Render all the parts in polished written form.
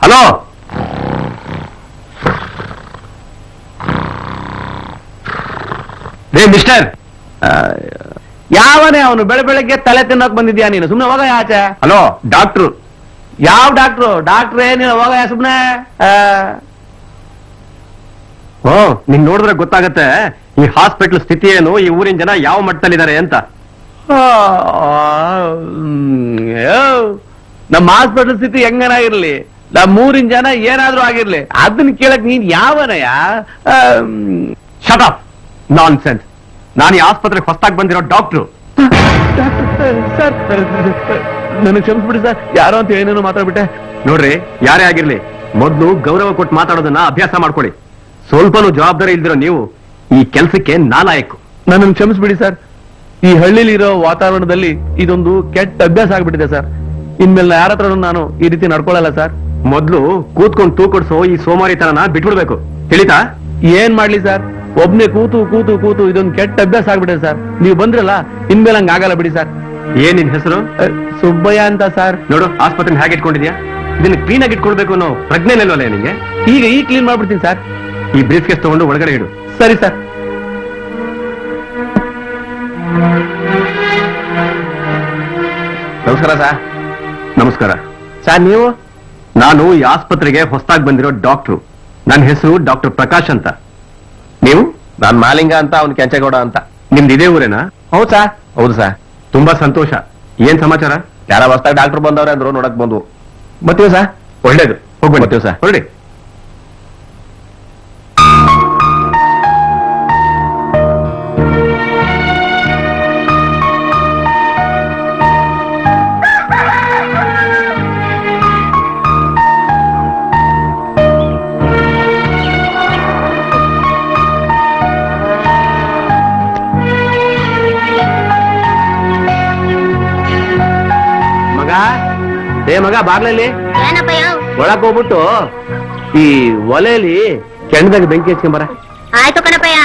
Hello, ರೇ mister, ಯಾವನೇ ಅವನು? ಬೆಳಗ್ಗೆ ತಲೆ ತಿನ್ನಕ್ ಬಂದಿದ್ಯಾ ನೀನು? ಸುಮ್ನೆ ಹೋಗ ಆಚೆ. Hello doctor. ಯಾವ ಡಾಕ್ಟ್ರು? ಡಾಕ್ಟ್ರ್ ಏನಿಲ್ಲ, ಹೋಗ ಸುಮ್ನೆ. ನಿನ್ ನೋಡಿದ್ರೆ ಗೊತ್ತಾಗತ್ತೆ ಈ ಹಾಸ್ಪಿಟಲ್ ಸ್ಥಿತಿ ಏನು, ಈ ಊರಿನ ಜನ ಯಾವ ಮಟ್ಟದಲ್ಲಿದ್ದಾರೆ ಅಂತ. ನಮ್ಮ ಹಾಸ್ಪಿಟಲ್ ಸ್ಥಿತಿ ಹೆಂಗನಾಗಿರ್ಲಿ, ನಮ್ಮೂರಿನ ಜನ ಏನಾದ್ರೂ ಆಗಿರ್ಲಿ, ಅದನ್ನ ಕೇಳಕ್ ನೀನ್ ಯಾವನಯ್ಯ? ಶಟ್ ಅಪ್, ನಾನ್ ಸೆನ್ಸ್. ನಾನು ಈ ಆಸ್ಪತ್ರೆಗೆ ಹೊಸದಾಗಿ ಬಂದಿರೋ ಡಾಕ್ಟ್ರು. ಸರ್, ನನಗೆ ಕ್ಷಮಿಸ್ಬಿಡಿ ಸರ್, ಯಾರೋ ಅಂತ ಏನೇನು ಮಾತಾಡ್ಬಿಟ್ಟೆ. ನೋಡ್ರಿ, ಯಾರೇ ಆಗಿರ್ಲಿ ಮೊದ್ಲು ಗೌರವ ಕೊಟ್ಟು ಮಾತಾಡೋದನ್ನ ಅಭ್ಯಾಸ ಮಾಡ್ಕೊಳ್ಳಿ. ಸ್ವಲ್ಪನೂ ಜವಾಬ್ದಾರಿ ಇಲ್ದಿರೋ ನೀವು ಈ ಕೆಲಸಕ್ಕೆ ನಾಲಾಯಕು. ನನ್ನನ್ನು ಕ್ಷಮಿಸ್ಬಿಡಿ ಸರ್. ಈ ಹಳ್ಳಿಲಿರೋ ವಾತಾವರಣದಲ್ಲಿ ಇದೊಂದು ಕೆಟ್ಟ ಅಭ್ಯಾಸ ಆಗ್ಬಿಟ್ಟಿದೆ ಸರ್. ಇನ್ಮೇಲೆ ಯಾರ ಹತ್ರ ನಾನು ಈ ರೀತಿ ನಡ್ಕೊಳ್ಳಲ್ಲ ಸರ್. ಮೊದ್ಲು ಕೂತ್ಕೊಂಡು ತೂಕೊಡ್ಸೋ ಈ ಸೋಮಾರಿತನನ ಬಿಟ್ಬಿಡ್ಬೇಕು, ತಿಳಿತಾ? ಏನ್ ಮಾಡ್ಲಿ ಸರ್, ಒಬ್ನೇ ಕೂತು ಕೂತು ಕೂತು ಇದೊಂದು ಕೆಟ್ಟ ಅಭ್ಯಾಸ ಆಗ್ಬಿಟ್ಟಿದೆ ಸರ್. ನೀವು ಬಂದ್ರಲ್ಲ, ಇನ್ಮೇಲೆ ಹಂಗ ಆಗಲ್ಲ ಬಿಡಿ ಸರ್. ಏನ್ ನಿನ್ ಹೆಸರು? ಸುಬ್ಬಯ್ಯ ಅಂತ ಸರ್. ನೋಡು, ಆಸ್ಪತ್ರೆ ಹೇಗೆ ಇಟ್ಕೊಂಡಿದ್ಯಾ? ಇದನ್ನ ಕ್ಲೀನ್ ಆಗಿ ಇಟ್ಕೊಳ್ಬೇಕು ಅನ್ನೋ ಪ್ರಜ್ಞೆ ನಿಲ್ವಲ್ಲ ನಿಂಗೆ? ಈಗ ಕ್ಲೀನ್ ಮಾಡ್ಬಿಡ್ತೀನಿ ಸರ್. ಈ ಬ್ರೀಫ್ ಕೇಸ್ ತಗೊಂಡು ಒಳಗಡೆ ಇಡು. ಸರಿ ಸರ್. ನಮಸ್ಕಾರ ಸರ್. ನಮಸ್ಕಾರ ಸರ್. ನೀವು? ನಾನು ಈ ಆಸ್ಪತ್ರೆಗೆ ಹೊಸದಾಗಿ ಬಂದಿರೋ ಡಾಕ್ಟ್ರು. ನನ್ನ ಹೆಸರು ಡಾಕ್ಟರ್ ಪ್ರಕಾಶ್ ಅಂತ. ನೀವು? ನಾನ್ ಮಾಲಿಂಗ ಅಂತ, ಅವ್ನು ಕೆಂಚೇಗೌಡ ಅಂತ. ನಿಮ್ದು ಇದೇ ಊರೇನಾ? ಹೌದು ಸರ್. ಹೌದು ಸರ್. ತುಂಬಾ ಸಂತೋಷ. ಏನ್ ಸಮಾಚಾರ? ಯಾರ ಹೊಸದಾಗಿ ಡಾಕ್ಟರ್ ಬಂದವ್ರೆ ಅಂದ್ರು, ನೋಡಕ್ ಬಂದ್ವು. ಬರ್ತೀವಿ ಸರ್. ಒಳ್ಳೇದು, ಹೋಗ್ಬನ್ನಿ. ಬರ್ತೀವಿ ಸರ್. ಹೊರಡಿ. ಮಗ, ಬಾಗ್ಲಲ್ಲಿ ಒಳಕ್ ಹೋಗ್ಬಿಟ್ಟು ಈ ಒಲೆಯಲ್ಲಿ ಕೆಂಡದಾಗ ಬೆಂಕಿ ಹಚ್ಕೊಂಬರ. ಆಯ್ತು ಕಣಪ್ಪಯ್ಯ.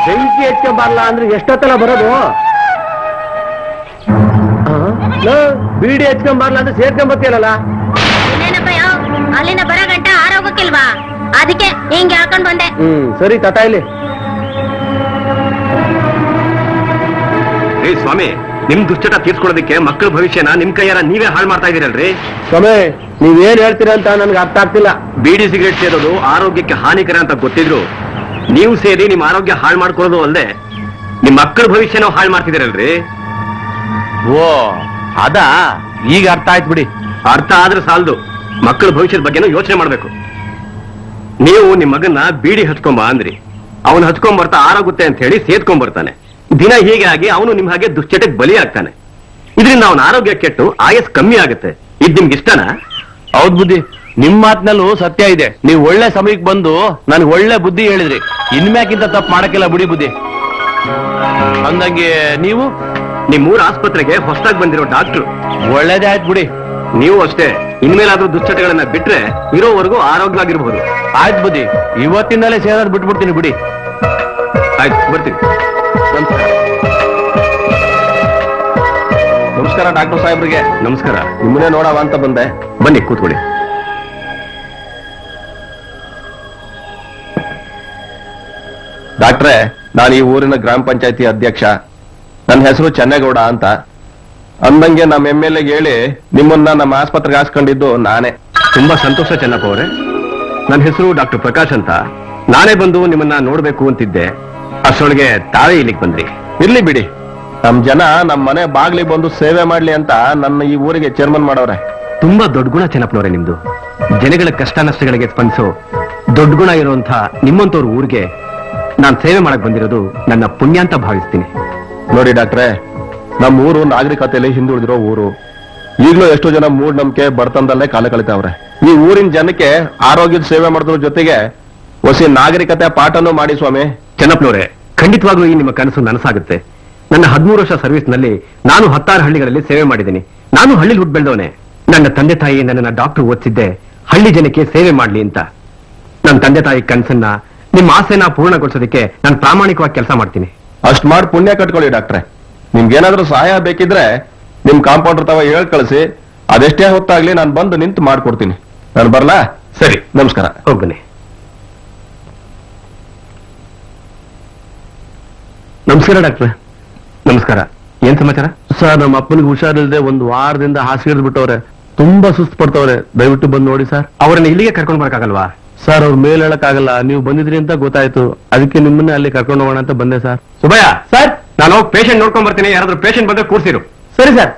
ಬೆಂಕಿ ಹಚ್ಕೊಂಬರ್ಲ ಅಂದ್ರೆ ಎಷ್ಟೊತ್ತಲ್ಲ ಬರೋದು? ಬೀಡಿ ಹಚ್ಕೊಂಬರ್ಲ ಅಂದ್ರೆ ಸೇರ್ಕೊಂಬರ್ತೀರಲ್ಲ. ಇನ್ನೇನಪ್ಪಯ್ಯ, ಅಲ್ಲಿಂದ ಬರೋ ಗಂಟ ಆರೋಗಕ್ಕಿಲ್ವಾ? ಅದಕ್ಕೆ ಹಿಂಗ್ ಹೇಳ್ಕೊಂಡ್ ಬಂದೆ. ಸರಿ, ತಟ ಇಲ್ಲಿ. ಏ ಸ್ವಾಮಿ, ನಿಮ್ ದುಶ್ಚಟ ತೀರ್ಸ್ಕೊಳ್ಳೋದಕ್ಕೆ ಮಕ್ಕಳ ಭವಿಷ್ಯನ ನಿಮ್ ಕೈಯಾರ ನೀವೇ ಹಾಳು ಮಾಡ್ತಾ ಇದೀರಲ್ರಿ. ಸ್ವಾಮಿ, ನೀವೇನ್ ಹೇಳ್ತೀರ ಅಂತ ನನ್ಗೆ ಅರ್ಥ ಆಗ್ತಿಲ್ಲ. ಬೀಡಿ ಸಿಗರೇಟ್ ಸೇರೋದು ಆರೋಗ್ಯಕ್ಕೆ ಹಾನಿಕರ ಅಂತ ಗೊತ್ತಿದ್ರು ನೀವು ಸೇರಿ ನಿಮ್ ಆರೋಗ್ಯ ಹಾಳು ಮಾಡ್ಕೊಳ್ಳೋದು ಅಲ್ಲದೆ ನಿಮ್ ಮಕ್ಕಳ ಭವಿಷ್ಯನೂ ಹಾಳು ಮಾಡ್ತಿದ್ದೀರಲ್ರಿ. ಓ, ಅದ ಈಗ ಅರ್ಥ ಆಯ್ತು ಬಿಡಿ. ಅರ್ಥ ಆದ್ರೆ ಸಾಲದು, ಮಕ್ಕಳ ಭವಿಷ್ಯದ ಬಗ್ಗೆನೂ ಯೋಚನೆ ಮಾಡ್ಬೇಕು. ನೀವು ನಿಮ್ ಮಗನ್ನ ಬೀಡಿ ಹಚ್ಕೊಂಬ ಅಂದ್ರಿ, ಅವನು ಹಚ್ಕೊಂಬರ್ತಾ ಆರೋಗುತ್ತೆ ಅಂತ ಹೇಳಿ ಸೇದ್ಕೊಂಡ್ಬರ್ತಾನೆ. ದಿನ ಹೀಗೆ ಆಗಿ ಅವನು ನಿಮ್ ಹಾಗೆ ದುಶ್ಚಟಕ್ಕೆ ಬಲಿ ಆಗ್ತಾನೆ. ಇದರಿಂದ ಅವನ ಆರೋಗ್ಯ ಕೆಟ್ಟು ಆಯಸ್ ಕಮ್ಮಿ ಆಗುತ್ತೆ. ಇದ್ ನಿಮ್ಗೆ ಇಷ್ಟನಾ? ಹೌದ್ ಬುದ್ಧಿ, ನಿಮ್ ಮಾತಿನಲ್ಲೂ ಸತ್ಯ ಇದೆ. ನೀವು ಒಳ್ಳೆ ಸಮಯಕ್ಕೆ ಬಂದು ನನ್ಗೆ ಒಳ್ಳೆ ಬುದ್ಧಿ ಹೇಳಿದ್ರಿ. ಇನ್ಮ್ಯಾಕಿಂತ ತಪ್ಪು ಮಾಡಕ್ಕಿಲ್ಲ ಬಿಡಿ ಬುದ್ಧಿ. ಅಂದಂಗೆ ನೀವು ನಿಮ್ಮೂರ ಆಸ್ಪತ್ರೆಗೆ ಹೊಸದಾಗಿ ಬಂದಿರೋ ಡಾಕ್ಟ್ರು. ಒಳ್ಳೇದೇ ಆಯ್ತು ಬಿಡಿ. ನೀವು ಅಷ್ಟೇ, ಇನ್ಮೇಲಾದ್ರೂ ದುಶ್ಚಟಗಳನ್ನ ಬಿಟ್ರೆ ಇರೋವರೆಗೂ ಆರೋಗ್ಯವಾಗಿರ್ಬಹುದು. ಆಯ್ತು ಬುದ್ಧಿ, ಇವತ್ತಿಂದಲೇ ಸೇರೋದು ಬಿಟ್ಬಿಡ್ತೀನಿ ಬಿಡಿ. ಆಯ್ತು, ಬರ್ತೀನಿ. ನಮಸ್ಕಾರ ಡಾಕ್ಟರ್ ಸಾಹೇಬ್ರಿಗೆ. ನಮಸ್ಕಾರ. ನಿಮ್ಮನ್ನೇ ನೋಡವ ಅಂತ ಬಂದೆ. ಬನ್ನಿ, ಕೂತ್ಕೊಳ್ಳಿ. ಡಾಕ್ಟ್ರೇ, ನಾನು ಈ ಊರಿನ ಗ್ರಾಮ ಪಂಚಾಯತಿ ಅಧ್ಯಕ್ಷ. ನನ್ನ ಹೆಸರು ಚೆನ್ನೇಗೌಡ ಅಂತ. ಅಂದಂಗೆ ನಮ್ಮ MLA ಹೇಳಿ ನಿಮ್ಮನ್ನ ನಮ್ಮ ಆಸ್ಪತ್ರೆಗೆ ಹಾಸ್ಕೊಂಡಿದ್ದು ನಾನೇ. ತುಂಬಾ ಸಂತೋಷ ಚೆನ್ನಪ್ಪ ಅವರೇ. ನನ್ನ ಹೆಸರು ಡಾಕ್ಟರ್ ಪ್ರಕಾಶ್ ಅಂತ. ನಾನೇ ಬಂದು ನಿಮ್ಮನ್ನ ನೋಡ್ಬೇಕು ಅಂತಿದ್ದೆ. ಅಷ್ಟರೊಳಗೆ ತಾವೇ ಇಲ್ಲಿಗೆ ಬಂದ್ರಿ. ಇರ್ಲಿ ಬಿಡಿ, ನಮ್ ಜನ ನಮ್ಮ ಮನೆ ಬಾಗ್ಲಿಗೆ ಬಂದು ಸೇವೆ ಮಾಡ್ಲಿ ಅಂತ ನನ್ನ ಈ ಊರಿಗೆ ಚೇರ್ಮನ್ ಮಾಡವ್ರೆ. ತುಂಬಾ ದೊಡ್ಡ ಗುಣ ಚೆನ್ನಪ್ಪನವರೇ ನಿಮ್ದು. ಜನಗಳ ಕಷ್ಟ ನಷ್ಟಗಳಿಗೆ ಸ್ಪಂದಿಸೋ ದೊಡ್ಡ ಗುಣ ಇರುವಂತ ನಿಮ್ಮಂತವ್ರ ಊರಿಗೆ ನಾನ್ ಸೇವೆ ಮಾಡಕ್ ಬಂದಿರೋದು ನನ್ನ ಪುಣ್ಯ ಅಂತ ಭಾವಿಸ್ತೀನಿ. ನೋಡಿ ಡಾಕ್ಟ್ರೇ, ನಮ್ಮ ಊರು ನಾಗರಿಕತೆಯಲ್ಲಿ ಹಿಂದುಳಿದಿರೋ ಊರು. ಈಗಲೂ ಎಷ್ಟೋ ಜನ ಮೂಢನಂಬಿಕೆ ಬಡತನದಲ್ಲೇ ಕಾಲ ಕಳಿತಾವ್ರೆ. ಈ ಊರಿನ ಜನಕ್ಕೆ ಆರೋಗ್ಯದ ಸೇವೆ ಮಾಡೋದ್ರ ಜೊತೆಗೆ ಹೊಸ ನಾಗರಿಕತೆ ಪಾಠನೂ ಮಾಡಿ ಸ್ವಾಮಿ. ಚೆನ್ನಪ್ಪನವರೇ, ಖಂಡಿತವಾಗ್ಲೂ ಈ ನಿಮ್ಮ ಕನಸು ನನಸಾಗುತ್ತೆ. ನನ್ನ 13 ವರ್ಷ ಸರ್ವಿಸ್ ನಲ್ಲಿ ನಾನು 16 ಹಳ್ಳಿಗಳಲ್ಲಿ ಸೇವೆ ಮಾಡಿದ್ದೀನಿ. ನಾನು ಹಳ್ಳಿಲಿ ಹುಟ್ಟು ಬೆಳೆದವನೇ. ನನ್ನ ತಂದೆ ತಾಯಿ ನನ್ನನ್ನ ಡಾಕ್ಟರ್ ಓದಿಸಿದ್ದೆ ಹಳ್ಳಿ ಜನಕ್ಕೆ ಸೇವೆ ಮಾಡ್ಲಿ ಅಂತ. ನನ್ನ ತಂದೆ ತಾಯಿ ಕನ್ಸನ್ನ ನಿಮ್ಮ ಆಸೆನ ಪೂರ್ಣಗೊಳಿಸೋದಕ್ಕೆ ನಾನು ಪ್ರಾಮಾಣಿಕವಾಗಿ ಕೆಲಸ ಮಾಡ್ತೀನಿ. ಅಷ್ಟ್ ಮಾಡಿ ಪುಣ್ಯ ಕಟ್ಕೊಳ್ಳಿ ಡಾಕ್ಟ್ರೆ. ನಿಮ್ಗೇನಾದ್ರೂ ಸಹಾಯ ಬೇಕಿದ್ರೆ ನಿಮ್ ಕಾಂಪೌಂಡರ್ ತವ ಹೇಳ್ ಕಳಿಸಿ, ಅದೆಷ್ಟೇ ಹೊತ್ತಾಗ್ಲಿ ನಾನು ಬಂದು ನಿಂತು ಮಾಡ್ಕೊಡ್ತೀನಿ. ನಾನು ಬರ್ಲಾ? ಸರಿ, ನಮಸ್ಕಾರ. ಹೋಗ್ಬನ್ನಿ. ನಮಸ್ಕಾರ ಡಾಕ್ಟ್ರೆ. ನಮಸ್ಕಾರ. ಏನ್ ಸಮಾಚಾರ? ಸರ್, ನಮ್ಮ ಅಪ್ಪನಿಗೆ ಹುಷಾರಿಲ್ಲದೆ ಒಂದು ವಾರದಿಂದ ಹಾಸಿಗೆ ಬಿಟ್ಟವ್ರೆ. ತುಂಬಾ ಸುಸ್ತು ಪಡ್ತವ್ರೆ. ದಯವಿಟ್ಟು ಬಂದು ನೋಡಿ ಸರ್. ಅವ್ರನ್ನ ಇಲ್ಲಿಗೆ ಕರ್ಕೊಂಡು ಬರಕ್ಕಾಗಲ್ವಾ? ಸರ್, ಅವ್ರ ಮೇಲೆ ಹೇಳಕ್ಕಾಗಲ್ಲ. ನೀವು ಬಂದಿದ್ರಿ ಅಂತ ಗೊತ್ತಾಯ್ತು, ಅದಕ್ಕೆ ನಿಮ್ಮನ್ನೇ ಅಲ್ಲಿ ಕರ್ಕೊಂಡು ಹೋಗೋಣ ಅಂತ ಬಂದೆ ಸರ್. ಸುಬ್ಬಯ್ಯ ಸರ್, ನಾನು ಪೇಷಂಟ್ ನೋಡ್ಕೊಂಡ್ ಬರ್ತೀನಿ. ಯಾರಾದ್ರೂ ಪೇಷಂಟ್ ಬಂದ್ರೆ ಕೂರ್ಸಿರು. ಸರಿ ಸರ್.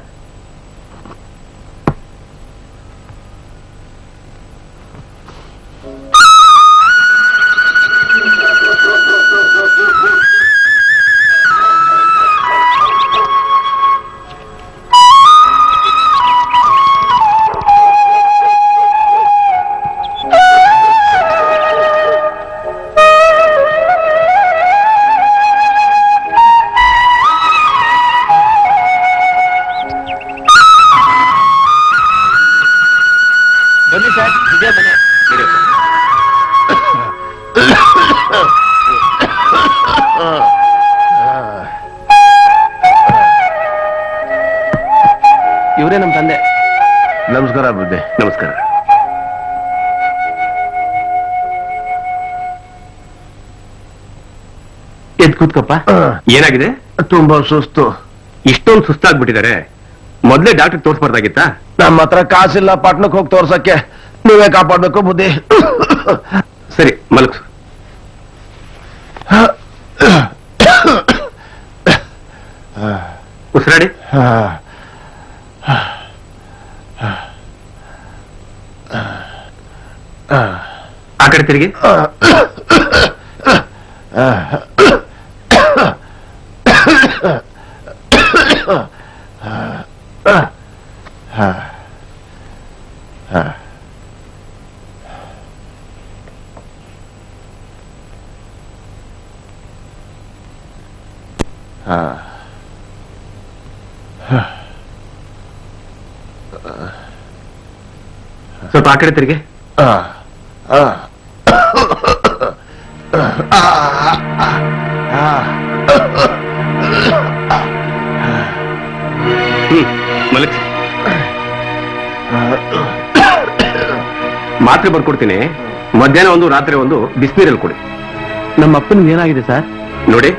ಬನ್ನಿ ಸರ್, ಇದೇ ಮನೆ. ಇವರೇ ನಮ್ಮ ತಂದೆ. ನಮಸ್ಕಾರ ಬುದ್ಧಿ. ನಮಸ್ಕಾರ. ಎದ್ ಕೂತ್ಕಪ್ಪ. ಏನಾಗಿದೆ? ತುಂಬಾ ಸುಸ್ತು. ಇಷ್ಟೊಂದು ಸುಸ್ತಾಗ್ಬಿಟ್ಟಿದ್ದಾರೆ. ಮೊದ್ಲೇ ಡಾಕ್ಟರ್ ತೋರಿಸ್ಬಾರ್ದಾಗಿತ್ತಾ? ನಮ್ಮ ಹತ್ರ ಕಾಸಿಲ್ಲ ಪಟ್ನಕ್ಕೆ ಹೋಗಿ ತೋರ್ಸಕ್ಕೆ. ನೀವೇ ಕಾಪಾಡ್ಬೇಕು ಬುದ್ಧಿ. ಸರಿ, ಮಲಗ್ಸು. ಉಸಿರಾಡಿ. ಆ ಕಡೆ ತಿರುಗಿ. ಸ್ವಲ್ಪ ಆ ಕಡೆ ತಿರುಗಿ. ಮಲಗಿಸಿ. ಮಾತ್ರೆ ಬರ್ಕೊಡ್ತೀನಿ. ಮಧ್ಯಾಹ್ನ ಒಂದು, ರಾತ್ರಿ ಒಂದು ಬಿಸಿನೀರಲ್ಲಿ ಕೊಡಿ. ನಮ್ಮ ಅಪ್ಪನಿಗೆ ಏನಾಗಿದೆ ಸರ್? ನೋಡಿ,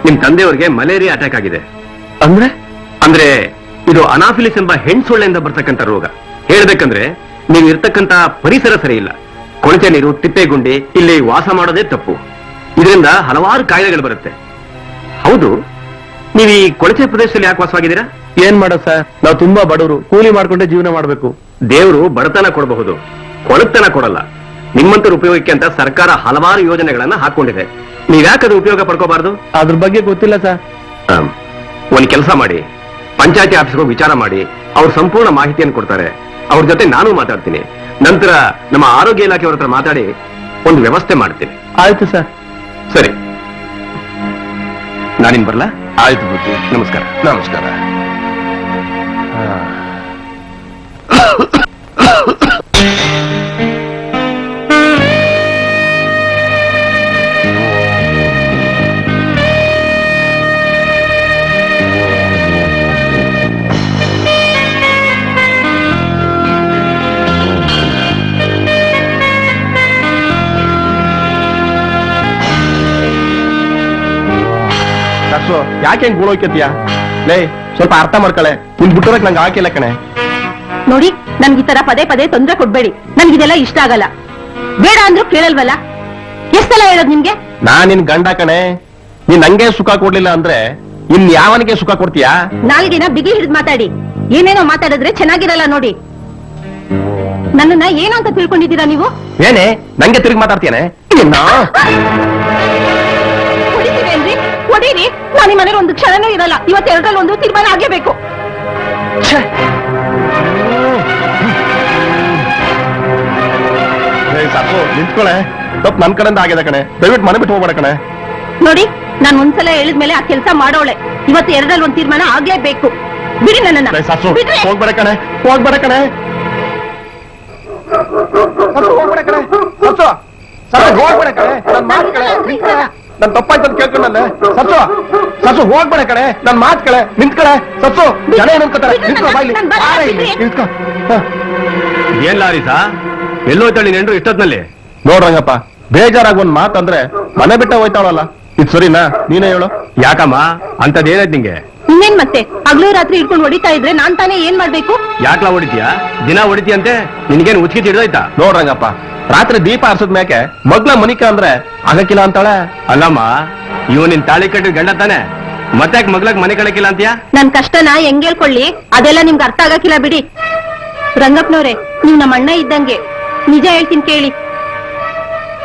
ನಿಮ್ ತಂದೆಯವರಿಗೆ ಮಲೇರಿಯಾ ಅಟ್ಯಾಕ್ ಆಗಿದೆ. ಅಂದ್ರೆ ಅಂದ್ರೆ ಇದು ಅನಾಫಿಲಿಸ್ ಎಂಬ ಹೆಣ್ಸೊಳ್ಳೆಯಿಂದ ಬರ್ತಕ್ಕಂಥ ರೋಗ. ಹೇಳ್ಬೇಕಂದ್ರೆ ನೀವು ಇರ್ತಕ್ಕಂತ ಪರಿಸರ ಸರಿ ಇಲ್ಲ. ಕೊಳಚೆ ನೀರು, ತಿಪ್ಪೆಗುಂಡಿ ಇಲ್ಲಿ ವಾಸ ಮಾಡೋದೇ ತಪ್ಪು. ಇದರಿಂದ ಹಲವಾರು ಕಾಯಿಲೆಗಳು ಬರುತ್ತೆ. ಹೌದು, ನೀವು ಈ ಕೊಳಚೆ ಪ್ರದೇಶದಲ್ಲಿ ಯಾಕೆ ವಾಸವಾಗಿದ್ದೀರಾ? ಏನ್ ಮಾಡೋದು ಸರ್, ನಾವು ತುಂಬಾ ಬಡವರು, ಕೂಲಿ ಮಾಡ್ಕೊಂಡೆ ಜೀವನ ಮಾಡ್ಬೇಕು. ದೇವರು ಬಡತನ ಕೊಡಬಹುದು, ಕೊಳತನ ಕೊಡಲ್ಲ. ನಿಮ್ಮಂತರ ಉಪಯೋಗಕ್ಕೆ ಅಂತ ಸರ್ಕಾರ ಹಲವಾರು ಯೋಜನೆಗಳನ್ನ ಹಾಕೊಂಡಿದೆ. ನೀವ್ಯಾಕದು ಉಪಯೋಗ ಪಡ್ಕೋಬಾರ್ದು? ಅದ್ರ ಬಗ್ಗೆ ಗೊತ್ತಿಲ್ಲ ಸರ್. ಒಂದ್ ಕೆಲಸ ಮಾಡಿ, ಪಂಚಾಯತಿ ಆಫೀಸ್ಗೆ ಹೋಗಿ ವಿಚಾರ ಮಾಡಿ. ಅವ್ರು ಸಂಪೂರ್ಣ ಮಾಹಿತಿಯನ್ನು ಕೊಡ್ತಾರೆ. ಅವ್ರ ಜೊತೆ ನಾನು ಮಾತಾಡ್ತೀನಿ. ನಂತರ ನಮ್ಮ ಆರೋಗ್ಯ ಇಲಾಖೆಯವ್ರ ಹತ್ರ ಮಾತಾಡಿ ಒಂದು ವ್ಯವಸ್ಥೆ ಮಾಡ್ತೀನಿ. ಆಯ್ತು ಸರ್. ಸರಿ, ನಾನಿನ್ ಬರ್ಲಾ? ಆಯ್ತು ಬುದ್ಧಿ. ನಮಸ್ಕಾರ. ನಮಸ್ಕಾರ. ಯಾಕೆ ಹೆಂಗ್ ಗೂಳೋಯ್ಕತ್ತೀಯ? ಲೇ, ಸ್ವಲ್ಪ ಅರ್ಥ ಮಾಡ್ಕಳೆ. ನಿನ್ ಬಿಟ್ಟೋರಕ್ ನಂಗೆ ಹಾಕಿಲ್ಲ ಕಣೆ. ನೋಡಿ, ನನ್ಗೆ ಈ ತರ ಪದೇ ಪದೇ ತೊಂದರೆ ಕೊಡ್ಬೇಡಿ. ನನ್ಗಿದೆಲ್ಲ ಇಷ್ಟ ಆಗಲ್ಲ. ಬೇಡ ಅಂದ್ರೂ ಕೇಳಲ್ವಲ್ಲ. ಎಷ್ಟೆಲ್ಲ ಹೇಳೋದು ನಿಮ್ಗೆ? ನಾನ್ ನಿನ್ ಗಂಡ ಕಣೆ. ನೀನ್ ನಂಗೆ ಸುಖ ಕೊಡ್ಲಿಲ್ಲ ಅಂದ್ರೆ ಇನ್ ಯಾವನಿಗೆ ಸುಖ ಕೊಡ್ತೀಯಾ? ನಾಲ್ಗೆನ ಬಿಗಿ ಹಿಡಿದು ಮಾತಾಡಿ. ಏನೇನೋ ಮಾತಾಡಿದ್ರೆ ಚೆನ್ನಾಗಿರಲ್ಲ ನೋಡಿ. ನನ್ನನ್ನ ಏನು ಅಂತ ತಿಳ್ಕೊಂಡಿದ್ದೀರಾ ನೀವು? ಏನೇ ನಂಗೆ ತಿರುಗಿ ಮಾತಾಡ್ತೀಯನೆ? ಹೊಡಿತೀರೇನ್ರಿ? ಹೊಡೀರಿ. ನಾನು ಈ ಮನೇಲಿ ಒಂದು ಕ್ಷಣನೂ ಇರಲ್ಲ. ಇವತ್ತೆರಡರಲ್ಲಿ ಒಂದು ತೀರ್ಮಾನ ಆಗೇಬೇಕು. ಸಾಕು, ನಿಂತ್ಕೊಳೆ. ತಪ್ಪು ನನ್ ಕಡೆಯಿಂದ ಆಗಿದೆ ಕಣೆ. ದಯವಿಟ್ಟು ಮನೆ ಬಿಟ್ಟು ಹೋಗ್ಬೇಡ ಕಣೆ. ನೋಡಿ, ನಾನು ಒಂದ್ಸಲ ಹೇಳಿದ್ಮೇಲೆ ಆ ಕೆಲಸ ಮಾಡೋಳೆ. ಇವತ್ತು ಎರಡರಲ್ಲಿ ಒಂದು ತೀರ್ಮಾನ ಆಗ್ಲೇಬೇಕು. ಬಿಡಿ ನನ್ನನ್ನ. ಸಾಕು, ಬಿಡ್ರಿ. ಹೋಗ್ಬೇಡ ಕಣೆ. ಹೋಗ್ಬೇಡ ಕಣೆ. ಹೋಗ್ಬೇಡ ಕಣೆ. ಹೋಗ್ಬೇಡ ಕಡೆ ನನ್ ಮಾತ್ ಕಡೆ ನಿಂತ್ಕಡೆ. ನನ್ ತಪ್ಪಾಯ್ತು ಅಂತ ಕೇಳ್ಕೊಂಡಲ್ಲೇ ಸಚ್ಚು ಸಚ್ಚು ಹೋಗ್ಬೇಡ ಕಡೆ ನನ್ ಮಾತ್ ಕಡೆ ನಿಂತ್ಕಡೆ ಸಚ್ಚು ಜನ ಏನಂತಾರೆ ನಿಂತ್ಕೋ ಬಾಯ್ಲಿ ನಿಂತ್ಕೋ ಏನ್ ಲಾರಿಸಾ ಎಲ್ಲೋಯ್ತಾಳಿ ನೆಂಡ್ರು ಇಷ್ಟೊತ್ನಲ್ಲಿ? ನೋಡ್ರಂಗಪ್ಪ ಬೇಜಾರಾಗ ಒಂದ್ ಮಾತಂದ್ರೆ ಮನೆ ಬಿಟ್ಟ ಹೋಯ್ತಾವಳಲ್ಲ ಇದು ಸರಿನಾ ನೀನೇ ಹೇಳು. ಯಾಕಮ್ಮ ಅಂತದೇನಾಯ್ತು ನಿಂಗೆ? ಇನ್ನೇನ್ ಮತ್ತೆ ಹಗ್ಲು ರಾತ್ರಿ ಇಟ್ಕೊಂಡು ಹೊಡಿತಾ ಇದ್ರೆ ನಾನ್ ತಾನೇ ಏನ್ ಮಾಡ್ಬೇಕು? ಯಾಕ್ಲಾ ಹೊಡಿತೀಯ? ದಿನ ಹೊಡಿತೀಯಂತೆ? ನಿನ್ಗೇನು ಉಚ್ಕಿ ಹಿಡ್ದೋಯ್ತಾ? ನೋಡ್ರಂಗಪ್ಪ ರಾತ್ರಿ ದೀಪ ಹರ್ಸದ್ ಮ್ಯಾಕೆ ಮಗ್ಲ ಮನಿಕ ಅಂದ್ರೆ ಆಗಕ್ಕಿಲ್ಲ ಅಂತಾಳೆ. ಅಲ್ಲಮ್ಮ ಇವ್ ನಿನ್ ತಾಳಿ ಕಟ್ಟಿದ ಗಂಡ ತಾನೆ, ಮತ್ತೆ ಮಗ್ಳಗ್ ಮನೆ ಕಳಕಿಲ್ಲ ಅಂತೀಯ? ನನ್ ಕಷ್ಟನ ಹೆಂಗ್ ಹೇಳ್ಕೊಳ್ಳಿ, ಅದೆಲ್ಲ ನಿಮ್ಗೆ ಅರ್ಥ ಆಗಕ್ಕಿಲ್ಲ ಬಿಡಿ. ರಂಗಪ್ಪನವ್ರೆ, ನೀವ್ ನಮ್ಮ ಅಣ್ಣ ಇದ್ದಂಗೆ, ನಿಜ ಹೇಳ್ತೀನಿ ಕೇಳಿ.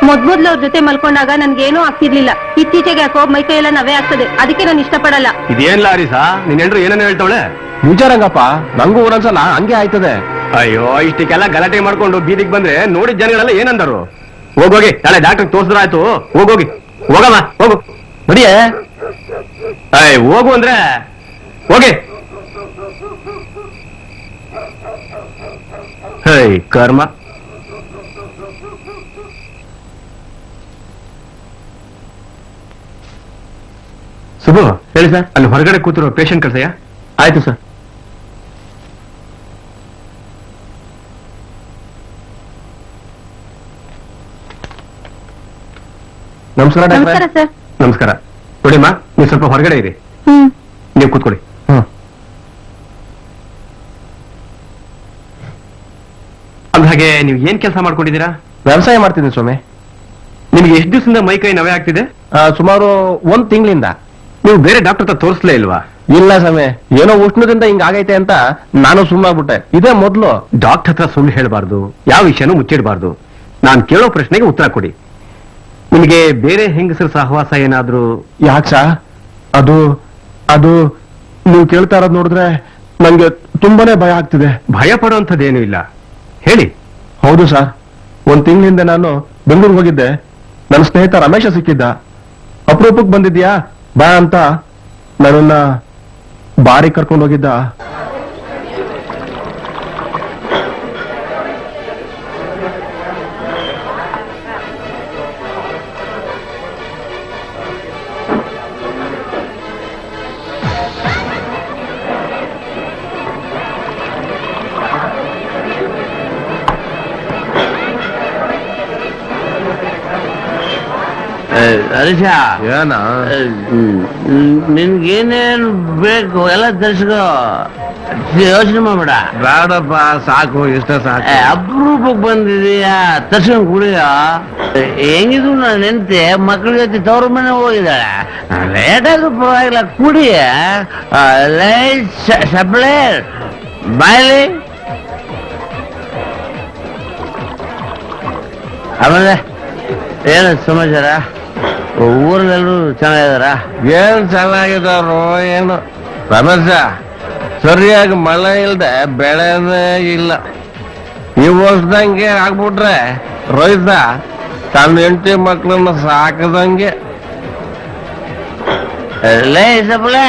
ಮೊದ್ಲು ಅವ್ರ ಜೊತೆ ಮಲ್ಕೊಂಡಾಗ ನನ್ಗೇನೂ ಆಗ್ತಿರ್ಲಿಲ್ಲ. ಇತ್ತೀಚೆಗೆ ಯಾಕೋ ಮೈಕೈ ಎಲ್ಲ ನವೆ ಆಗ್ತದೆ, ಅದಕ್ಕೆ ನಾನು ಇಷ್ಟಪಡಲ್ಲ. ಇದೇನ್ ಲಾರಿಸಾ ನಿನ್ ಹೆಂಡ್ರು ಏನೇನು ಹೇಳ್ತಾವಳೆ? ನಿಜ ರಂಗಪ್ಪ ನಂಗೂ ಒಂದೊಂದ್ಸಲ ಹಂಗೆ ಆಯ್ತದೆ. ಅಯ್ಯೋ ಇಷ್ಟಕ್ಕೆಲ್ಲ ಗಲಾಟೆ ಮಾಡ್ಕೊಂಡು ಬೀದಿಗೆ ಬಂದ್ರೆ ನೋಡಿದ ಜನಗಳೆಲ್ಲ ಏನಂದರು? ಹೋಗೋಗಿ ನಾಳೆ ಡಾಕ್ಟರ್ ತೋರ್ಸಿದ್ರ ಆಯ್ತು. ಹೋಗೋಗಿ ಹೋಗಮ್ಮ ಹೋಗು ನಡಿಯೇ. ಹೋಗು ಅಂದ್ರೆ ಹೋಗಿ. ಹೈ ಕರ್ಮ. ಸುಬ್ಬು ಹೇಳಿ ಸರ್, ಅಲ್ಲಿ ಹೊರಗಡೆ ಕೂತಿರೋ ಪೇಷಂಟ್ ಕಳ್ಸಯ್ಯ. ಆಯ್ತು ಸರ್. ನಮಸ್ಕಾರ ನಮಸ್ಕಾರ ಡಾಕ್ಟ್ರೆ. ಸರ್. ನಮಸ್ಕಾರ. ನೋಡಿಮ್ಮ ನೀವು ಸ್ವಲ್ಪ ಹೊರಗಡೆ ಇರಿ, ನೀವು ಕೂತ್ಕೊಳ್ಳಿ. ಅಂದ್ಹಾಗೆ ನೀವು ಏನ್ ಕೆಲಸ ಮಾಡ್ಕೊಂಡಿದ್ದೀರಾ? ವ್ಯವಸಾಯ ಮಾಡ್ತಿದ್ದೀನಿ ಸ್ವಾಮಿ. ನಿಮ್ಗೆ ಎಷ್ಟು ದಿವಸದಿಂದ ಮೈ ಕೈ ನವೆ ಆಗ್ತಿದೆ? ಸುಮಾರು 1 ತಿಂಗಳಿಂದ. ನೀವು ಬೇರೆ ಡಾಕ್ಟರ್ ಹತ್ರ ತೋರಿಸ್ಲೇ ಇಲ್ವಾ? ಇಲ್ಲ ಸ್ವಾಮಿ, ಏನೋ ಉಷ್ಣದಿಂದ ಹಿಂಗ ಆಗೈತೆ ಅಂತ ನಾನು ಸುಮ್ಮನಾಗ್ಬಿಟ್ಟೆ. ಇದೇ ಮೊದ್ಲು. ಡಾಕ್ಟರ್ ಹತ್ರ ಸುಳ್ಳು ಹೇಳಬಾರ್ದು, ಯಾವ ವಿಷಯನೂ ಮುಚ್ಚಿಡಬಾರ್ದು. ನಾನು ಕೇಳೋ ಪ್ರಶ್ನೆಗೆ ಉತ್ತರ ಕೊಡಿ. ನಿಮಗೆ ಬೇರೆ ಹೆಂಗಸರ ಸಹವಾಸ ಏನಾದ್ರೂ? ಯಾಕ ಅದು ಅದು ನೀವು ಕೇಳ್ತಾ ಇರೋದು ನೋಡಿದ್ರೆ ನಂಗೆ ತುಂಬಾನೇ ಭಯ ಆಗ್ತಿದೆ. ಭಯ ಪಡುವಂಥದ್ದೇನೂ ಇಲ್ಲ, ಹೇಳಿ. ಹೌದು ಸರ್, 1 ತಿಂಗಳಿಂದ ನಾನು ಬೆಂಗಳೂರಿಗೆ ಹೋಗಿದ್ದೆ. ನನ್ನ ಸ್ನೇಹಿತ ರಮೇಶ ಸಿಕ್ಕಿದ್ದ. ಅಪರೂಪಕ್ಕೆ ಬಂದಿದ್ಯಾ ಬಾ ಅಂತ ನನ್ನನ್ನ ಬಾರಿ ಕರ್ಕೊಂಡು ಹೋಗಿದ್ದ. ಹರೀಶ, ಏನ ನಿನ್ಗೇನೇನು ಬೇಕು ಎಲ್ಲ ತರ್ಸ್ಕೋ, ಯೋಚನೆ ಮಾಡ್ಬೇಡ. ಬೇಡಪ್ಪ ಸಾಕು, ಇಷ್ಟ ಸಾಕು. ಅಪರೂಪಕ್ಕೆ ಬಂದಿದೀಯಾ, ತರ್ಸ್ಕೊಂಡ್ ಕುಡಿಯ. ಹೆಂಗಿದ್ರು ನಾನು ನೆನ್ತೆ ಮಕ್ಕಳ ಜೊತೆ ತವ್ರ ಮನೆ ಹೋಗಿದ್ದಾಳೆ. ಲೇಟ್ ಆದ್ರೂ ಪರವಾಗಿಲ್ಲ, ಕುಡಿಯ. ಸಪ್ಲೇ ಬಾಯ್ಲಿ. ಆಮೇಲೆ ಏನು ಸಮಾಚಾರ? ಊರಲ್ಲೆಲ್ಲರೂ ಚೆನ್ನಾಗಿದಾರ? ಏನ್ ಚೆನ್ನಾಗಿದಾರೋ ಏನು ರಮೇಶ, ಸರಿಯಾಗಿ ಮಳೆ ಇಲ್ದೆ ಬೆಳೆನೇ ಇಲ್ಲ. ಈ ವರ್ಷದಂಗೆ ಆಗ್ಬಿಟ್ರೆ ರೈತ ತನ್ನ ಹೆಂಡತಿ ಮಕ್ಕಳನ್ನ ಸಾಕದಂಗೆ. ಲೇ ಸಪ್ಲೇ,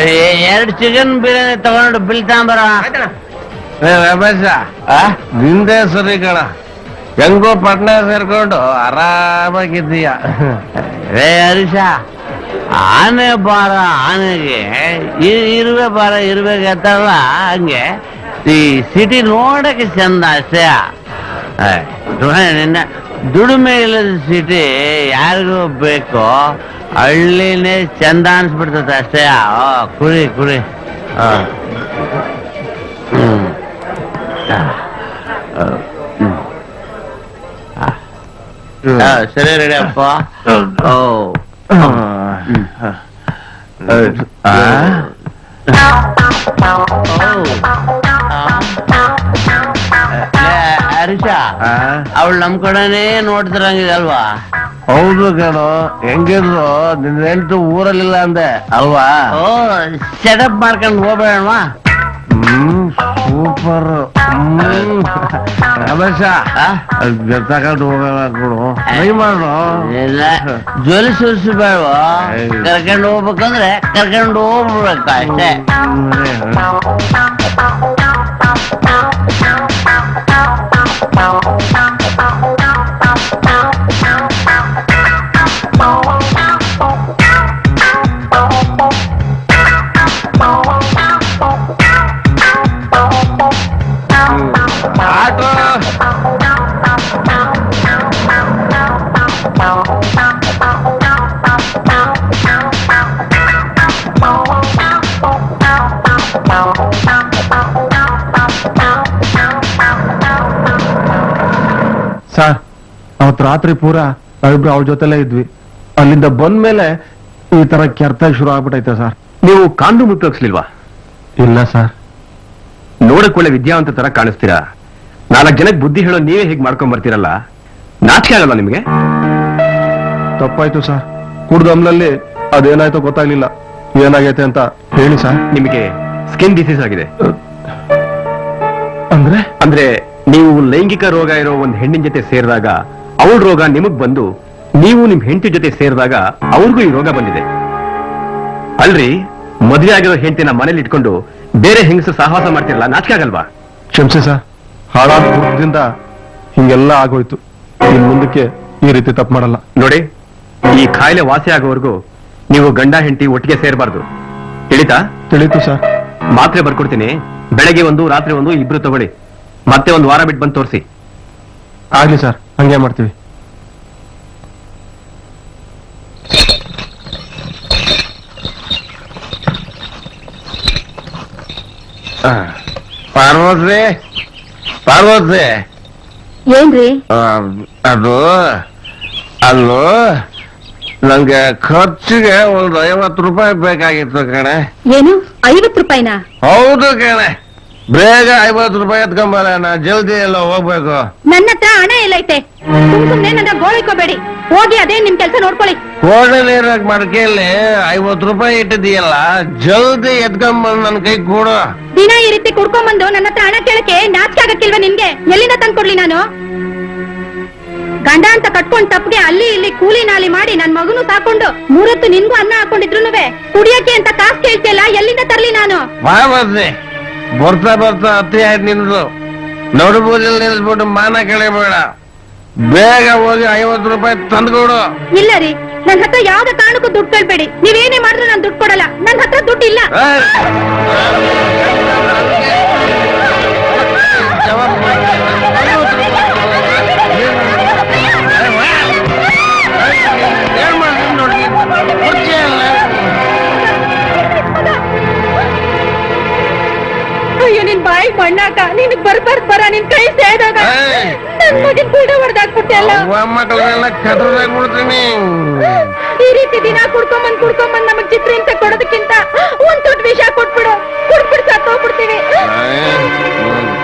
2 ಚಿಕನ್ ಬಿರಿಯಾನಿ ತಗೊಂಡು ಬಿಲ್ ತಗೊಂಬರ. ರಮೇಶ, ನಿಂದೇ ಸರಿ ಕಣ, ಹೆಂಗೋ ಪಟ್ನ ಸೇರ್ಕೊಂಡು ಆರಾಮಾಗಿದ್ದೀಯ. ರೇ ಹರೀಶ, ಆನೆ ಬಾರ ಆನೆಗೆ, ಇರುವೆ ಬಾರ ಇರುವೆಗೆ ಅಂತಾರಲ್ಲ, ಹಂಗೆ ಈ ಸಿಟಿ ನೋಡಕ್ಕೆ ಚಂದ ಅಷ್ಟೇ. ನಿನ್ನ ದುಡಿಮೆ ಇಲ್ಲದ ಸಿಟಿ ಯಾರಿಗೂ ಬೇಕು, ಹಳ್ಳಿನೇ ಚಂದ ಅನ್ಸ್ಬಿಡ್ತದೆ ಅಷ್ಟೇ. ಕುಡಿ ಕುಡಿ. ಸರಿ ರೆಡಿ ಅಪ್ಪ. ಹರೀಶ, ಅವಳು ನಮ್ ಕಡೆನೇ ನೋಡ್ತಿರಂಗಿದೆ ಅಲ್ವಾ? ಹೌದು ಕಣೋ, ಹೆಂಗಿದ್ರು ನಿನ್ನ ಹೆಂಡತಿ ಊರಲ್ಲಿಲ್ಲ ಅಂದೆ ಅಲ್ವಾ? ಸೆಟಪ್ ಮಾಡ್ಕೊಂಡು ಹೋಗ್ಬೇಡವಾ? ಸೂಪರ್. ರಮೇಶ, ತಗೊಂಡು ಹೋಗೋಣ ಕೊಡು, ಟ್ರೈ ಮಾಡು. ಇಲ್ಲ, ಜೊಲಿ ಸುರಿಸಬೇಡವಾ? ಕರ್ಕೊಂಡು ಹೋಗ್ಬೇಕಂದ್ರೆ ಕರ್ಕೊಂಡು ಹೋಗ್ಬಿಡ್ಬೇಕು ಅಷ್ಟೇ. ಸರ್ ಅವತ್ ರಾತ್ರಿ ಪೂರ ನಾವಿಬ್ರು ಅವಳ ಜೊತೆಲೇ ಇದ್ವಿ. ಅಲ್ಲಿಂದ ಬಂದ್ಮೇಲೆ ಈ ತರ ಕೆರ್ತ ಶುರು ಆಗ್ಬಿಟ್ಟೈತೆ ಸರ್. ನೀವು ಕಾಂಡೂಮ್ ಉಪಯೋಗಿಸ್ಲಿಲ್ವಾ? ಇಲ್ಲ ಸರ್. ನೋಡಕ್ ಒಳ್ಳೆ ವಿದ್ಯಾವಂತ ತರ ಕಾಣಿಸ್ತೀರಾ. 4 ಜನಕ್ಕೆ ಬುದ್ಧಿ ಹೇಳೋ ನೀವೇ ಹೀಗೆ ಮಾಡ್ಕೊಂಡ್ ಬರ್ತೀರಲ್ಲ, ನಾಚಿಕೆ ಆಗಲ್ಲ ನಿಮ್ಗೆ? ತಪ್ಪಾಯ್ತು ಸರ್. ಕುಡ್ದು ಅಮ್ಲಲ್ಲಿ ಅದೇನಾಯ್ತೋ ಗೊತ್ತಾಗ್ಲಿಲ್ಲ. ಏನಾಗೈತೆ ಅಂತ ಹೇಳಿ ಸರ್. ನಿಮಗೆ ಸ್ಕಿನ್ ಡಿಸೀಸ್ ಆಗಿದೆ. ಅಂದ್ರೆ ಅಂದ್ರೆ ನೀವು ಲೈಂಗಿಕ ರೋಗ ಇರೋ ಒಂದು ಹೆಣ್ಣಿನ ಜೊತೆ ಸೇರಿದಾಗ ಅವಳ ರೋಗ ನಿಮಗ್ ಬಂದು, ನೀವು ನಿಮ್ ಹೆಂಡತಿ ಜೊತೆ ಸೇರಿದಾಗ ಅವ್ರಿಗೂ ಈ ರೋಗ ಬಂದಿದೆ. ಅಲ್ರಿ, ಮದುವೆ ಆಗಿರೋ ಹೆಂಡತಿನ ಮನೇಲಿ ಇಟ್ಕೊಂಡು ಬೇರೆ ಹೆಂಗಸು ಸಹವಾಸ ಮಾಡ್ತಿರಲ್ಲ, ನಾಚಿಕೆ ಆಗಲ್ವಾ? ಕ್ಷಮಿಸಿ ಸರ್. ಹಾಳಾದ ಕುಡ್ದಿಂದ ಹಿಂಗೆಲ್ಲ ಆಗೋಯ್ತು. ಇನ್ ಮುಂದಕ್ಕೆ ಈ ರೀತಿ ತಪ್ಪು ಮಾಡಲ್ಲ. ನೋಡಿ, ಈ ಕಾಯಿಲೆ ವಾಸಿ ಆಗೋವರೆಗೂ ನೀವು ಗಂಡ ಹೆಂಡತಿ ಒಟ್ಟಿಗೆ ಸೇರಬಾರ್ದು. ತಿಳಿತಾ? ತಿಳಿತು ಸರ್. ಮಾತ್ರೆ ಬರ್ಕೊಡ್ತೀನಿ. ಬೆಳಗ್ಗೆ 1, ರಾತ್ರಿ 1 ಇಬ್ರು ತಗೊಳ್ಳಿ. ಮತ್ತೆ 1 ವಾರ ಬಿಟ್ಟು ಬಂದು ತೋರಿಸಿ. ಆಗ್ಲಿ ಸರ್, ಹಂಗೆ ಮಾಡ್ತೀವಿ. ಪಾರ್ವತಿ, ಪಾರ್ವತಿ, ಏನ್ರಿ? ಅದು ಅಲ್ಲೋ, ನಂಗೆ ಖರ್ಚಿಗೆ ಒಂದು 50 ರೂಪಾಯಿ ಬೇಕಾಗಿತ್ತು ಕಣೆ. ಏನು 50 ರೂಪಾಯಿನಾ? ಹೌದು ಕಣೆ, ಬೇಗ 50 ರೂಪಾಯಿ ಎತ್ಕೊಂಬರ, ನಾ ಜಲ್ದಿ ಎಲ್ಲ ಹೋಗ್ಬೇಕು. ನನ್ನ ಹತ್ರ ಹಣ ಎಲ್ಲೈತೆ? ಸುಮ್ನೆ ನನ್ನ ಗೋಳಿಕೋಬೇಡಿ. ಹೋಗಿ ಅದೇ ನಿಮ್ ಕೆಲಸ ನೋಡ್ಕೊಳ್ಳಿ. ಕೋಡೆ ನೀರಾಗ ಮಡಕೆಯಲ್ಲಿ 50 ರೂಪಾಯಿ ಇಟ್ಟಿದೀಯಲ್ಲ, ಜಲ್ದಿ ಎತ್ಕೊಂಬಂದು ನನ್ನ ಕೈ ಕೊಡು. ದಿನ ಈ ರೀತಿ ಕುಡ್ಕೊಂಬಂದು ನನ್ನ ಹತ್ರ ಹಣ ಕೇಳಕ್ಕೆ ನಾಚಿಕೆ ಆಗಕ್ಕಿಲ್ವಾ ನಿನ್ಗೆ? ಎಲ್ಲಿಂದ ತಂದ್ಕೊಡ್ಲಿ ನಾನು? ಗಂಡ ಅಂತ ಕಟ್ಕೊಂಡ್ ತಪ್ಪಿಗೆ ಅಲ್ಲಿ ಇಲ್ಲಿ ಕೂಲಿ ನಾಲಿ ಮಾಡಿ ನನ್ ಮಗನು ಸಾಕೊಂಡು 3 ಹೊತ್ತು ನಿನ್ಗೂ ಅನ್ನ ಹಾಕೊಂಡಿದ್ರುನುವೆ ಕುಡಿಯಕ್ಕೆ ಅಂತ ಕಾಸು ಕೇಳ್ತಿಯಲ್ಲ, ಎಲ್ಲಿಂದ ತರ್ಲಿ ನಾನು? ಪಾರ್ವತಿ, ಬರ್ತಾ ಬರ್ತಾ ಅತಿ ಆಯ್ತು ನಿಂದು. ನಡುಬೂದಲ್ಲಿ ನಿಲ್ಸ್ಬಿಟ್ಟು ಮಾನ ಕೆಳಬೇಡ. ಬೇಗ ಹೋಗಿ 50 ರೂಪಾಯಿ ತಂದ್ಕೊಡು. ಇಲ್ಲ ರೀ, ನನ್ ಹತ್ರ ಯಾವ್ದ ಕಾರಣಕ್ಕೂ ದುಡ್ಡು ಕೇಳ್ಬೇಡಿ. ನೀವೇನೇ ಮಾಡಿದ್ರು ನಾನು ದುಡ್ಡು ಕೊಡಲ್ಲ. ನನ್ ಹತ್ರ ದುಡ್ಡು ಇಲ್ಲ. ಅಯ್ಯೋ, ನಿನ್ ಬಾಯಿ ಮಣ್ಣಾಕ, ನಿನ್ ಬರ ನಿನ್ ಕೈ ಸೇದಾಗ ನನ್ ಮಗನ್ ಕೂಡ ಹೊಡೆದಾಕ್ಬಿಟ್ಟೆ ಅಲ್ಲ. ಮಕ್ಕಳೆಲ್ಲ ಕದ್ರದಾಗ್ಬಿಡ್ತೀನಿ. ಈ ರೀತಿ ದಿನ ಕುಡ್ಕೊಂಬಂದ್ ನಮಗ್ ಚಿತ್ರ ಅಂತ ಕೊಡೋದಕ್ಕಿಂತ ಒಂದ್ ತುಟ್ ವಿಷ ಕೊಟ್ಬಿಡು. ಕುಡ್ಬಿಡ್ ಸತ್ತೋಗ್ಬಿಡ್ತೀವಿ.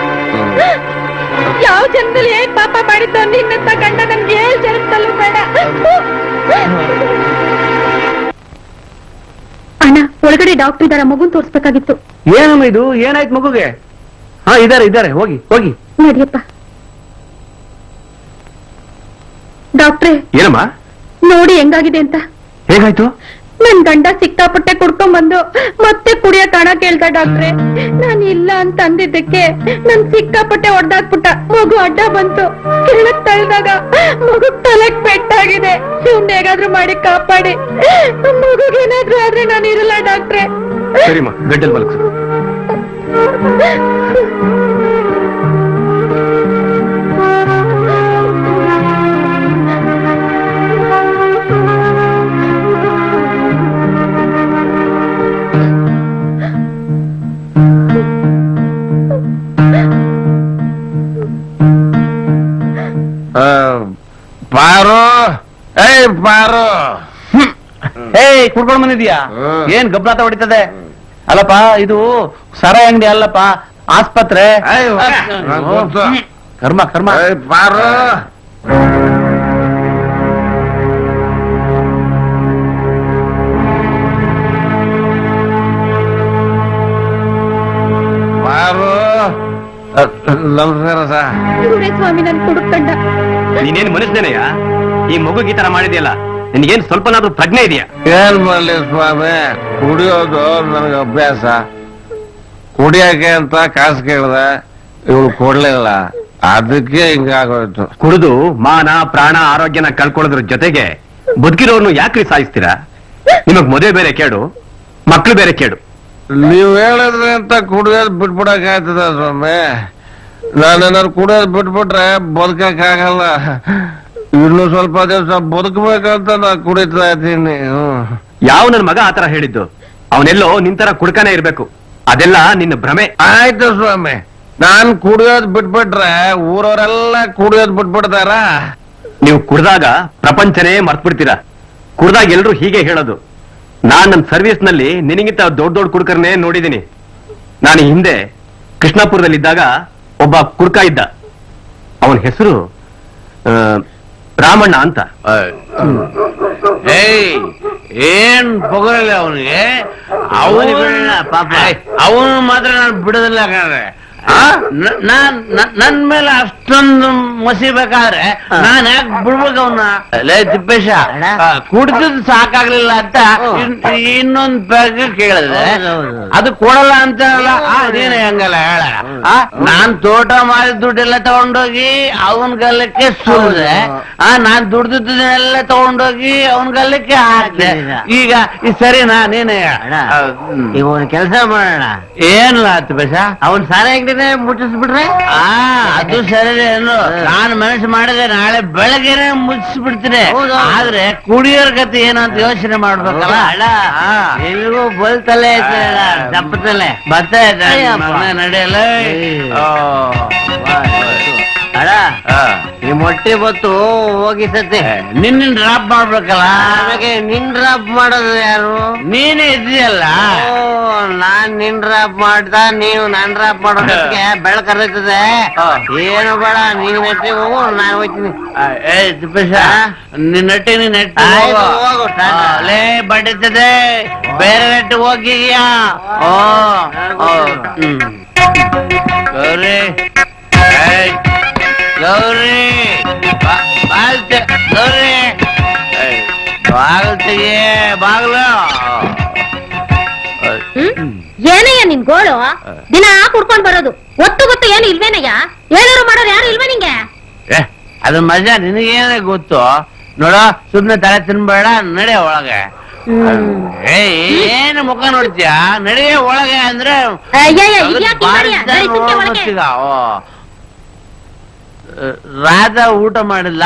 ಯಾವ ಜನ್ಮದಲ್ಲಿ ಏನ್ ಪಾಪ ಮಾಡಿದ್ದು ನಿನ್ನಂತ ಗಂಡ ನಮ್ಗೆ 7 ಜನ್ಮದಲ್ಲೂ ಬೇಡ. ಅಣ್ಣ, ಒಳಗಡೆ ಡಾಕ್ಟರ್ ಇದಾರ, ಮಗುನ್ ತೋರ್ಸ್ಬೇಕಾಗಿತ್ತು. ಏನಮ್ಮ ಇದು? ಏನಾಯ್ತು ಮಗುಗೆ? ಹಾ, ಇದಾರೆ, ಹೋಗಿ ಹೋಗಿ ನಡಿಯಪ್ಪ. ಡಾಕ್ಟ್ರೇ, ಏನಮ್ಮ ನೋಡಿ ಹೆಂಗಾಗಿದೆ ಅಂತ. ಹೇಗಾಯ್ತು? ನನ್ ಗಂಡ ಸಿಕ್ಕಾಪಟ್ಟೆ ಕುಡ್ಕೊಂಡ್ಬಂದು ಮತ್ತೆ ಕುಡಿಯಕ್ ಹಣ ಕೇಳ್ದ ಡಾಕ್ಟ್ರೆ. ನಾನು ಇಲ್ಲ ಅಂತ ಅಂದಿದ್ದಕ್ಕೆ ನನ್ ಸಿಕ್ಕಾಪಟ್ಟೆ ಹೊಡ್ದಾಕ್ಬಿಟ್ಟ. ಮಗು ಅಡ್ಡ ಬಂತು. ಕೆಳಕ್ ತಳ್ದಾಗ ಮಗು ತಲೆಗ್ ಪೆಟ್ಟಾಗಿದೆ. ಸುಮ್ನೆ ಹೇಗಾದ್ರೂ ಮಾಡಿ ಕಾಪಾಡಿ. ಮಗುಗೇನಾದ್ರೂ ಆದ್ರೆ ನಾನು ಇರಲ್ಲ ಡಾಕ್ಟ್ರೆ. ಸರಿಮ್ಮ, ಗಡ್ಡಲ್ ಮಲಗ್ಸು. ಪಾರು, ಪಾರು, ಕುಡ್ಕೊಂಡ್ ಬಂದಿದ್ಯಾ? ಏನ್ ಗಬ್ರಾತ ಹೊಡಿತದೆ? ಅಲ್ಲಪ್ಪ, ಇದು ಸರ ಅಂಗಡಿ ಅಲ್ಲಪ್ಪ, ಆಸ್ಪತ್ರೆ. ಕರ್ಮ ಕರ್ಮ. ಪಾರು, ಪಾರು, ನಮಸ್ಕಾರ ಸರ್. ಇವರೇ ಸ್ವಾಮಿ ನನ್ ಕುಡುಕಂಡ. ನೀನೇನ್ ಮನುಷ್ಯನೇನಯ್ಯ? ಈ ಮಗುಗೆ ಈ ತರ ಮಾಡಿದ್ಯಲ್ಲ, ನಿನ್ಗೇನ್ ಸ್ವಲ್ಪನಾದ್ರೂ ಪ್ರಜ್ಞೆ ಇದೆಯಾ? ಏನ್ ಮಾಡ್ಲಿ ಸ್ವಾಮಿ, ಕುಡಿಯೋದು ನನಗೆ ಅಭ್ಯಾಸ. ಕುಡಿಯಕ್ಕೆ ಅಂತ ಕಾಸು ಕೇಳ್ದೆ, ಇವಳು ಕೊಡ್ಲಿಲ್ಲ. ಅದಕ್ಕೆ ಹಿಂಗಾಗೋಯ್ತು. ಕುಡಿದು ಮಾನ ಪ್ರಾಣ ಆರೋಗ್ಯನ ಕಳ್ಕೊಳ್ಳೋದ್ರ ಜೊತೆಗೆ ಬದುಕಿರೋರ್ನು ಯಾಕ್ರಿ ಸಾಯಿಸ್ತೀರಾ? ನಿಮಗ್ ಮದುವೆ ಬೇರೆ ಕೇಡು, ಮಕ್ಳು ಬೇರೆ ಕೇಡು. ನೀವ್ ಹೇಳಿದ್ರೆ ಅಂತ ಕುಡಿಯೋದು ಬಿಟ್ಬಿಡಕ್ ಆಯ್ತದ ಸ್ವಾಮಿ. ನಾನೇನಾದ್ರು ಕುಡಿಯೋದು ಬಿಟ್ಬಿಟ್ರೆ ಬದುಕಕ್ಕಾಗಲ್ಲ. ಇನ್ನು ಸ್ವಲ್ಪ ದಿವಸ ಬದುಕಬೇಕಂತ ನಾ ಕುಡಿತಾ ಇದ್ದೀನಿ. ಯಾವ ನನ್ ಮಗ ಆತರ ಹೇಳಿದ್ದು? ಅವನೆಲ್ಲೋ ನಿಂತರ ಕುಡ್ಕಾನೆ ಇರ್ಬೇಕು. ಅದೆಲ್ಲ ನಿನ್ನ ಭ್ರಮೆ. ಆಯ್ತು ಸ್ವಾಮಿ, ನಾನ್ ಕುಡಿಯೋದ್ ಬಿಟ್ಬಿಟ್ರೆ ಊರವರೆಲ್ಲ ಕುಡಿಯೋದ್ ಬಿಟ್ಬಿಡ್ತಾರ. ನೀವು ಕುಡ್ದಾಗ ಪ್ರಪಂಚನೇ ಮರ್ತ್ಬಿಡ್ತೀರಾ. ಕುಡ್ದಾಗ ಎಲ್ರು ಹೀಗೆ ಹೇಳೋದು. ನಾನ್ ನನ್ನ ಸರ್ವಿಸ್ ನಲ್ಲಿ ನಿನಗಿಂತ ದೊಡ್ಡ ದೊಡ್ಡ ಕುಡ್ಕರ್ನೇ ನೋಡಿದೀನಿ. ನಾನು ಹಿಂದೆ ಕೃಷ್ಣಾಪುರದಲ್ಲಿದ್ದಾಗ ಒಬ್ಬ ಕುಡ್ಕ ಇದ್ದ. ಅವನ ಹೆಸರು ರಾಮಣ್ಣ ಅಂತ. ಏನ್ ಪೊಗರಲ್ಲ ಅವನಿಗೆ. ಅವನು ಮಾತ್ರ ನಾನು ಬಿಡೋದಿಲ್ಲ. ನನ್ ಮೇಲೆ ಅಷ್ಟೊಂದು ಮಸಿಬೇಕಾದ್ರೆ ನಾನ್ ಯಾಕೆ ಬಿಡ್ಬೇಕು ಅವನ್ನ? ಲೇ ತಿಪ್ಪೇಶ, ಕುಡ್ದಿದ್ ಸಾಕಾಗ್ಲಿಲ್ಲ ಅಂತ ಇನ್ನೊಂದ್ ಬ್ಯಾಗ್ ಕೇಳಿದ್ರೆ ಅದು ಕೊಡಲ್ಲ ಅಂತ ನೀನು ಹೆಂಗಲ್ಲ ಹೇಳ. ನಾನ್ ತೋಟ ಮಾಡಿದ ದುಡ್ಡೆಲ್ಲ ತಗೊಂಡೋಗಿ ಅವನ್ ಗಲ್ಲಕ್ಕೆ ಸುರಿದೆ. ನಾನ್ ದುಡ್ದಿದ್ದನ್ನೆಲ್ಲ ತಗೊಂಡೋಗಿ ಅವನ್ ಗಲ್ಲಕ್ಕೆ ಹಾಕ್ದೆ. ಈಗ ಈ ಸರಿನಾ? ನೀನೇ ಈಗ ಒಂದ್ ಕೆಲಸ ಮಾಡೋಣ. ಏನಿಲ್ಲ ತಿಪ್ಪೇಶ, ಅವನ್ ಸಾಲ ಮುಟ್ಟಿಸ್ಬಿಟ್ರೆ ಅದು ಸರಿ. ಏನು ನಾನು ಮನಸ್ಸು ಮಾಡಿದ್ರೆ ನಾಳೆ ಬೆಳಗ್ಗೆನೆ ಮುಗಿಸ್ಬಿಡ್ತೀನಿ. ಆದ್ರೆ ಕುಡಿಯೋರ್ ಗತಿ ಏನು ಅಂತ ಯೋಚನೆ ಮಾಡ್ಬೇಕಲ್ಲ. ಎಲ್ರಿಗೂ ಬಲ್ತಲ್ಲೇ ದಪ್ಪತಲ್ಲೇ ಮತ್ತೆ ನಡೆಯಲ್ಲ. ಅಡ ಈ ಮೊಟ್ಟೆ ಬತ್ತು ಹೋಗಿಸತ್ತೆ. ನಿನ್ನ ಡ್ರಾಪ್ ಮಾಡ್ಬೇಕಲ್ಲ. ನನಗೆ ನಿನ್ ಡ್ರಾಪ್ ಮಾಡೋದು ಯಾರು? ನೀನೇ ಇದ್ದೀಯಲ್ಲ. ನಾನ್ ನಿನ್ ಡ್ರಾಪ್ ಮಾಡ್ದ, ನೀವು ನನ್ ಡ್ರಾಪ್ ಮಾಡೋದಕ್ಕೆ ಬೆಳಕರ್ತದೆ. ಏನು ಬೇಡ, ನೀನ್ ನೆಟ್ಟಿ ಹೋಗು, ನಾನು ಹೋಗ್ತೀನಿ. ತಿಪ್ಪೇಶ, ನಿನ್ನ ನೆಟ್ಟಿ ನೀನ್ ನೆಟ್ಟಿ ಹೋಗು. ಲೇ ಬಡಿತದೆ, ಬೇರೆ ನೆಟ್ಟಿ ಹೋಗಿದ್ಯಾ? ಗೌರಿ, ಗೌರಿ, ಗೌರಿ, ಬಾಗಿಲು ತೆಗಿ, ಬಾಗಿಲು. ಏನಯ್ಯ ನಿನ್ ಗೋಳು? ದಿನ ಕುಡ್ಕೊಂಡ್ ಬರೋದು ಒತ್ತು ಗೊತ್ತು ಏನು ಇಲ್ವೇನಯ್ಯ? ಏನಾರು ಮಾಡೋರು ಯಾರು ಇಲ್ವೇ ನಿಂಗೆ? ಅದ್ರ ಮಜಾ ನಿನಗೇನೇ ಗೊತ್ತು ನೋಡ. ಸುಮ್ನೆ ತಲೆ ತಿನ್ಬೇಡ, ನಡೆ ಒಳಗೆ. ಏನು ಮುಖ ನೋಡ್ತೀಯ? ನಡೆಯ ಒಳಗೆ ಅಂದ್ರೆ ರಾಧಾ ಊಟ ಮಾಡಿಲ್ಲ.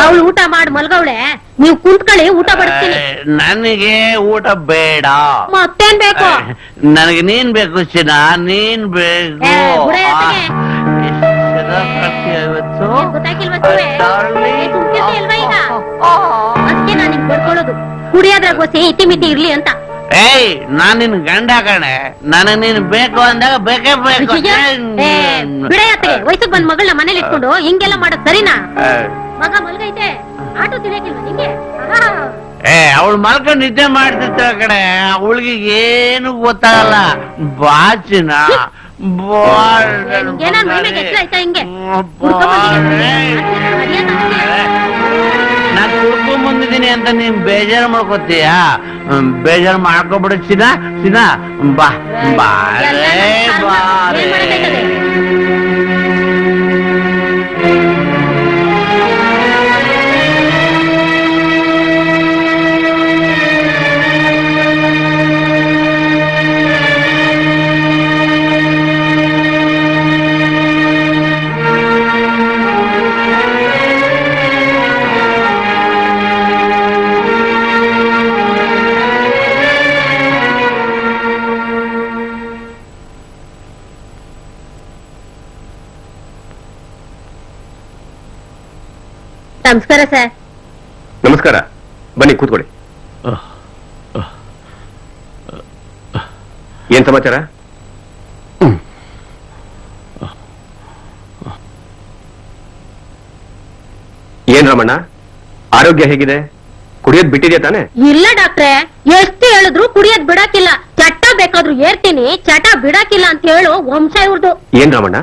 ಅವಳು ಊಟ ಮಾಡಿ ಮಲ್ಗವಳೆ. ನೀವು ಕುಂತ್ಕೊಳ್ಳಿ, ಊಟ ಬಡಿಸ್ತೀನಿ. ನನಗೆ ಊಟ ಬೇಡ. ಮತ್ತೇನ್ ಬೇಕು? ನನಗೆ ನೀನ್ ಬೇಕು ಚಿನ್ನ, ನೀನ್ ಬೇಕು. ಅದಕ್ಕೆ ನಾನು ಹಿಂಗ್ ಬಡ್ಕೊಳ್ಳೋದು, ಕುಡಿಯೋದ್ರಾಗ ಹೊಸಿ ಇತಿಮಿತಿ ಇರ್ಲಿ ಅಂತ. ಏಯ್, ನಾನ್ ನಿನ್ ಗಂಡ ಕಣೆ. ನನಗ್ ನೀನ್ ಬೇಕು ಅಂದಾಗ ಬೇಕೇ ಬೇಕು. ಬಿಡಯತ್ತೆ, ವಯಸ್ಸಿಗೆ ಬಂದ್ ಮಗಳನ್ನ ಮನೇಲಿ ಇಟ್ಕೊಂಡು ಹಿಂಗೆಲ್ಲ ಮಾಡೋದ್ ಸರಿನಾ? ಮಗ ಮಲ್ಗೈತೆ, ಆಟೋ ತಿನ್ನಕಿಲ್ವ ನಿಂಗೆ? ಅವಳು ಮಲ್ಕೊಂಡು ನಿದ್ದೆ ಮಾಡ್ತಿರ್ತ ಕಡೆ. ಅವಳಿಗೆ ಏನು ಗೊತ್ತಾಗಲ್ಲ. ಬಾಚಿನ ನಾನ್ ಕುಡ್ಕೊಂಡ್ ಬಂದಿದ್ದೀನಿ ಅಂತ ನೀನ್ ಬೇಜಾರು ಮಾಡ್ಕೋತೀಯ? ಬೇಜಾರು ಮಾಡ್ಕೊಬಿಡು ಚಿನ್ನ. ಚಿನ್ನ ಬಾ ಬಾರೇ ಬಾರೇ. ನಮಸ್ಕಾರ ಸರ್. ನಮಸ್ಕಾರ, ಬನ್ನಿ ಕೂತ್ಕೊಳ್ಳಿ. ಏನ್ ಸಮಾಚಾರ? ಏನ್ ರಮಣ್ಣ, ಆರೋಗ್ಯ ಹೇಗಿದೆ? ಕುಡಿಯೋದ್ ಬಿಟ್ಟಿದ್ಯಾ ತಾನೆ? ಇಲ್ಲ ಡಾಕ್ಟ್ರೆ, ಎಷ್ಟು ಹೇಳಿದ್ರು ಕುಡಿಯೋದ್ ಬಿಡಾಕಿಲ್ಲ. ಚಟ ಬೇಕಾದ್ರೂ ಏರ್ತೀನಿ, ಚಟ ಬಿಡಾಕಿಲ್ಲ ಅಂತ ಹೇಳು ವಂಶ ಇವ್ರದು. ಏನ್ ರಮಣ್ಣ,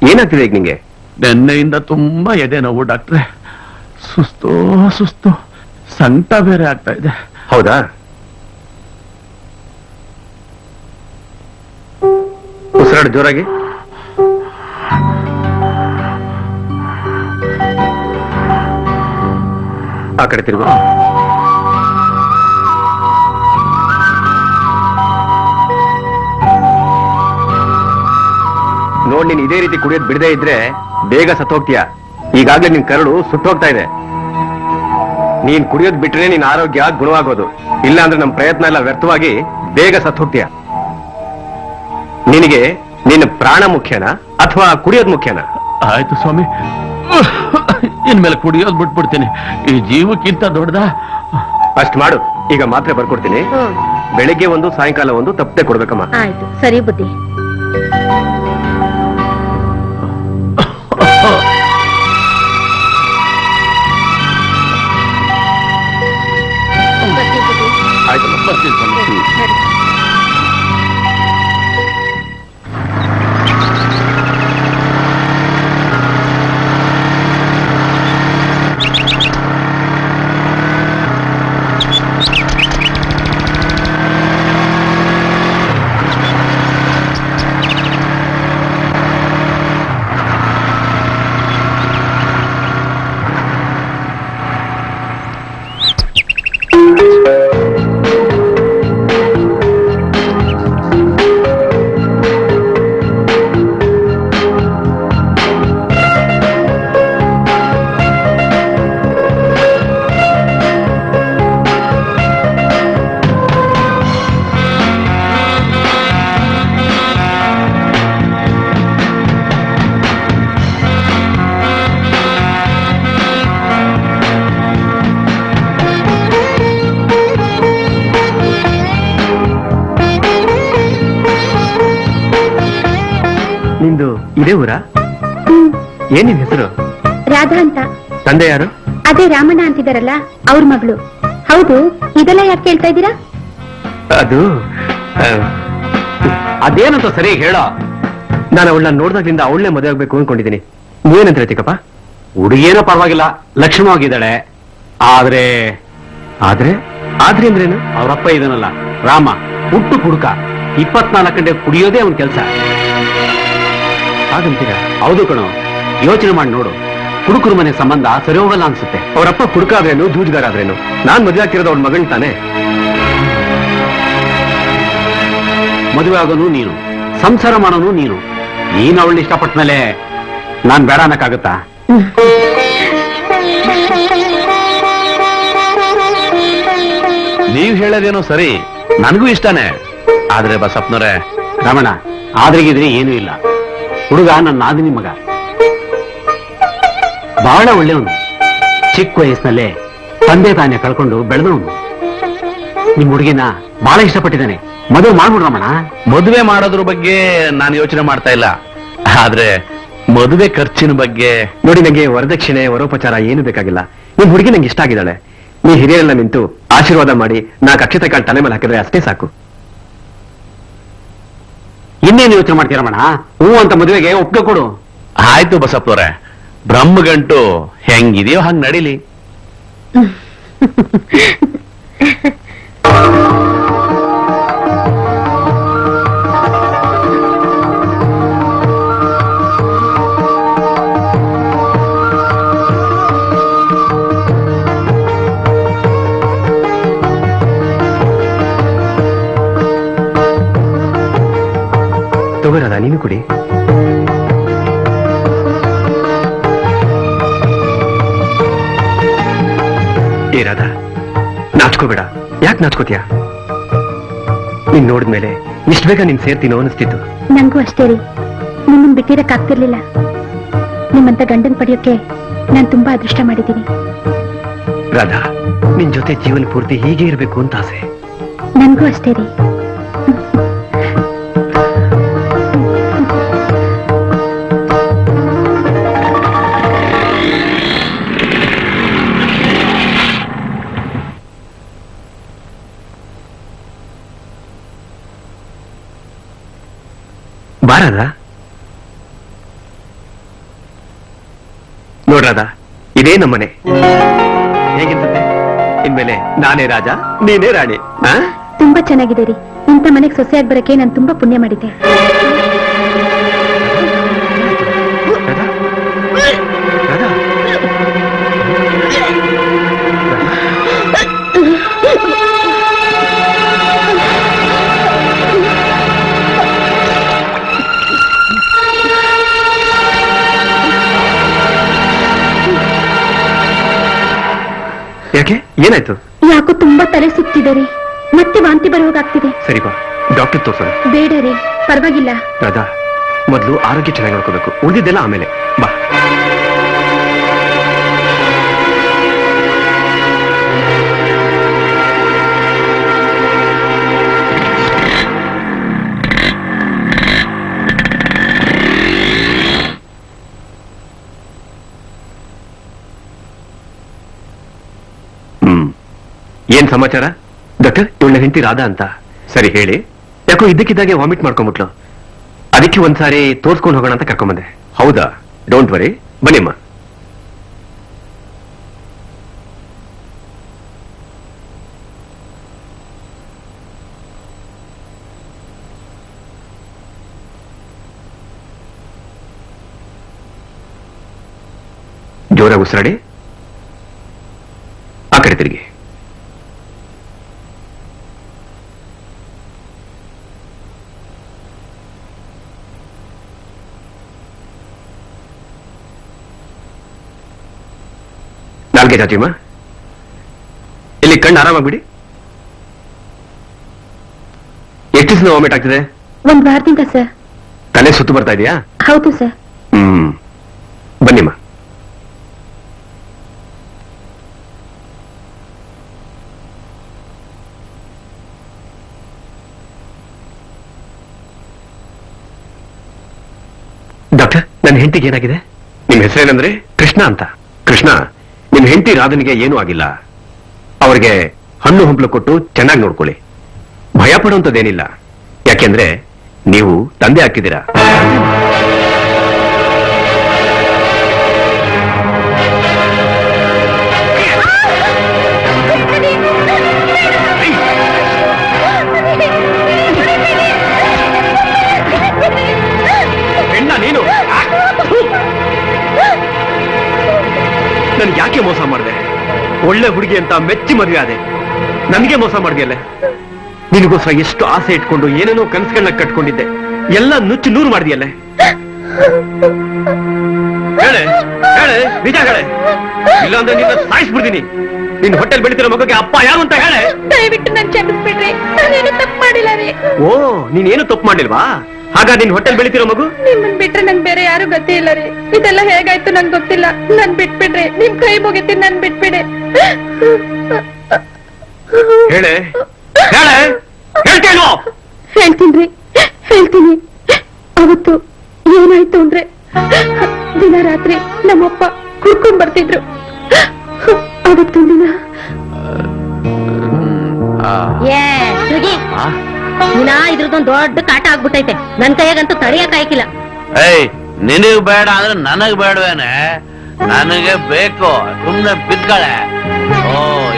ಏನಾಗ್ತಿದೆ ಈಗ ನಿಂಗೆ? ನೆನ್ನೆಯಿಂದ ತುಂಬಾ ಎದೆ ನೋವು ಡಾಕ್ಟ್ರೆ. ಸುಸ್ತು ಸುಸ್ತು, ಸಂಕಟ ಬೇರೆ ಆಗ್ತಾ ಇದೆ. ಹೌದಾ? ಉಸಿರಾಡು ಜೋರಾಗಿ. ಆ ಕಡೆ ತಿರುಗು. ನೋಡ್ ನೀನ್ ಇದೇ ರೀತಿ ಕುಡಿಯೋದ್ ಬಿಡದೇ ಇದ್ರೆ ಬೇಗ ಸತ್ತೋಗ್ತೀಯ. ಈಗಾಗ್ಲೇ ನಿನ್ ಕರಳು ಸುಟ್ಟೋಗ್ತಾ ಇದೆ. ನೀನ್ ಕುಡಿಯೋದ್ ಬಿಟ್ರೆ ನಿನ್ ಆರೋಗ್ಯ ಗುಣವಾಗೋದು. ಇಲ್ಲ ಅಂದ್ರೆ ನಮ್ ಪ್ರಯತ್ನ ಎಲ್ಲ ವ್ಯರ್ಥವಾಗಿ ಬೇಗ ಸತ್ತು ಹೋಗ್ತೀಯ. ನಿನಗೆ ನಿನ್ನ ಪ್ರಾಣ ಮುಖ್ಯನಾ ಅಥವಾ ಕುಡಿಯೋದ್ ಮುಖ್ಯನಾ? ಆಯ್ತು ಸ್ವಾಮಿ, ಇನ್ಮೇಲೆ ಕುಡಿಯೋದ್ ಬಿಟ್ಬಿಡ್ತೀನಿ. ಈ ಜೀವಕ್ಕಿಂತ ದೊಡ್ಡದ. ಅಷ್ಟ್ ಮಾಡು. ಈಗ ಮಾತ್ರೆ ಬರ್ಕೊಡ್ತೀನಿ. ಬೆಳಿಗ್ಗೆ ಒಂದು ಸಾಯಂಕಾಲ ಒಂದು ತಪ್ಪದೆ ಕೊಡ್ಬೇಕಮ್ಮ. ಆಯ್ತು, ಸರಿ ಬುದ್ಧಿ. ಆಯ್ತಮ್ಮ. ಬರ್ತೀನಿ ಸ್ವಾಮಿ. ನಿಂದು ಇದೇ ಊರಾ? ಏನ್ ನಿನ್ ಹೆಸರು? ರಾಧಾ ಅಂತ. ತಂದೆ ಯಾರು? ಅದೇ ರಾಮಣ್ಣ ಅಂತಿದಾರಲ್ಲ, ಅವ್ರ ಮಗಳು. ಹೌದು, ಇದೆಲ್ಲ ಯಾಕೆ ಕೇಳ್ತಾ ಇದ್ದೀರಾ? ಅದು ಅದೇನಂತ ಸರಿ ಹೇಳೋ. ನಾನು ಅವಳನ್ನ ನೋಡ್ದಾಗ್ಲಿಂದ ಅವಳನ್ನೇ ಮದುವೆ ಆಗ್ಬೇಕು ಅನ್ಕೊಂಡಿದ್ದೀನಿ. ನೀವೇನಂತ ಹೇಳ್ತೀಕಪ್ಪ? ಹುಡುಗಿಯೇನೋ ಪರವಾಗಿಲ್ಲ, ಲಕ್ಷ್ಮಣವಾಗಿದ್ದಾಳೆ. ಆದ್ರೆ ಆದ್ರೆ ಆದ್ರೆ ಅಂದ್ರೇನು? ಅವರಪ್ಪ ಇದನ್ನಲ್ಲ, ರಾಮ ಹುಟ್ಟು ಕುಡುಕ. 24 ಗಂಟೆ ಕುಡಿಯೋದೇ ಅವನ ಕೆಲಸ. ಹಾಗಂತೀರಾ? ಹೌದು ಕಣೋ. ಯೋಚನೆ ಮಾಡಿ ನೋಡು, ಕುಡುಕರ ಮನೆ ಸಂಬಂಧ ಸರಿ ಹೋಗಲ್ಲ ಅನ್ಸುತ್ತೆ. ಅವರಪ್ಪ ಕುಡುಕ ಆದ್ರೇನು, ಜೂಜುಗಾರ ಆದ್ರೇನು? ನಾನ್ ಮದುವೆ ಆಗಿರೋದು ಅವಳ ಮಗನ್ ತಾನೆ. ಮದುವೆ ಆಗೋನು ನೀನು, ಸಂಸಾರ ಮಾಡೋನು ನೀನು. ನೀನು ಅವಳನ್ನ ಇಷ್ಟಪಟ್ಟ ಮೇಲೆ ನಾನ್ ಬೇಡ ಅನ್ನಕ್ಕಾಗತ್ತಾ? ನೀವ್ ಹೇಳೋದೇನೋ ಸರಿ, ನನಗೂ ಇಷ್ಟನೇ. ಆದ್ರೆ ಬಸಪ್ಪನವ್ರೆ, ರಮಣ, ಆದ್ರಿಗಿದ್ರಿ ಏನೂ ಇಲ್ಲ. ಹುಡುಗ ನನ್ನ ನಾದಿನಿ ಮಗ, ಬಹಳ ಒಳ್ಳೆಯವನು. ಚಿಕ್ಕ ವಯಸ್ಸಿನಲ್ಲೇ ತಂದೆ ತಾನೇ ಕಳ್ಕೊಂಡು ಬೆಳೆದವನು. ನಿಮ್ ಹುಡುಗಿನ ಬಹಳ ಇಷ್ಟಪಟ್ಟಿದ್ದಾನೆ. ಮದುವೆ ಮಾಡ್ಬಿಡು ರಮಣ. ಮದುವೆ ಮಾಡೋದ್ರ ಬಗ್ಗೆ ನಾನು ಯೋಚನೆ ಮಾಡ್ತಾ ಇಲ್ಲ. ಆದ್ರೆ ಮದುವೆ ಖರ್ಚಿನ ಬಗ್ಗೆ ನೋಡಿ, ನಂಗೆ ವರದಕ್ಷಿಣೆ ವರೋಪಚಾರ ಏನು ಬೇಕಾಗಿಲ್ಲ. ನಿಮ್ ಹುಡುಗಿ ನಂಗೆ ಇಷ್ಟ ಆಗಿದ್ದಾಳೆ. ನೀ ಹಿರಿಯರೆಲ್ಲ ನಿಂತು ಆಶೀರ್ವಾದ ಮಾಡಿ 4 ಅಕ್ಷತೆ ಕಾಳು ತಲೆ ಮೇಲೆ ಹಾಕಿದ್ರೆ ಅಷ್ಟೇ ಸಾಕು. ಇನ್ನೇನು ಯೋಚನೆ ಮಾಡ್ತೀರ ರಮಣ? ಹೂ ಅಂತ ಮದುವೆಗೆ ಒಪ್ಪಿಗೆ ಕೊಡು. ಆಯ್ತು ಬಸಪ್ಪನವ್ರೆ, ಬ್ರಹ್ಮಗಂಟು ಹೆಂಗಿದೆಯೋ ಹಂಗ್ ನಡೀಲಿ. ತಗೋರದ ನೀನು ಕುಡಿ. ಏ ರಾಧಾ, ನಾಚ್ಕೋಬೇಡ. ಯಾಕೆ ನಾಚ್ಕೋತೀಯ? ನೀನ್ ನೋಡಿದ್ಮೇಲೆ ಇಷ್ಟ ಬೇಗ ನೀನ್ ಸೇರ್ತೀನೋ ಅನಿಸ್ತಿತ್ತು. ನಂಗೂ ಅಷ್ಟೇ ರೀ. ನಿಮ್ಮನ್ ಬಿಟ್ಟಿರಕ್ಕಾಗ್ತಿರ್ಲಿಲ್ಲ. ನಿಮ್ಮಂತ ಗಂಡನ್ ಪಡೆಯೋಕೆ ನಾನ್ ತುಂಬಾ ಅದೃಷ್ಟ ಮಾಡಿದ್ದೀನಿ. ರಾಧಾ, ನಿನ್ ಜೊತೆ ಜೀವನ ಪೂರ್ತಿ ಹೀಗೆ ಇರಬೇಕು ಅಂತ ಆಸೆ. ನನ್ಗೂ ಅಷ್ಟೇ ರೀ. ಬಾರದ ನೋಡ್ರಾದ, ಇದೇ ನಮ್ಮನೆ. ಹೇಗಿರ್ತದೆ? ಇನ್ಮೇಲೆ ನಾನೇ ರಾಜ, ನೀನೇ ರಾಣಿ. ತುಂಬಾ ಚೆನ್ನಾಗಿದೆ ರೀ. ಇಂಥ ಮನೆಗೆ ಸೊಸೆಯಾಗಿ ಬರಕ್ಕೆ ನಾನು ತುಂಬಾ ಪುಣ್ಯ ಮಾಡಿದ್ದೆ. ಯಾಕೆ ಏನಾಯ್ತು? ಯಾಕೋ ತುಂಬಾ ತಲೆ ಸುತ್ತಿದೆ ರೀ, ಮತ್ತೆ ವಾಂತಿ ಬರೋಗಾಗ್ತಿದೆ. ಸರಿ ಬಾ, ಡಾಕ್ಟರ್ ತೋರ್ಸೋಣ. ಬೇಡ ರೀ, ಪರವಾಗಿಲ್ಲ. ರಾಧಾ, ಮೊದಲು ಆರೋಗ್ಯ ಚೆನ್ನಾಗಿ ನೋಡ್ಕೋಬೇಕು, ಉಳಿದಿದ್ದೆಲ್ಲ ಆಮೇಲೆ ಬಾ. ಏನ್ ಸಮಾಚಾರ ಡಾಕ್ಟರ್? ಇವಳ ಹೆಂಡತಿ ರಾಧಾ ಅಂತ. ಸರಿ ಹೇಳಿ, ಯಾಕೋ ಇದ್ದಕ್ಕಿದ್ದಾಗೆ ವಾಮಿಟ್ ಮಾಡ್ಕೊಂಡ್ಬಿಟ್ಲು, ಅದಕ್ಕೆ ಒಂದ್ಸಾರಿ ತೋರ್ಸ್ಕೊಂಡು ಹೋಗೋಣ ಅಂತ ಕರ್ಕೊಂಬಂದೆ. ಹೌದಾ? ಡೋಂಟ್ ವರಿ, ಬನ್ನಿಮ್ಮ. ಜೋರಾಗಿ ಉಸಿರಾಡಿ, ಆ ಕಡೆ ತಿರುಗಿ. ನಾಲ್ಗೆ ಚಾಚಿಮ್ಮ, ಇಲ್ಲಿ ಕಣ್ಣು ಆರಾಮಾಗ್ಬಿಡಿ. ಎಷ್ಟು ದಿವಸ ವಾಮಿಟ್ ಆಗ್ತಿದೆ? 1 ವಾರದಿಂದ ಸರ್. ತಲೆ ಸುತ್ತು ಬರ್ತಾ ಇದೆಯಾ? ಹೌದು ಸರ್. ಬನ್ನಿಮ್ಮ. ಡಾಕ್ಟರ್, ನನ್ನ ಹೆಂಡತಿಗೆ ಏನಾಗಿದೆ? ನಿಮ್ ಹೆಸರೇನಂದ್ರೆ? ಕೃಷ್ಣ ಅಂತ. ಕೃಷ್ಣ, ನಿಮ್ ಹೆಂಡತಿ ರಾಧನಿಗೆ ಏನೂ ಆಗಿಲ್ಲ. ಅವ್ರಿಗೆ ಹಣ್ಣು ಹಂಪಲು ಕೊಟ್ಟು ಚೆನ್ನಾಗಿ ನೋಡ್ಕೊಳ್ಳಿ. ಭಯ ಪಡುವಂಥದ್ದೇನಿಲ್ಲ, ಯಾಕೆಂದ್ರೆ ನೀವು ತಂದೆ ಆಗ್ತಿದ್ದೀರಾ. ಹೆಣ್ಣ ನೀನು? ನನ್ಗೆ ಯಾಕೆ ಮೋಸ ಮಾಡಿದೆ? ಒಳ್ಳೆ ಹುಡುಗಿ ಅಂತ ಮೆಚ್ಚಿ ಮದುವೆ ಆದೆ, ನನಗೆ ಮೋಸ ಮಾಡಿದೆಯಲ್ಲ. ನಿನಗೋಸ್ಕರ ಎಷ್ಟು ಆಸೆ ಇಟ್ಕೊಂಡು ಏನೇನೋ ಕನಸುಗಳನ್ನ ಕಟ್ಕೊಂಡಿದ್ದೆ, ಎಲ್ಲ ನುಚ್ಚು ನೂರು ಮಾಡಿದೆಯಲ್ಲ. ಹೇಳೆ ಹೇಳೆ, ನಿಜ ಹೇಳೆ, ಇಲ್ಲಾಂದ್ರೆ ನಿನ್ನ ಸಾಯಿಸ್ಬಿಡ್ತೀನಿ. ನಿನ್ ಹೋಟೆಲ್ ಬೆಳಿತಿರೋ ಮಗುಗೆ ಅಪ್ಪ ಯಾರು ಅಂತ ಹೇಳೆ. ದಯವಿಟ್ಟು ನನ್ ಕ್ಷಮಿಸ್ಬಿಡ್ರಿ, ನಾನೇನು ತಪ್ಪು ಮಾಡಿಲ್ಲ ರೀ. ಓ, ನೀನೇನು ತಪ್ಪು ಮಾಡಿಲ್ವಾ? ಹಾಗ ನಿನ್ ಹೋಟೆಲ್ ಬೆಳಿತಿರೋ ಮಗು? ನಿಮ್ಮನ್ ಬಿಟ್ರೆ ನಂಗೆ ಬೇರೆ ಯಾರು ಗತಿ ಇಲ್ಲ ರೀ. ಇದೆಲ್ಲ ಹೇಗಾಯ್ತು ನಂಗೆ ಗೊತ್ತಿಲ್ಲ, ನನ್ ಬಿಟ್ಬಿಡ್ರಿ. ನಿಮ್ ಕೈ ಮುಗಿತೀನಿ, ನನ್ ಬಿಟ್ಬಿಡಿ. ಹೇಳೆ ಹೇಳೆ, ಹೇಳ್ತೇನೋ? ಹೇಳ್ತೀನಿ, ಅವತ್ತು ಏನಾಯ್ತು ಅಂದ್ರೆ, ದಿನ ರಾತ್ರಿ ನಮ್ಮಪ್ಪ ಕುಡ್ಕೊಂಡ್ ಬರ್ತಿದ್ರು. ಅವತ್ತು ದಿನ ಇದ್ರದೊಂದು ದೊಡ್ಡ ಕಾಟ ಆಗ್ಬಿಟ್ಟೈತೆ. ನನ್ ಕೈಯಾಗಂತೂ ತಡೆಯಕ್ ಆಯ್ಕಿಲ್ಲ. ಏಯ್, ನಿನಗ್ ಬೇಡ ಅಂದ್ರೆ ನನಗ್ ಬೇಡವೇನೆ? ನನಗೆ ಬೇಕು, ಸುಮ್ನೆ ಬಿದ್ಕಳೆ. ಓ,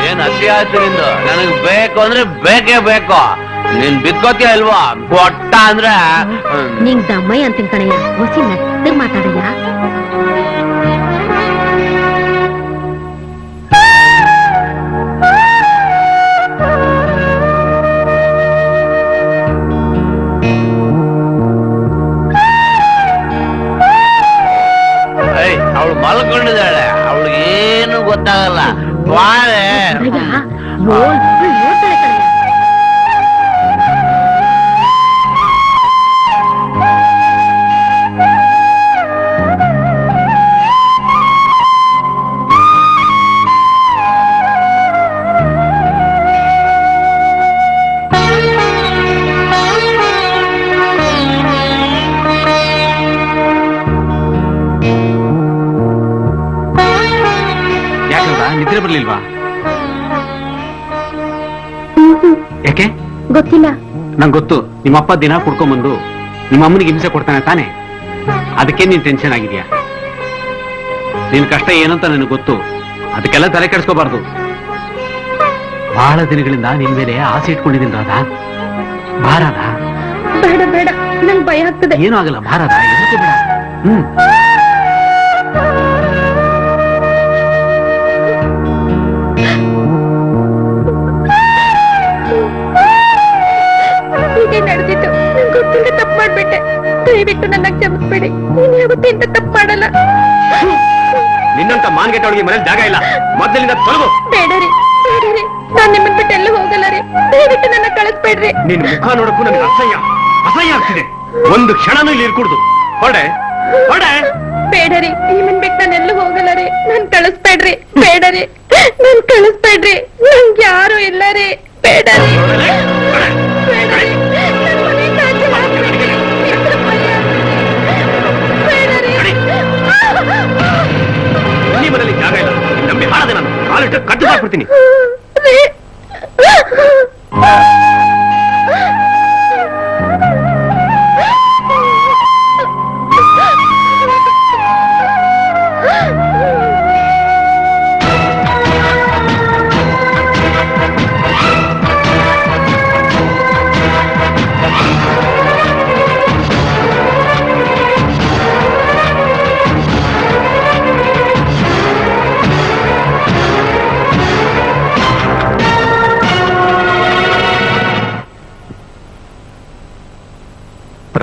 ಏನ್ ಅತಿ ಆಯ್ತು ನಿಂದು. ನನಗ್ ಬೇಕು ಅಂದ್ರೆ ಬೇಕೇ ಬೇಕು. ನೀನ್ ಬಿದ್ಕೋತೀಯ ಇಲ್ವಾ? ಕೊಟ್ಟ ಅಂದ್ರೆ ನಿಂಗ್ ದಮ್ಮಯ್ಯ ಅಂತೀನಿ ಕಣಯ್ಯ, ಹೊಸಿ ನೆಟ್ಟಗ್ ಮಾತಾಡಯ್ಯ. ಅವಳು ಮಲ್ಕೊಂಡಿದ್ದಾಳೆ, ಅವಳಿಗೆ ಏನು ಗೊತ್ತಾಗಲ್ಲ. ಬಾಳೆ ನಿದ್ರೆ ಬರ್ಲಿಲ್ವಾ? ಯಾಕೆ ಗೊತ್ತಿಲ್ಲ. ನಂಗೆ ಗೊತ್ತು, ನಿಮ್ಮಪ್ಪ ದಿನ ಕುಡ್ಕೊಂಬಂದು ನಿಮ್ಮ ಅಮ್ಮನಿಗೆ ಹಿಂಸೆ ಕೊಡ್ತಾನೆ ತಾನೆ, ಅದಕ್ಕೆ ನೀನ್ ಟೆನ್ಷನ್ ಆಗಿದ್ಯಾ. ನಿನ್ ಕಷ್ಟ ಏನಂತ ನನಗೆ ಗೊತ್ತು, ಅದಕ್ಕೆಲ್ಲ ತಲೆ ಕೆಡಿಸ್ಕೋಬಾರ್ದು. ಬಹಳ ದಿನಗಳಿಂದ ನಿನ್ ಮೇಲೆ ಆಸೆ ಇಟ್ಕೊಂಡಿದ್ದೀನಿ ರಾಧಾ. ಬಾರಾದ? ಬೇಡ ಬೇಡ, ನಂಗೆ ಭಯ ಆಗ್ತದೆ. ಏನೂ ಆಗಲ್ಲ, ಬಾರಾದ, ಬೇಡ. ನಡೆದಿತ್ತು, ನಂಗೆ ಗೊತ್ತಿಲ್ಲ, ತಪ್ಪು ಮಾಡ್ಬಿಟ್ಟೆ. ದಯವಿಟ್ಟು ನನ್ನ ಕ್ಷಮಿಸ್ಬೇಡಿ, ನೀನ್ ಯಾವತ್ತೂ ಇಂತ ತಪ್ಪು ಮಾಡಲ್ಲ. ನಿನ್ನಂತ ಮಾನ್ಗೆಟ್ಟವಳಿಗೆ ಮನೇಲಿ ಜಾಗ ಇಲ್ಲ. ಮೊದಲಿಂದ ತೊಲಗು. ಬೇಡರಿ ಬೇಡರಿ, ನಾನ್ ನಿಮ್ಮನ್ ಬಿಟ್ಟು ಎಲ್ಲೂ ಹೋಗಲ್ಲ ರೀ. ದಯವಿಟ್ಟು ನನ್ನ ಕಳಿಸ್ಬೇಡ್ರಿ. ನಿನ್ ಮುಖ ನೋಡಕ್ಕೂ ನನಗೆ ಅಸಹ್ಯ ಆಗ್ತಿದೆ. ಒಂದು ಕ್ಷಣನೂ ಇಲ್ಲಿ ಇರ್ಕೂಡ್ದು. ಹೊಡೆ ಹೊಡೆ. ಬೇಡರಿ, ನಿಮ್ಮನ್ ಬಿಟ್ಟು ನಾನು ಎಲ್ಲೂ ಹೋಗಲ್ಲ ರೀ. ನನ್ ಕಳಿಸ್ಬೇಡ್ರಿ. ಬೇಡರಿ, ನನ್ ಕಳಿಸ್ಬೇಡ್ರಿ. ನಂಗೆ ಯಾರು ಇಲ್ಲ ರೀ. ಬೇಡರಿ ಬೇಡರಿ, ನನ್ ಮನೆಯಿಂದ ಆಚೆ ಹಾಕ್ಬೇಡ್ರಿ. ಬೇಡರಿ. ಈ ಮನೇಲಿ ಜಾಗ ಇಲ್ಲ. ನಂಬಿ ಹಾಳದೆ ನಾನು ಕಾಲಿಟ್ಟು ಕಟ್ಟು ಹಾಕ್ಬಿಡ್ತೀನಿ. ರೀ.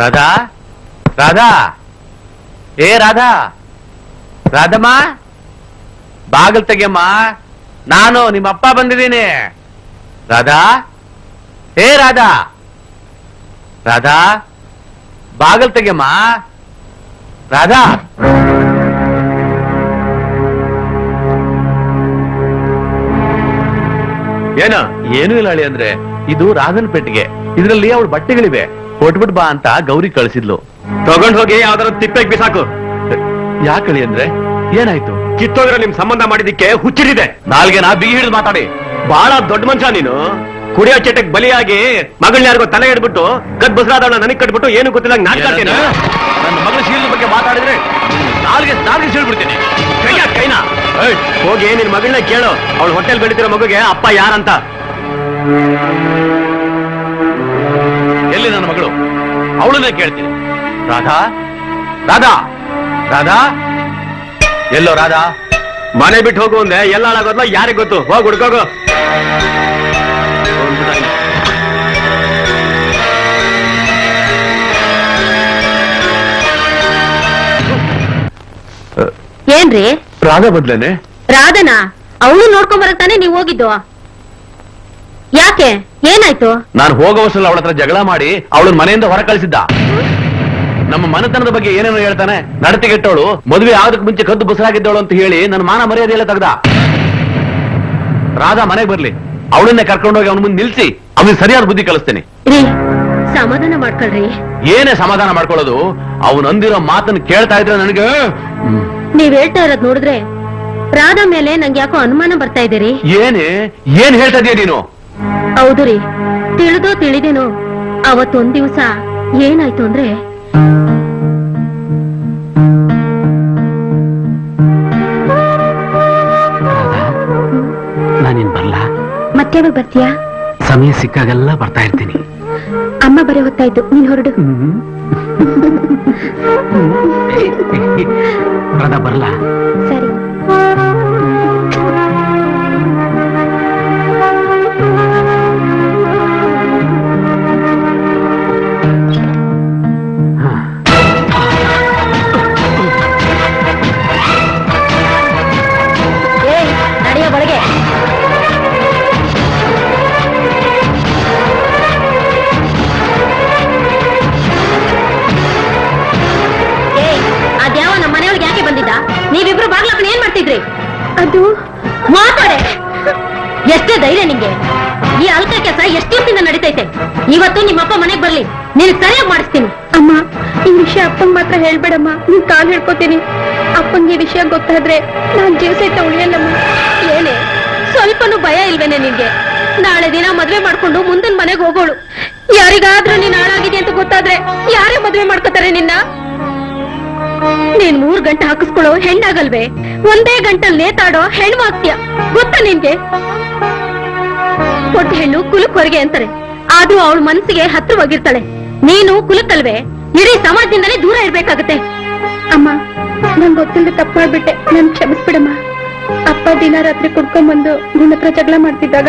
ರಾಧಾ, ರಾಧಾ, ಏ ರಾಧಾ, ರಾಧಮ್ಮ, ಬಾಗಿಲು ತೆಗೆಯಮ್ಮ, ನಾನು ನಿಮ್ಮಪ್ಪ ಬಂದಿದ್ದೀನಿ. ರಾಧಾ, ಏ ರಾಧಾ, ರಾಧಾ, ಬಾಗಿಲು ತೆಗೆಯಮ್ಮ, ರಾಧಾ. ಏನ? ಏನೂ ಇಲ್ಲ ಅಳಿ ಅಂದ್ರೆ, ಇದು ರಾಧನ್ ಪೆಟ್ಟಿಗೆ. ಇದರಲ್ಲಿ ಅವಳ ಬಟ್ಟೆಗಳಿವೆ. ಕೊಟ್ಬಿಟ್ ಬಾ ಅಂತ ಗೌರಿ ಕಳಿಸಿದ್ಲು. ತಗೊಂಡ್ ಹೋಗಿ ಯಾವ್ದಾರ ತಿಪ್ಪೆಗೆ ಬಿಸಾಕು. ಯಾಕಳಿ ಅಂದ್ರೆ ಏನಾಯ್ತು? ಕಿತ್ತೋಗಿರೋ ನಿಮ್ ಸಂಬಂಧ ಮಾಡಿದಿಕ್ಕೆ ಹುಚ್ಚಿಡಿದೆ. ನಾಲ್ಗೆನಾ ಬಿಗಿ ಹಿಡಿದು ಮಾತಾಡಿ. ಬಹಳ ದೊಡ್ಡ ಮನುಷ್ಯ ನೀನು. ಕುಡಿಯೋ ಚಟಕ್ ಬಲಿಯಾಗಿ ಮಗಳನ್ನ ಯಾರಿಗೋ ತಲೆ ಹಿಡ್ಬಿಟ್ಟು ಕದ್ ಬಸರಾದವಳ ನನಗ್ ಕಟ್ಬಿಟ್ಟು ಏನು ಗೊತ್ತಿಲ್ಲ ನಾಟಕ. ನನ್ನ ಮಗಳ ಶೀಲದ ಬಗ್ಗೆ ಮಾತಾಡಿದ್ರೆ ನಾಲ್ಗೆ ಸೀಳ್ಬಿಡ್ತೀನಿ. ಕೈನಾ ಹೋಗಿ ನಿನ್ ಮಗಳನ್ನ ಕೇಳು. ಅವಳು ಹೋಟೆಲ್ ಬೆಳಿತಿರೋ ಮಗುಗೆ ಅಪ್ಪ ಯಾರಂತ. ಎಲ್ಲಿ ನನ್ನ ಮಗಳು? ಅವಳನ್ನೇ ಕೇಳ್ತೀನಿ. ರಾಧಾ, ರಾಧಾ, ರಾಧಾ, ಎಲ್ಲೋ ರಾಧಾ? ಮನೆ ಬಿಟ್ಟು ಹೋಗು ಅಂದೆ. ಎಲ್ಲ ಹಾಳಾಗೋದ್ಲ ಯಾರಿಗ್ ಗೊತ್ತು. ಹೋಗ್ ಹುಡ್ಕೋಗು. ಏನ್ರಿ? ರಾಧಾ ಬದ್ಲೇನೆ? ರಾಧನಾ? ಅವಳು ನೋಡ್ಕೊಂಡ್ ಬರಕ್ತಾನೆ ನೀವ್ ಹೋಗಿದ್ದು? ಯಾಕೆ, ಏನಾಯ್ತು? ನಾನು ಹೋಗೋವಷ್ಟರಲ್ಲಿ ಅವಳ ಹತ್ರ ಜಗಳ ಮಾಡಿ ಅವಳನ್ನ ಮನೆಯಿಂದ ಹೊರ ಕಳಿಸಿದ್ದ. ನಮ್ಮ ಮನೆತನದ ಬಗ್ಗೆ ಏನೇನೋ ಹೇಳ್ತಾನೆ. ನಡತೆಗೆಟ್ಟವಳು, ಮದುವೆ ಆಗೋದಕ್ಕೆ ಮುಂಚೆ ಕದ್ದು ಬಸರಾಗಿದ್ದವಳು ಅಂತ ಹೇಳಿ ನನ್ನ ಮಾನ ಮರ್ಯಾದೆ ಎಲ್ಲ ತೆಗ್ದ. ರಾಧಾ ಮನೆಗೆ ಬರ್ಲಿ, ಅವಳನ್ನೇ ಕರ್ಕೊಂಡೋಗಿ ಅವನ ಮುಂದೆ ನಿಲ್ಸಿ ಅವನಿಗೆ ಸರಿಯಾದ ಬುದ್ಧಿ ಕಲಿಸ್ತೇನೆ. ರೀ, ಸಮಾಧಾನ ಮಾಡ್ಕೊಳ್ರಿ. ಏನೇ ಸಮಾಧಾನ ಮಾಡ್ಕೊಳ್ಳೋದು? ಅವನು ಅಂದಿರೋ ಮಾತನ್ನು ಕೇಳ್ತಾ ಇದ್ರೆ ನನಗೆ ನೀವ್ ಹೇಳ್ತಾ ಇರೋದ್ ನೋಡಿದ್ರೆ ರಾಧಾ ಮೇಲೆ ನಂಗೆ ಯಾಕೋ ಅನುಮಾನ ಬರ್ತಾ ಇದೆ ರೀ. ಏನ್ ಹೇಳ್ತಾ ಇದೀಯ ನೀನು? ಹೌದು ರೀ, ತಿಳಿದೋ ತಿಳಿದೇನೋ ಅವತ್ತೊಂದ್ ದಿವ್ಸ ಏನಾಯ್ತು ಅಂದ್ರೆ, ನಾನಿನ್ ಬರ್ಲಾ? ಮತ್ತೆ ಬರ್ತೀಯಾ? ಸಮಯ ಸಿಕ್ಕಾಗೆಲ್ಲ ಬರ್ತಾ ಇರ್ತೀನಿ. ಅಮ್ಮ ಬರೀ ಹೊತ್ತಾಯ್ತು, ನೀನ್ ಹೊರಡು. ರಾಧಾ ಬರ್ಲಾ? ಸರಿ. ನಡೆಯ ಒಳಗೆ. ಅದ್ಯಾವ ನಮ್ಮ ಮನೆಯೊಳಗೆ ಯಾಕೆ ಬಂದಿದ್ದ? ನೀವಿಬ್ರು ಬಾಗ್ಲಾಪನ ಏನ್ ಮಾಡ್ತಿದ್ರಿ? ಅದು ಮಾತಾಡೆ. ಎಷ್ಟೇ ಧೈರ್ಯ ನಿಂಗೆ? ಈ ಅಲ್ಕ ಕೆಲಸ ಎಷ್ಟು ದಿವಸದಿಂದ ನಡೀತೈತೆ. ಇವತ್ತು ನಿಮ್ಮಪ್ಪ ಮನೆಗ್ ಬರ್ಲಿ, ನೀನ್ ಸರಿಯಾಗಿ ಮಾಡಿಸ್ತೀನಿ. ಅಮ್ಮ, ಈ ವಿಷಯ ಅಪ್ಪಂಗ್ ಮಾತ್ರ ಹೇಳ್ಬೇಡಮ್ಮ. ನೀನ್ ಕಾಲ್ ಹಿಡ್ಕೋತೀನಿ. ಅಪ್ಪಂಗೆ ಈ ವಿಷಯ ಗೊತ್ತಾದ್ರೆ ನಾನ್ ಜೀವ ಸಹಿತ ಉಳಿಯಲ್ಲಮ್ಮ. ಏನೇ ಸ್ವಲ್ಪನೂ ಭಯ ಇಲ್ವೇನೆ ನಿನ್ಗೆ? ನಾಳೆ ದಿನ ಮದ್ವೆ ಮಾಡ್ಕೊಂಡು ಮುಂದಿನ ಮನೆಗೆ ಹೋಗೋಳು. ಯಾರಿಗಾದ್ರೂ ನೀನ್ ಹಾಳಾಗಿದೆ ಅಂತ ಗೊತ್ತಾದ್ರೆ ಯಾರೇ ಮದ್ವೆ ಮಾಡ್ಕೋತಾರೆ ನಿನ್ನ? ನೀನ್ 3 ಗಂಟೆ ಹಾಕಿಸ್ಕೊಳ್ಳೋ ಹೆಣ್ಣಾಗಲ್ವೇ? ಒಂದೇ ಗಂಟಲ್ ನೇತಾಡೋ ಹೆಣ್ಣು ಆಗ್ತೀಯ, ಗೊತ್ತಾ ನಿನ್ಗೆ? ಕೊಟ್ಟ ಹೆಣ್ಣು ಕುಲಕ್ ಹೊರಗೆ ಅಂತಾರೆ, ಆದ್ರೂ ಅವಳ ಮನಸ್ಸಿಗೆ ಹತ್ರವಾಗಿರ್ತಾಳೆ. ನೀನು ಕುಲಕ್ಕಲ್ವೇ? ಇಡೀ ಸಮಾಜದಿಂದಲೇ ದೂರ ಇರ್ಬೇಕಾಗತ್ತೆ. ಅಮ್ಮ, ನಂಗೆ ಗೊತ್ತಿಲ್ಲದೆ ತಪ್ಪಾಗ್ಬಿಟ್ಟೆ, ನನ್ ಕ್ಷಮಿಸ್ಬಿಡಮ್ಮ. ಅಪ್ಪ ದಿನ ರಾತ್ರಿ ಕುಡ್ಕೊಂಡ್ಬಂದು ನಿನ್ನ ಹತ್ರ ಜಗಳ ಮಾಡ್ತಿದ್ದಾಗ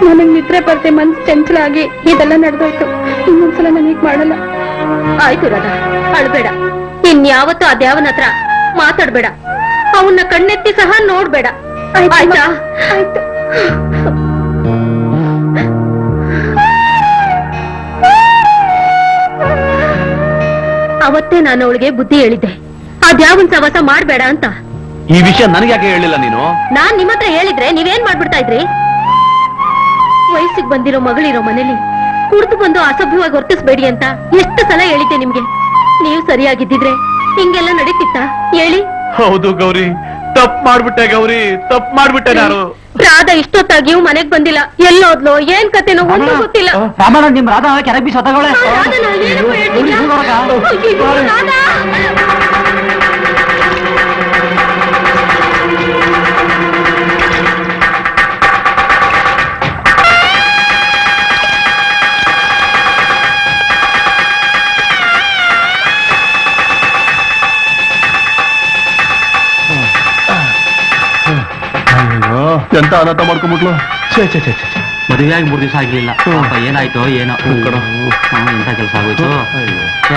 ನನಗ್ ನಿದ್ರೆ ಬರ್ತೆ, ಮನ್ಸು ಚಂಚಲ ಆಗಿ ಇದೆಲ್ಲ ನಡೆದೋಯ್ತು. ಇನ್ನೊಂದ್ಸಲ ನನಗ್ ಮಾಡಲ್ಲ. ಆಯ್ತು ರಾಧಾ, ಅಳ್ಬೇಡ. ಇನ್ಯಾವತ್ತೂ ಅದ್ಯಾವನ ಹತ್ರ ಮಾತಾಡ್ಬೇಡ. ಅವನ್ನ ಕಣ್ಣೆತ್ತಿ ಸಹ ನೋಡ್ಬೇಡ ಆಯ್ತಾ? ಆಯ್ತು. ಅವತ್ತೇ ನಾನು ಅವಳಿಗೆ ಬುದ್ಧಿ ಹೇಳಿದ್ದೆ, ಅದ್ಯಾವನ್ ಸವಸ ಮಾಡ್ಬೇಡ ಅಂತ. ಈ ವಿಷಯ ನನಗೆ ಯಾಕೆ ಹೇಳಿಲ್ಲ ನೀನು? ನಾನ್ ನಿಮ್ಮ ಹತ್ರ ಹೇಳಿದ್ರೆ ನೀವೇನ್ ಮಾಡ್ಬಿಡ್ತಾ ಇದ್ರಿ? ವಯಸ್ಸಿಗೆ ಬಂದಿರೋ ಮಗಳಿರೋ ಮನೇಲಿ ಕುಡ್ದು ಬಂದು ಅಸಭ್ಯವಾಗಿ ವರ್ತಿಸ್ಬೇಡಿ ಅಂತ ಎಷ್ಟು ಸಲ ಹೇಳಿದ್ದೆ ನಿಮ್ಗೆ. ನೀವು ಸರಿಯಾಗಿದ್ದಿದ್ರೆ ಹಿಂಗೆಲ್ಲ ನಡೀತಿತ್ತ ಹೇಳಿ? ಹೌದು ಗೌರಿ, ತಪ್ಪು ಮಾಡ್ಬಿಟ್ಟೆ ಗೌರಿ, ತಪ್ಪು ಮಾಡ್ಬಿಟ್ಟೆ ನಾನು. ರಾಧಾ ಇಷ್ಟೊತ್ತಾಗಿಯೂ ಮನೆಗ್ ಬಂದಿಲ್ಲ. ಎಲ್ಲೋದ್ಲೋ ಏನ್ ಕತೆನೋ ಒಂದು ಗೊತ್ತಿಲ್ಲ. ರಾಮಣ್ಣ ನಿಮ್ ರಾಧಾ ಕೆರೆಗ್ ಬಿ ಸ್ವತಗಳೇ ರಾಧಾನ ಏನಕ್ಕೂ ಹೇಳ್ತಿಲ್ಲ. ಅಯ್ಯೋ, ರಾಧಾ! ಎಂತ ಅನಾಥ ಮಾಡ್ಕೊಂಡ್ಬಿಟ್ಲು. ಮದುವೆಯಾಗಿ 3 ದಿವಸ ಆಗ್ಲಿಲ್ಲ. ಪಾಪ ಏನಾಯ್ತೋ ಏನೋ ಇಂಥ ಕೆಲಸ ಆಗೋಯ್ತು. ಛೆ.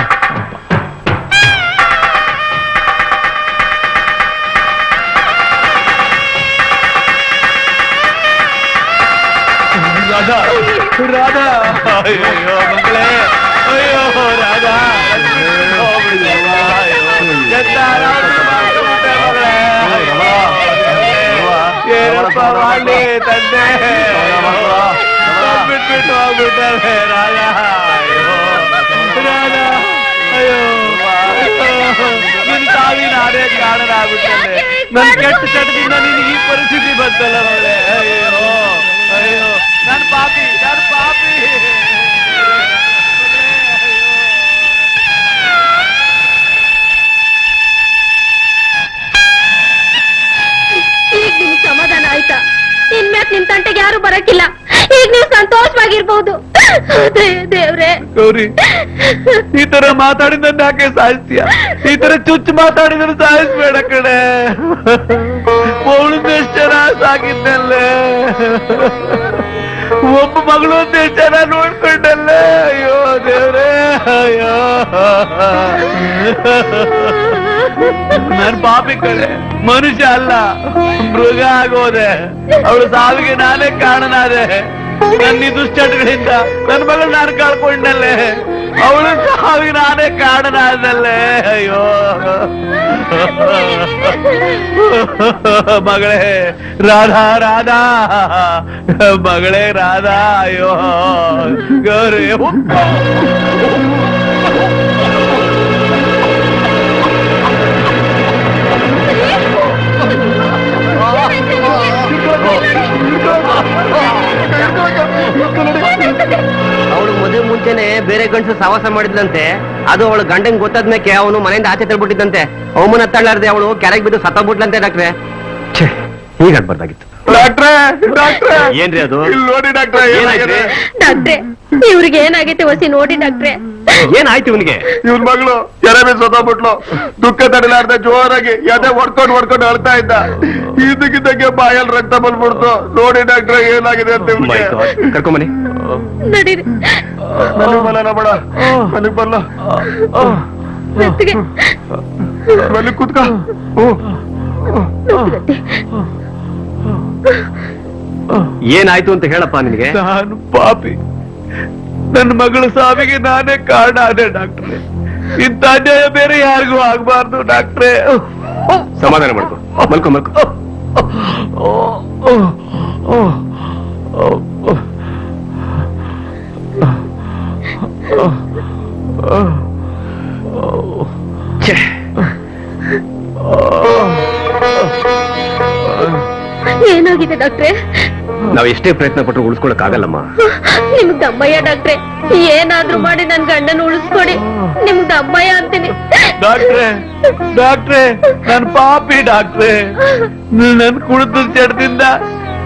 ರಾಧಾ, ರಾಧಾ, ಅಯ್ಯೋ ಮಗಳೇ, ಅಯ್ಯೋ ರಾಧಾ, ಏನಪ್ಪ ಮಾಡಲಿ ತಂದೆ, ಬಿಟ್ಬಿಟ್ಟು ಹೋಗ್ಬಿಟ್ಟಾರೆ ರಾಧಾ. ಅಯ್ಯೋ ರಾಧಾ, ಅಯ್ಯೋ ನಿನ್ ಸಾವಿನ ಅದೇ ಕಾರಣ ಆಗ್ಬಿಟ್ಟೆ. ನನ್ ಕೆಟ್ಟ ಚಟದಿಂದ ನೀನು ಈ ಪರಿಸ್ಥಿತಿ ಬಂತಲ್ಲ ಮಗಳೇ. ಅಯ್ಯೋ ಅಯ್ಯೋ ನನ್ ಪಾಪಿ, ನನ್ ಪಾಪಿ. ಈಗ ನಿಮ್ಗೆ ಸಮಾಧಾನ ಆಯ್ತಾ? ಇನ್ಮ್ಯಾಕ್ ನಿಮ್ ತಂಟೆಗೆ ಯಾರು ಬರಕ್ಕಿಲ್ಲ. ಈಗ ನೀವು ಸಂತೋಷವಾಗಿರ್ಬಹುದು. ದೇವ್ರೆ, ಗೌರಿ, ಈ ತರ ಮಾತಾಡಿ ನನ್ನ ಯಾಕೆ ಸಾಯಿಸ್ತೀಯ? ಈ ತರ ಚುಚ್ಚು ಮಾತಾಡಿದ್ರೆ ಸಾಯಿಸ್ಬೇಡ ಕಡೆ. ಅವಳನ್ನ ಎಷ್ಟು ಚೆನ್ನಾಗಿ ಸಾಕಿದ್ದಲ್ಲೇ, ಒಬ್ಬ ಮಗಳು ಅಂತ ಎಷ್ಟು ಚೆನ್ನಾಗಿ ನೋಡ್ಕೊಂಡಲ್ಲೇ. ಅಯ್ಯೋ ದೇವ್ರೇ, ಅಯ್ಯೋ ನನ್ ಪಾಪಿ ಕಡೆ, ಮನುಷ್ಯ ಅಲ್ಲ ಮೃಗ ಆಗೋದೆ. ಅವಳು ಸಾವಿಗೆ ನಾನೇ ಕಾರಣನಾದೆ. ನನ್ನ ಈ ದುಶ್ಚಟಗಳಿಂದ ನನ್ನ ಮಗಳು ನಾನು ಕಳ್ಕೊಂಡಲ್ಲೇ. ಅವಳು ಸಾವಿಗೆ ನಾನೇ ಕಾರಣನಾದಲ್ಲೇ. ಅಯ್ಯೋ ಮಗಳೇ ರಾಧಾ, ರಾಧಾ ಮಗಳೇ ರಾಧಾ. ಅಯ್ಯೋ ಗೌರಿ, ಅವಳು ಮದುವೆ ಮುಂಚೆನೆ ಬೇರೆ ಗಂಡಸು ಸವಾಸ ಮಾಡಿದ್ಲಂತೆ. ಅದು ಅವಳು ಗಂಡಂಗ್ ಗೊತ್ತಾದ್ಮೇಲೆ ಅವನು ಮನೆಯಿಂದ ಆಚೆ ತಳ್ಬಿಟ್ಟಿದ್ದಂತೆ. ಅವಮನ ತಳ್ಳಾರ್ದೆ ಅವಳು ಕೆರೆಗೆ ಬಿದ್ದು ಸತ್ತೋಗ್ಬಿಟ್ಲಂತೆ ಡಾಕ್ಟ್ರೆ. ಹೀಗಾಗ್ಬಾರ್ದಾಗಿತ್ತು. ಡಾಕ್ಟ್ರೆ, ಡಾಕ್ಟ್ರೆ, ಏನ್ರಿ ಅದು? ಇಲ್ಲಿ ನೋಡಿ ಡಾಕ್ಟ್ರೆ, ಏನಾಗಿದೆ? ಡಾಕ್ಟ್ರೆ, ಇವ್ರಿಗೆ ಏನಾಗೈತೆ ಹೊಸಿ ನೋಡಿ ಡಾಕ್ಟ್ರೆ. ಏನಾಯ್ತು ಇವನಿಗೆ? ಇವನ್ ಮಗಳು ಕೆರೆ ಮೇಲೆ ಸತ್ತೋಗ್ಬಿಟ್ಲು. ದುಃಖ ತಡಿಲಾರ್ದೆ ಜೋರಾಗಿ ಎದೆ ಹೊಡ್ಕೊಂಡು ಅಳ್ತಾ ಇದ್ದ. ಇದಕ್ಕಿದ್ದಂಗೆ ಬಾಯಲ್ಲಿ ರಕ್ತ ಬಂದ್ಬಿಡ್ತು. ನೋಡಿ ಡಾಕ್ಟ್ರೆ, ಏನಾಗಿದೆ ಅಂತ ಇವ್ನಿಗೆ. ಕರ್ಕೊಂಬನಿ. ನಡೀರಿ. ನನಗ್ ಬಲ್ಲ ಬೇಡ, ನನಗ್ ಬಲ್ಲ. ಮೆತ್ತಗೆ. ಮಲ್ಲಿ ಕೂತ್ಕ. ಏನಾಯ್ತು ಅಂತ ಹೇಳಪ್ಪ ನಿನಗೆ. ನಾನು ಪಾಪಿ, ನನ್ನ ಮಗಳ ಸಾವಿಗೆ ನಾನೇ ಕಾರಣ ಆದೆ ಡಾಕ್ಟ್ರೆ. ಇಂಥ ಅನ್ಯಾಯ ಬೇರೆ ಯಾರಿಗೂ ಆಗ್ಬಾರ್ದು ಡಾಕ್ಟ್ರೆ. ಸಮಾಧಾನ ಮಾಡ್ಕೊ, ಮಲ್ಕೊ ಮಲ್ಕೊ. ಏನಾಗಿದೆ ಡಾಕ್ಟ್ರೆ? ನಾವ್ ಎಷ್ಟೇ ಪ್ರಯತ್ನ ಪಟ್ಟರು ಉಳಿಸ್ಕೊಳಕ್ ಆಗಲ್ಲಮ್ಮ. ನಿಮ್ಗ್ ದಮ್ಮಯ್ಯ ಡಾಕ್ಟ್ರೆ, ಏನಾದ್ರೂ ಮಾಡಿ ನನ್ ಗಂಡನ ಉಳಿಸ್ಕೊಡಿ. ನಿಮ್ಗ್ ದಮ್ಮಯ್ಯ ಅಂತೀನಿ. ಡಾಕ್ಟ್ರೆ, ಡಾಕ್ಟ್ರೆ, ನನ್ ಪಾಪಿ ಡಾಕ್ಟ್ರೆ. ನನ್ ಕುಡಿದ ಚಟದಿಂದ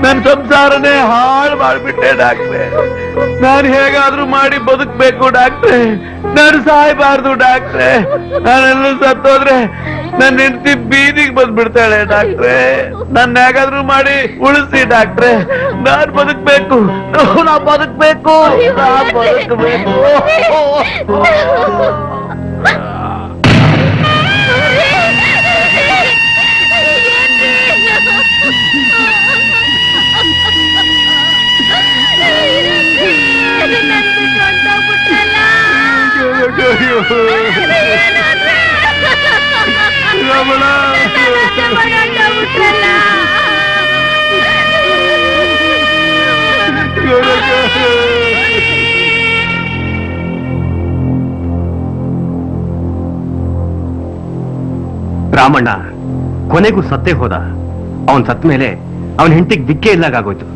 ನನ್ ಸಂಸಾರನೇ ಹಾಳು ಮಾಡ್ಬಿಟ್ಟೆ ಡಾಕ್ಟ್ರೆ. ನಾನು ಹೇಗಾದ್ರೂ ಮಾಡಿ ಬದುಕ್ಬೇಕು ಡಾಕ್ಟ್ರೆ. ನಾನು ಸಾಯ್ಬಾರ್ದು ಡಾಕ್ಟ್ರೆ. ನಾನೆಲ್ಲ ಸತ್ತೋದ್ರೆ ನನ್ನ ಹೆಂಡತಿ ಬೀದಿಗೆ ಬಂದ್ಬಿಡ್ತಾಳೆ ಡಾಕ್ಟ್ರೆ. ನನ್ನ ಹೇಗಾದ್ರೂ ಮಾಡಿ ಉಳಿಸಿ ಡಾಕ್ಟ್ರೆ. ನಾನ್ ಬದುಕ್ಬೇಕು, ನಾ ಬದುಕ್ಬೇಕು, ನಾ ಬದುಕ್ಬೇಕು. ರಾಮಣ್ಣ ಕೊನೆಗೂ ಸತ್ತೇ ಹೋದ. ಅವನ್ ಸತ್ತ ಮೇಲೆ ಅವನ ಹೆಂಡತಿಗೆ ದಿಕ್ಕೇ ಇಲ್ಲಾಗೋಯ್ತು.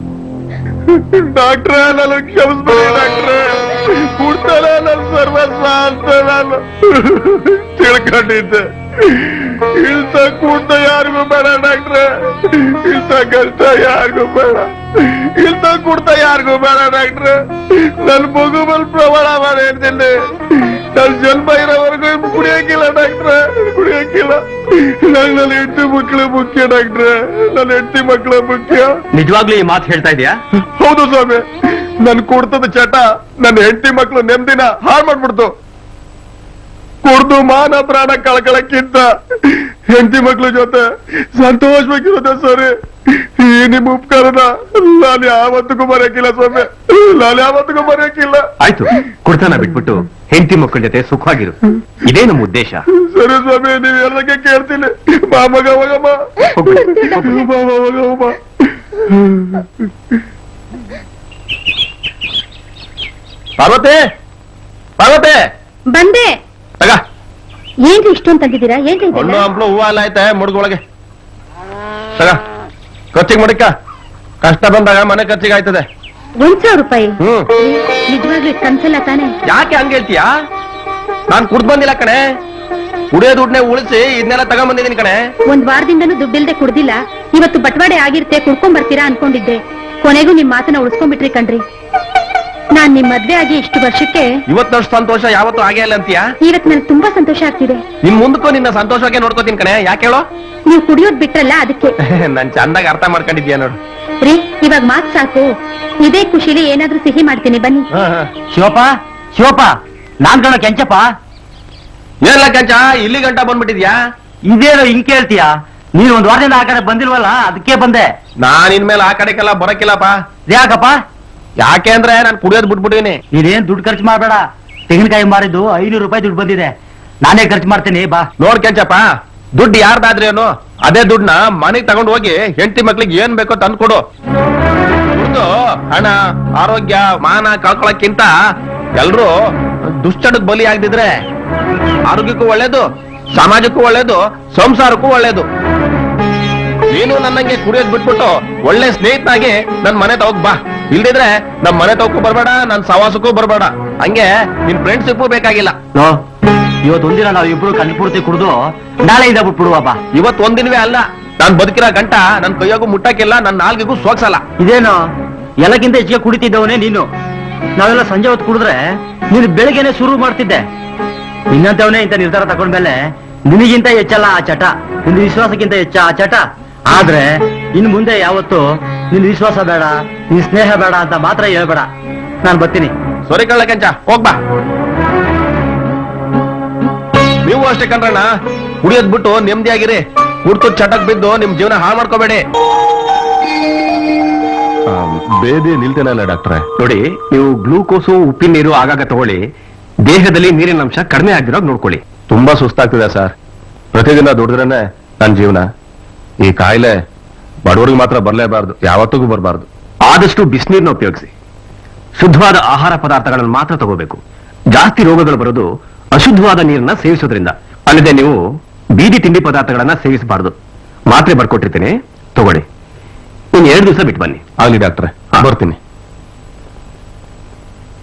ಡಾಕ್ಟ್ರೆ, ನಾನು ಕ್ಷಮಿಸ್ಬೇಡಿ ಡಾಕ್ಟ್ರೆ. ಕುಡ್ತಾನೆ ನನ್ನ ಸರ್ವಸ್ವ ಅಂತ ನಾನು ತಿಳ್ಕೊಂಡಿದ್ದೆ. ಇಂಥ ಕೂಟ ಯಾರಿಗೂ ಬೇಡ ಡಾಕ್ಟ್ರೆ. ಇಂಥ ಕಷ್ಟ ಯಾರಿಗೂ ಬೇಡ. ಇಂಥ ಕುಡ್ತ ಯಾರಿಗೂ ಬೇಡ ಡಾಕ್ಟ್ರೆ. ನನ್ನ ಮಗು ಮೇಲೆ ಪ್ರಮಾಣ ಮಾಡಿ ಹೇಳ್ತೀನಿ, ನನ್ನ ಜನ್ಮ ಇರೋವರೆಗೂ ಕುಡಿಯಕ್ಕಿಲ್ಲ ಡಾಕ್ಟ್ರೆ, ಕುಡಿಯಕ್ಕಿಲ್ಲ. ನನ್ನ ಹೆಂಡತಿ ಮಕ್ಕಳು ಮುಖ್ಯ ಡಾಕ್ಟ್ರೆ, ನನ್ನ ಹೆಂಡತಿ ಮಕ್ಕಳು ಮುಖ್ಯ. ನಿಜವಾಗ್ಲೂ ಈ ಮಾತು ಹೇಳ್ತಾ ಇದೀಯಾ? ಹೌದು ಸ್ವಾಮಿ, ನನ್ ಕುಡ್ತದ ಚಟ ನನ್ನ ಹೆಂಡತಿ ಮಕ್ಕಳು ನೆಮ್ಮದಿನ ಹಾಳು ಮಾಡ್ಬಿಡ್ತು. ಕುಡ್ದು ಮಾನ ಪ್ರಾಣ ಕಳ್ಕೊಳಕ್ಕಿಂತ ಹೆಂಡತಿ ಮಕ್ಳ ಜೊತೆ ಸಂತೋಷವಾಗಿರೋದ ಸರಿ. ಈ ನಿಮ್ ಉಪಕಾರನ ನಾನು ಯಾವತ್ತಿಗೂ ಮರೆಯಕ್ಕಿಲ್ಲ ಸ್ವಾಮಿ, ನಾನು ಯಾವತ್ತಿಗೂ ಮರೆಯಕ್ಕಿಲ್ಲ. ಆಯ್ತು, ಕುಡ್ತನ ಬಿಟ್ಬಿಟ್ಟು ಹೆಂಡತಿ ಮಕ್ಕಳ ಜೊತೆ ಸುಖವಾಗಿರು. ಇದೇ ನಮ್ಮ ಉದ್ದೇಶ. ಸರಿ ಸ್ವಾಮಿ, ನೀವ್ ಎಲ್ಲಕ್ಕೆ ಕೇಳ್ತೀನಿ. ಬಾ ಮಗ, ಹೋಗಮ್ಮ. ಬಾ, ಹೋಗಮ್ಮ. ಪಾರ್ವತಿ, ಪಾರ್ವತಿ, ಬಂದೆ. ತಗ ಏನ್ರಿ ಇಷ್ಟೊಂದು ತಂದಿದ್ದೀರಾ? ಏನ್ರಿ ಇದೆಲ್ಲ? ಹಣ್ಣು ಹಂಪ್ಲು ಹೂವ ಎಲ್ಲ ಐತೆ ಮುಡ್ಗೊಳಗೆ. ತಗ ಖರ್ಚಿಗೆ ಮಡಿಕ. ಕಷ್ಟ ಬಂದಾಗ ಮನೆ ಖರ್ಚಿಗೆ ಆಯ್ತದೆ. 1,000 ರೂಪಾಯಿ? ಹ್ಮ್. ನಿಜವಾಗ್ಲೂ ಕನ್ಸಲ್ಲ ತಾನೆ? ಯಾಕೆ ಹಂಗ ಹೇಳ್ತೀಯಾ? ನಾನ್ ಕುಡ್ದ್ ಬಂದಿಲ್ಲ ಕಣೆ. ಕುಡಿಯೋ ದುಡ್ಡನ್ನೇ ಉಳಿಸಿ ಇದನ್ನೆಲ್ಲ ತಗೊಂಬಂದಿದ್ದೀನಿ ಕಣೆ. ಒಂದ್ ವಾರದಿಂದನೂ ದುಡ್ಡಿಲ್ದೆ ಕುಡ್ದಿಲ್ಲ. ಇವತ್ತು ಬಟವಾಡೆ ಆಗಿರುತ್ತೆ, ಕುಡ್ಕೊಂಡ್ ಬರ್ತೀರಾ ಅನ್ಕೊಂಡಿದ್ದೆ. ಕೊನೆಗೂ ನಿಮ್ ಮಾತನ್ನ ಉಳಿಸ್ಕೊಂಡ್ಬಿಟ್ರಿ ಕಣ್ರಿ. ನಾನ್ ನಿಮ್ ಮದ್ವೆ ಆಗಿ ಇಷ್ಟು ವರ್ಷಕ್ಕೆ ಇವತ್ತಷ್ಟು ಸಂತೋಷ ಯಾವತ್ತೂ ಆಗೇ ಇಲ್ಲ ಅಂತೀಯಾ? ಇವತ್ ನನ್ಗೆ ತುಂಬಾ ಸಂತೋಷ ಆಗ್ತಿದೆ. ನಿನ್ ಮುಂದಕ್ಕೂ ನಿನ್ನ ಸಂತೋಷಕ್ಕೆ ನೋಡ್ಕೋತೀನಿ ಕಣೆ. ಯಾಕೆ ಹೇಳೋ? ನೀವು ಕುಡಿಯೋದ್ ಬಿಟ್ರಲ್ಲ ಅದಕ್ಕೆ. ನನ್ ಚಂದಾಗ ಅರ್ಥ ಮಾಡ್ಕೊಂಡಿದ್ಯಾ ನೋಡು. ರೀ, ಇವಾಗ ಮಾತ್ ಸಾಕು. ಇದೇ ಖುಷಿಲಿ ಏನಾದ್ರೂ ಸಿಹಿ ಮಾಡ್ತೀನಿ, ಬನ್ನಿ. ಶಿವಪ್ಪ, ಶಿವಪ್ಪ, ನಾನ್ ಕಣ ಕೆಂಚಪ್ಪ. ಏನ್ಲ ಕಂಚ, ಇಲ್ಲಿ ಗಂಟ ಬಂದ್ಬಿಟ್ಟಿದ್ಯಾ? ಇದೇನೋ ಹಿಂಗ್ ಕೇಳ್ತೀಯಾ? ನೀನ್ ಒಂದ್ ವಾರದಿಂದ ಆ ಕಡೆ ಬಂದಿಲ್ವಲ್ಲ, ಅದಕ್ಕೆ ಬಂದೆ. ನಾನ್ ಇನ್ಮೇಲೆ ಆ ಕಡೆಗೆಲ್ಲ ಬರಕ್ಕಿಲ್ಲಪ್ಪ. ಯಾಕಪ್ಪ? ಯಾಕೆ ಅಂದ್ರೆ ನಾನ್ ಕುಡಿಯೋದ್ ಬಿಟ್ಬಿಟ್ಟಿನಿ. ನೀನೇನ್ ದುಡ್ಡು ಖರ್ಚು ಮಾಡ್ಬೇಡ. ತೆಂಗಿನಕಾಯಿ ಮಾರಿದ್ದು 500 ರೂಪಾಯಿ ದುಡ್ಡು ಬಂದಿದೆ. ನಾನೇ ಖರ್ಚು ಮಾಡ್ತೀನಿ, ಬಾ. ನೋಡ್ ಕೆಂಚಪ್ಪ, ದುಡ್ಡು ಯಾರ್ದಾದ್ರೇನು ಅದೇ ದುಡ್ಡನ್ನ ಮನೆಗ್ ತಗೊಂಡು ಹೋಗಿ ಹೆಂಡತಿ ಮಕ್ಳಿಗೆ ಏನ್ ಬೇಕೋ ತಂದ್ಕೊಡು. ದುಡ್ಡು ಹಣ, ಆರೋಗ್ಯ, ಮಾನ ಕಳ್ಕೊಳಕ್ಕಿಂತ ಎಲ್ರು ದುಶ್ಚಟಕ್ ಬಲಿ ಆಗದಿದ್ರೆ ಆರೋಗ್ಯಕ್ಕೂ ಒಳ್ಳೇದು, ಸಮಾಜಕ್ಕೂ ಒಳ್ಳೇದು, ಸಂಸಾರಕ್ಕೂ ಒಳ್ಳೇದು. ನೀನು ನನ್ನಂಗೆ ಕುಡಿಯೋದ್ ಬಿಟ್ಬಿಟ್ಟು ಒಳ್ಳೆ ಸ್ನೇಹಿತನಾಗಿ ನನ್ ಮನೆ ತಗೋಕ್ ಬಾ. ಇಲ್ದಿದ್ರೆ ನಮ್ ಮನೆ ತಗೋಕ್ಕೂ ಬರ್ಬೇಡ, ನನ್ ಸವಾಸಕ್ಕೂ ಬರ್ಬೇಡ. ಹಂಗೆ ನಿನ್ ಫ್ರೆಂಡ್ಶಿಪ್ಪು ಬೇಕಾಗಿಲ್ಲ. ಇವತ್ತೊಂದಿನ ನಾವ್ ಇಬ್ರು ಕಣ್ಪೂರ್ತಿ ಕುಡ್ದು ನಾಳೆಯಿಂದ ಬಿಟ್ಬಿಡುವ ಬಾ. ಇವತ್ ಒಂದಿನವೇ ಅಲ್ಲ, ನಾನ್ ಬದುಕಿರೋ ಗಂಟ ನನ್ ಕೈಯಾಗೂ ಮುಟ್ಟಕ್ಕಿಲ್ಲ, ನನ್ ನಾಲ್ಗಿಗೂ ಸೋಗ್ಸಲ್ಲ. ಇದೇನು ಎಲ್ಲಕ್ಕಿಂತ ಹೆಚ್ಚಿಗೆ ಕುಡಿತಿದ್ದವನೇ ನೀನು. ನಾವೆಲ್ಲ ಸಂಜೆ ಹೊತ್ತು ಕುಡಿದ್ರೆ ನೀನು ಬೆಳಗ್ಗೆನೆ ಶುರು ಮಾಡ್ತಿದ್ದೆ. ಇನ್ನಂತವನೇ ಇಂತ ನಿರ್ಧಾರ ತಗೊಂಡ್ಮೇಲೆ ನಿನಗಿಂತ ಹೆಚ್ಚಲ್ಲ ಆ ಚಟ, ನಿನ್ನ ವಿಶ್ವಾಸಕ್ಕಿಂತ ಹೆಚ್ಚ ಆ ಚಟ. ಆದ್ರೆ ಇನ್ ಮುಂದೆ ಯಾವತ್ತು ನಿನ್ ವಿಶ್ವಾಸ ಬೇಡ, ನಿನ್ ಸ್ನೇಹ ಬೇಡ ಅಂತ ಮಾತ್ರ ಹೇಳ್ಬೇಡ. ನಾನ್ ಬರ್ತೀನಿ. ಸರಿ ಕಳ್ಳ ಕೆಂಚ, ಹೋಗ್ಬಾ. ನೀವು ಅಷ್ಟೇ ಕಣ್ರಣ್ಣ, ಕುಡಿಯೋದ್ ಬಿಟ್ಟು ನೆಮ್ಮದಿಯಾಗಿರಿ. ಕುಡ್ತು ಚಟಕ್ ಬಿದ್ದು ನಿಮ್ ಜೀವನ ಹಾಳು ಮಾಡ್ಕೋಬೇಡಿ. ಬೇದಿ ನಿಲ್ತೇನೆ ಅಲ್ಲ ಡಾಕ್ಟ್ರೆ. ನೋಡಿ, ನೀವು ಗ್ಲೂಕೋಸು, ಉಪ್ಪಿನ ನೀರು ಆಗಾಗ ತಗೊಳ್ಳಿ. ದೇಹದಲ್ಲಿ ನೀರಿನ ಅಂಶ ಕಡಿಮೆ ಆಗಿರೋದು ನೋಡ್ಕೊಳ್ಳಿ. ತುಂಬಾ ಸುಸ್ತಾಗ್ತಿದೆ ಸರ್. ಪ್ರತಿದಿನ ದುಡಿದ್ರೇನೆ ನನ್ನ ಜೀವನ. ಈ ಕಾಯಿಲೆ ಬಡವರಿಗೆ ಮಾತ್ರ ಬರ್ಲೇಬಾರ್ದು, ಯಾವತ್ತಿಗೂ ಬರಬಾರ್ದು. ಆದಷ್ಟು ಬಿಸಿನೀರನ್ನ ಉಪಯೋಗಿಸಿ. ಶುದ್ಧವಾದ ಆಹಾರ ಪದಾರ್ಥಗಳನ್ನು ಮಾತ್ರ ತಗೋಬೇಕು. ಜಾಸ್ತಿ ರೋಗಗಳು ಬರೋದು ಅಶುದ್ಧವಾದ ನೀರನ್ನ ಸೇವಿಸೋದ್ರಿಂದ. ಅಲ್ಲದೆ ನೀವು ಬೀದಿ ತಿಂಡಿ ಪದಾರ್ಥಗಳನ್ನ ಸೇವಿಸಬಾರ್ದು. ಮಾತ್ರೆ ಬರ್ಕೊಟ್ಟಿರ್ತೀನಿ, ತಗೊಳ್ಳಿ. ಇನ್ನು 2 ದಿವಸ ಬಿಟ್ಟು ಬನ್ನಿ. ಆಗ್ಲಿ ಡಾಕ್ಟ್ರೆ, ಬರ್ತೀನಿ.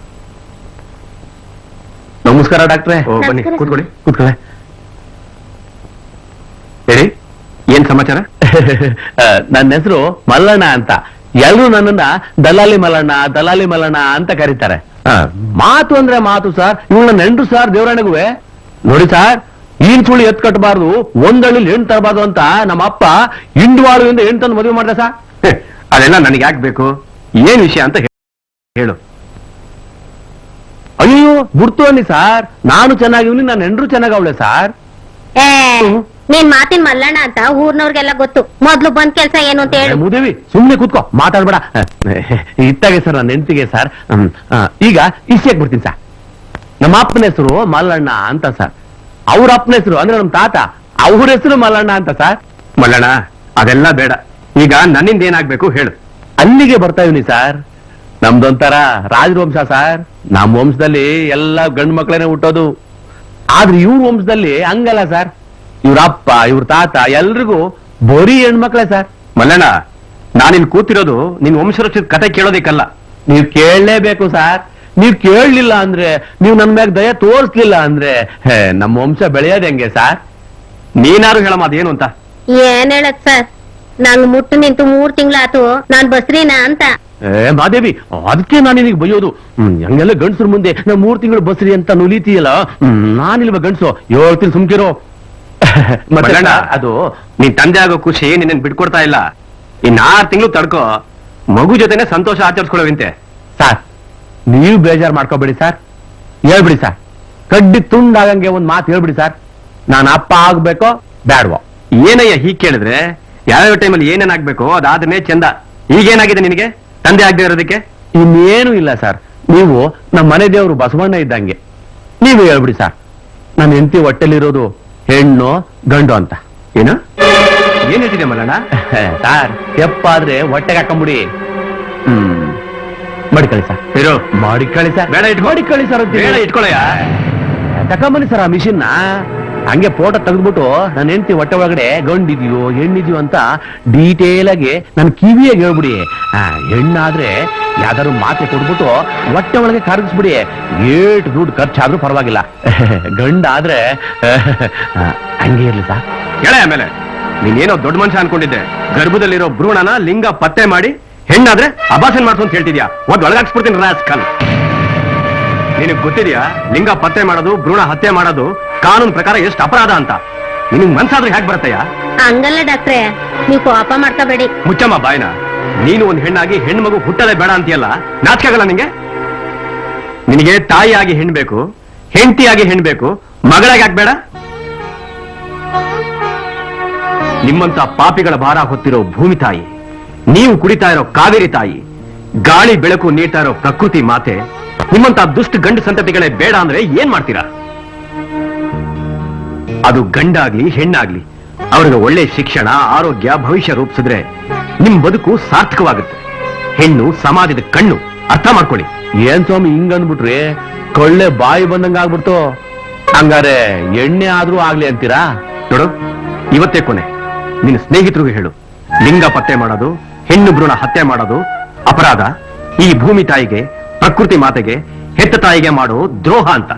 ನಮಸ್ಕಾರ ಡಾಕ್ಟ್ರೆ. ಬನ್ನಿ, ನಮಸ್ಕಾರ. ಕೂತ್ಕೊಳ್ಳಿ, ಕೂತ್ಕೊಳ್ಳಿ. ಹೇಳಿ, ಏನ್ ಸಮಾಚಾರ? ನನ್ನ ಹೆಸರು ಮಲ್ಲಣ್ಣ ಅಂತ. ಎಲ್ರು ನನ್ನನ್ನ ದಲಾಲಿ ಮಲ್ಲಣ್ಣ, ದಲಾಲಿ ಮಲ್ಲಣ್ಣ ಅಂತ ಕರೀತಾರೆ. ಮಾತು ಅಂದ್ರೆ ಮಾತು ಸರ್. ಇವಳು ನನ್ನ ಹೆಂಡ್ರು ಸರ್, ದೇವರಾಣಗುವೆ. ನೋಡಿ ಸರ್, ಈನ್ ಸುಳ್ಳು ಎತ್ ಕಟ್ಟಬಾರ್ದು, ಒಂದಳ್ಳಿ ಹೆಣ್ಣು ತರಬಾರ್ದು ಅಂತ ನಮ್ಮ ಅಪ್ಪ ಇಂಡುವಾಳುವಿಂದ ಹೆಣ್ಣು ತಂದು ಮದುವೆ ಮಾಡ್ದೆ ಸರ್. ಅದೆಲ್ಲ ನನಗೆ ಯಾಕೆ ಬೇಕು? ಏನ್ ವಿಷಯ ಅಂತ ಹೇಳು. ಅಯ್ಯೋ, ಗುರ್ತು ಅನ್ನಿ ಸರ್. ನಾನು ಚೆನ್ನಾಗಿವ್ನಿ, ನನ್ನ ಹೆಂಡ್ರು ಚೆನ್ನಾಗವಳೆ ಸರ್. ನೀನ್ ಮಾತಿನ ಮಲ್ಲಣ್ಣ ಅಂತ ಊರ್ನವ್ರಿಗೆಲ್ಲ ಗೊತ್ತು. ಮೊದ್ಲು ಬಂದ್ ಕೆಲ್ಸ ಏನು ಅಂತ ಹೇಳು. ಮುದೇವಿ, ಸುಮ್ನೆ ಕೂತ್ಕೋ, ಮಾತಾಡ್ಬೇಡ. ಇತ್ತಾಗೆ ಸರ್, ನನ್ನ ಹೆಂಡತಿಗೆ ಸರ್. ಈಗ ಇಸ್ಯಾಕ್ ಬಿಡ್ತೀನಿ ಸರ್. ನಮ್ಮ ಅಪ್ಪನ ಹೆಸರು ಮಲ್ಲಣ್ಣ ಅಂತ ಸರ್. ಅವ್ರ ಅಪ್ಪನ ಹೆಸರು ಅಂದ್ರೆ ನಮ್ಮ ತಾತ, ಅವ್ರ ಹೆಸರು ಮಲ್ಲಣ್ಣ ಅಂತ ಸರ್. ಮಲ್ಲಣ್ಣ, ಅದೆಲ್ಲ ಬೇಡ. ಈಗ ನನ್ನಿಂದ ಏನಾಗ್ಬೇಕು ಹೇಳು. ಅಲ್ಲಿಗೆ ಬರ್ತಾ ಇವ್ನಿ ಸರ್. ನಮ್ದೊಂಥರ ರಾಜವಂಶ ಸರ್. ನಮ್ಮ ವಂಶದಲ್ಲಿ ಎಲ್ಲ ಗಂಡು ಮಕ್ಕಳೇನೆ ಹುಟ್ಟೋದು. ಆದ್ರೆ ಇವ್ರ ವಂಶದಲ್ಲಿ ಹಂಗಲ್ಲ ಸರ್. ಇವ್ರ ಅಪ್ಪ ಇವ್ರ ತಾತ ಎಲ್ರಿಗೂ ಬರೀ ಹೆಣ್ಮಕ್ಳೇ ಸರ್. ಮಲ್ಲಣ್ಣ, ನಾನಿನ್ ಕೂತಿರೋದು ನಿನ್ ವಂಶರಕ್ಷಿತ ಕತೆ ಕೇಳೋದಿಕ್ಕಲ್ಲ. ನೀವ್ ಕೇಳಲೇಬೇಕು ಸರ್. ನೀವ್ ಕೇಳಲಿಲ್ಲ ಅಂದ್ರೆ, ನೀವ್ ನನ್ ಮ್ಯಾಗ ದಯ ತೋರಿಸ್ಲಿಲ್ಲ ಅಂದ್ರೆ ನಮ್ಮ ವಂಶ ಬೆಳೆಯೋದ್ ಹೆಂಗೆ ಸರ್? ನೀನಾರು ಹೇಳಮ್ಮ ಅದೇನು ಅಂತ. ಏನ್ ಹೇಳತ್ ಸರ್, ನಂಗ್ ಮುಟ್ಟು ನಿಂತು 3 ತಿಂಗಳಾತು, ನಾನ್ ಬಸ್ರಿನಾ ಅಂತ. ಮಾದೇವಿ, ಅದಕ್ಕೆ ನಾನು ನಿನಗೆ ಬೈಯೋದು. ಹಂಗೆಲ್ಲ ಗಂಡಸ್ರ ಮುಂದೆ ನಾ 3 ತಿಂಗಳು ಬಸ್ರಿ ಅಂತ ನುಲಿತೀಯಲ್ಲ, ನಾನಿಲ್ವ ಗಂಡಸು? 7 ತಿಂಗಳು ಸುಮ್ಕಿರೋ. ಮತ್ತೆ ಮಲ್ಲಣ್ಣ, ಅದು ನಿನ್ ತಂದೆ ಆಗೋ ಖುಷಿ ನಿನ್ನ ಬಿಟ್ಕೊಡ್ತಾ ಇಲ್ಲ. ಇನ್ 6 ತಿಂಗಳು ತಡ್ಕೋ, ಮಗು ಜೊತೆನೆ ಸಂತೋಷ ಆಚರಿಸ್ಕೊಳ್ಳೋವಿಂತೆ. ಸರ್, ನೀವು ಬೇಜಾರ್ ಮಾಡ್ಕೋಬೇಡಿ ಸರ್. ಹೇಳ್ಬಿಡಿ ಸರ್, ಕಡ್ಡಿ ತುಂಡಾಗಂಗೆ ಒಂದ್ ಮಾತು ಹೇಳ್ಬಿಡಿ ಸರ್. ನಾನು ಅಪ್ಪ ಆಗ್ಬೇಕೋ ಬ್ಯಾಡ್ವೋ? ಏನಯ್ಯ ಹೀಗ್ ಕೇಳಿದ್ರೆ? ಯಾವ್ಯಾವ ಟೈಮಲ್ಲಿ ಏನೇನಾಗ್ಬೇಕು ಅದಾದ್ಮೇಲೆ ಚಂದ. ಈಗೇನಾಗಿದೆ ನಿನಗೆ ತಂದೆ ಆಗದೆ ಇರೋದಕ್ಕೆ? ಇನ್ನೇನು ಇಲ್ಲ ಸರ್. ನೀವು ನಮ್ಮ ಮನೆ ದೇವರು ಬಸವಣ್ಣ ಇದ್ದಂಗೆ. ನೀವು ಹೇಳ್ಬಿಡಿ ಸರ್, ನನ್ನ ಹೆಂಡತಿ ಹೊಟ್ಟೆಲಿರೋದು ಹೆಣ್ಣು ಗಂಡು ಅಂತ. ಏನು ಏನ್ ಹೇಳ್ತಿದೆ ಮಲ್ಲಣ್ಣ? ಸರ್, ತೆಪ್ಪಾದ್ರೆ ಹೊಟ್ಟೆಗೆ ಹಾಕೊಂಬಿಡಿ. ಮಡಿಕಳಿ ಸರ್, ಇರೋ. ಮಡಿಕಳಿ ಸರ್. ಬೇಡ ಇಟ್ಕೊ. ಮಡಿಕಳಿ ಸರ್ ಅಂತೀನಿ. ಬೇಡ ಇಟ್ಕೊಳಯ್ಯ. ತಕೊಂಬನ್ನಿ ಸರ್ ಆ ಮಿಷಿನ್ನ. ಹಂಗೆ ಫೋಟೋ ತೆಗೆದ್ಬಿಟ್ಟು ನನ್ನ ಹೆಂಡತಿ ಹೊಟ್ಟೆ ಒಳಗಡೆ ಗಂಡಿದ್ಯೋ ಹೆಣ್ಣಿದ್ಯೋ ಅಂತ ಡೀಟೇಲ್ ಆಗಿ ನನ್ನ ಕಿವಿಯಾಗಿ ಹೇಳ್ಬಿಡಿ. ಹೆಣ್ಣಾದ್ರೆ ಯಾವ್ದಾದ್ರು ಮಾತೆ ಕೊಟ್ಬಿಟ್ಟು ಹೊಟ್ಟೆ ಒಳಗೆ ಕರಗಿಸ್ಬಿಡಿ. ಏಟ್ ದುಡ್ಡು ಖರ್ಚಾದ್ರೂ ಪರವಾಗಿಲ್ಲ. ಗಂಡಾದ್ರೆ ಹಂಗೆ ಇರ್ಲಿ ಸರ್. ಹೇಳ ಆಮೇಲೆ ನೀನೇನೋ ದೊಡ್ಡ ಮನುಷ್ಯ ಅನ್ಕೊಂಡಿದ್ದೆ. ಗರ್ಭದಲ್ಲಿರೋ ಭ್ರೂಣನ ಲಿಂಗ ಪತ್ತೆ ಮಾಡಿ ಹೆಣ್ಣಾದ್ರೆ ಅಭಾಷಣ ಮಾಡ್ಸು ಅಂತ ಹೇಳ್ತಿದ್ಯಾ? ಒಂದ್ ಒಳಗಾಕ್ಸ್ಬಿಡ್ತೀನಿ ರಾಸ್ಕಲ್. ನಿನಗ್ ಗೊತ್ತಿದ್ಯಾ ಲಿಂಗ ಪತ್ತೆ ಮಾಡೋದು, ಭ್ರೂಣ ಹತ್ಯೆ ಮಾಡೋದು ಕಾನೂನು ಪ್ರಕಾರ ಎಷ್ಟು ಅಪರಾಧ ಅಂತ? ನಿನಗ್ ಮನ್ಸಾದ್ರೆ ಹೇಗೆ ಬರ್ತಯ್ಯ? ಹಂಗಲ್ಲ ಡಾಕ್ಟ್ರೆ, ನೀವು ಕೋಪ ಮಾಡ್ಕೋಬೇಡಿ. ಮುಚ್ಚಮ್ಮ ಬಾಯ್ನ. ನೀನು ಒಂದ್ ಹೆಣ್ಣಾಗಿ ಹೆಣ್ಮಗು ಹುಟ್ಟದೆ ಬೇಡ ಅಂತೀಯಲ್ಲ, ನಾಚಿಕೆ ಆಗಲ್ಲ ನಿಂಗೆ? ನಿನಗೆ ತಾಯಿಯಾಗಿ ಹೆಣ್ಬೇಕು, ಹೆಂಡತಿಯಾಗಿ ಹೆಣ್ಬೇಕು, ಮಗಳಾಗಿ ಆಗ್ಬೇಡ? ನಿಮ್ಮಂತ ಪಾಪಿಗಳ ಭಾರ ಹೊತ್ತಿರೋ ಭೂಮಿ ತಾಯಿ, ನೀವು ಕುಡಿತಾ ಇರೋ ಕಾವೇರಿ ತಾಯಿ, ಗಾಳಿ ಬೆಳಕು ನೀಡ್ತಾ ಇರೋ ಪ್ರಕೃತಿ ಮಾತೆ, ನಿಮ್ಮಂತ ದುಷ್ಟ ಗಂಡು ಸಂತತಿಗಳೇ ಬೇಡ ಅಂದ್ರೆ ಏನ್ ಮಾಡ್ತೀರಾ? ಅದು ಗಂಡಾಗ್ಲಿ ಹೆಣ್ಣಾಗ್ಲಿ ಅವ್ರಿಗೆ ಒಳ್ಳೆ ಶಿಕ್ಷಣ, ಆರೋಗ್ಯ, ಭವಿಷ್ಯ ರೂಪಿಸಿದ್ರೆ ನಿಮ್ ಬದುಕು ಸಾರ್ಥಕವಾಗುತ್ತೆ. ಹೆಣ್ಣು ಸಮಾಜದ ಕಣ್ಣು, ಅರ್ಥ ಮಾಡ್ಕೊಳ್ಳಿ. ಏನ್ ಸ್ವಾಮಿ ಹಿಂಗಂದ್ಬಿಟ್ರಿ? ಕೊಳ್ಳೆ ಬಾಯಿ ಬಂದಂಗ ಆಗ್ಬಿಡ್ತು. ಹಂಗಾರೆ ಎಣ್ಣೆ ಆದ್ರೂ ಆಗ್ಲಿ ಅಂತೀರಾ? ನೋಡು, ಇವತ್ತೇ ಕೊನೆ. ನಿನ್ನ ಸ್ನೇಹಿತರಿಗೂ ಹೇಳು, ಲಿಂಗ ಪತ್ತೆ ಮಾಡೋದು, ಹೆಣ್ಣು ಭ್ರೂಣ ಹತ್ಯೆ ಮಾಡೋದು ಅಪರಾಧ. ಈ ಭೂಮಿ ತಾಯಿಗೆ, ಪ್ರಕೃತಿ ಮಾತೆಗೆ, ಹೆತ್ತ ತಾಯಿಗೆ ಮಾಡೋ ದ್ರೋಹ ಅಂತ.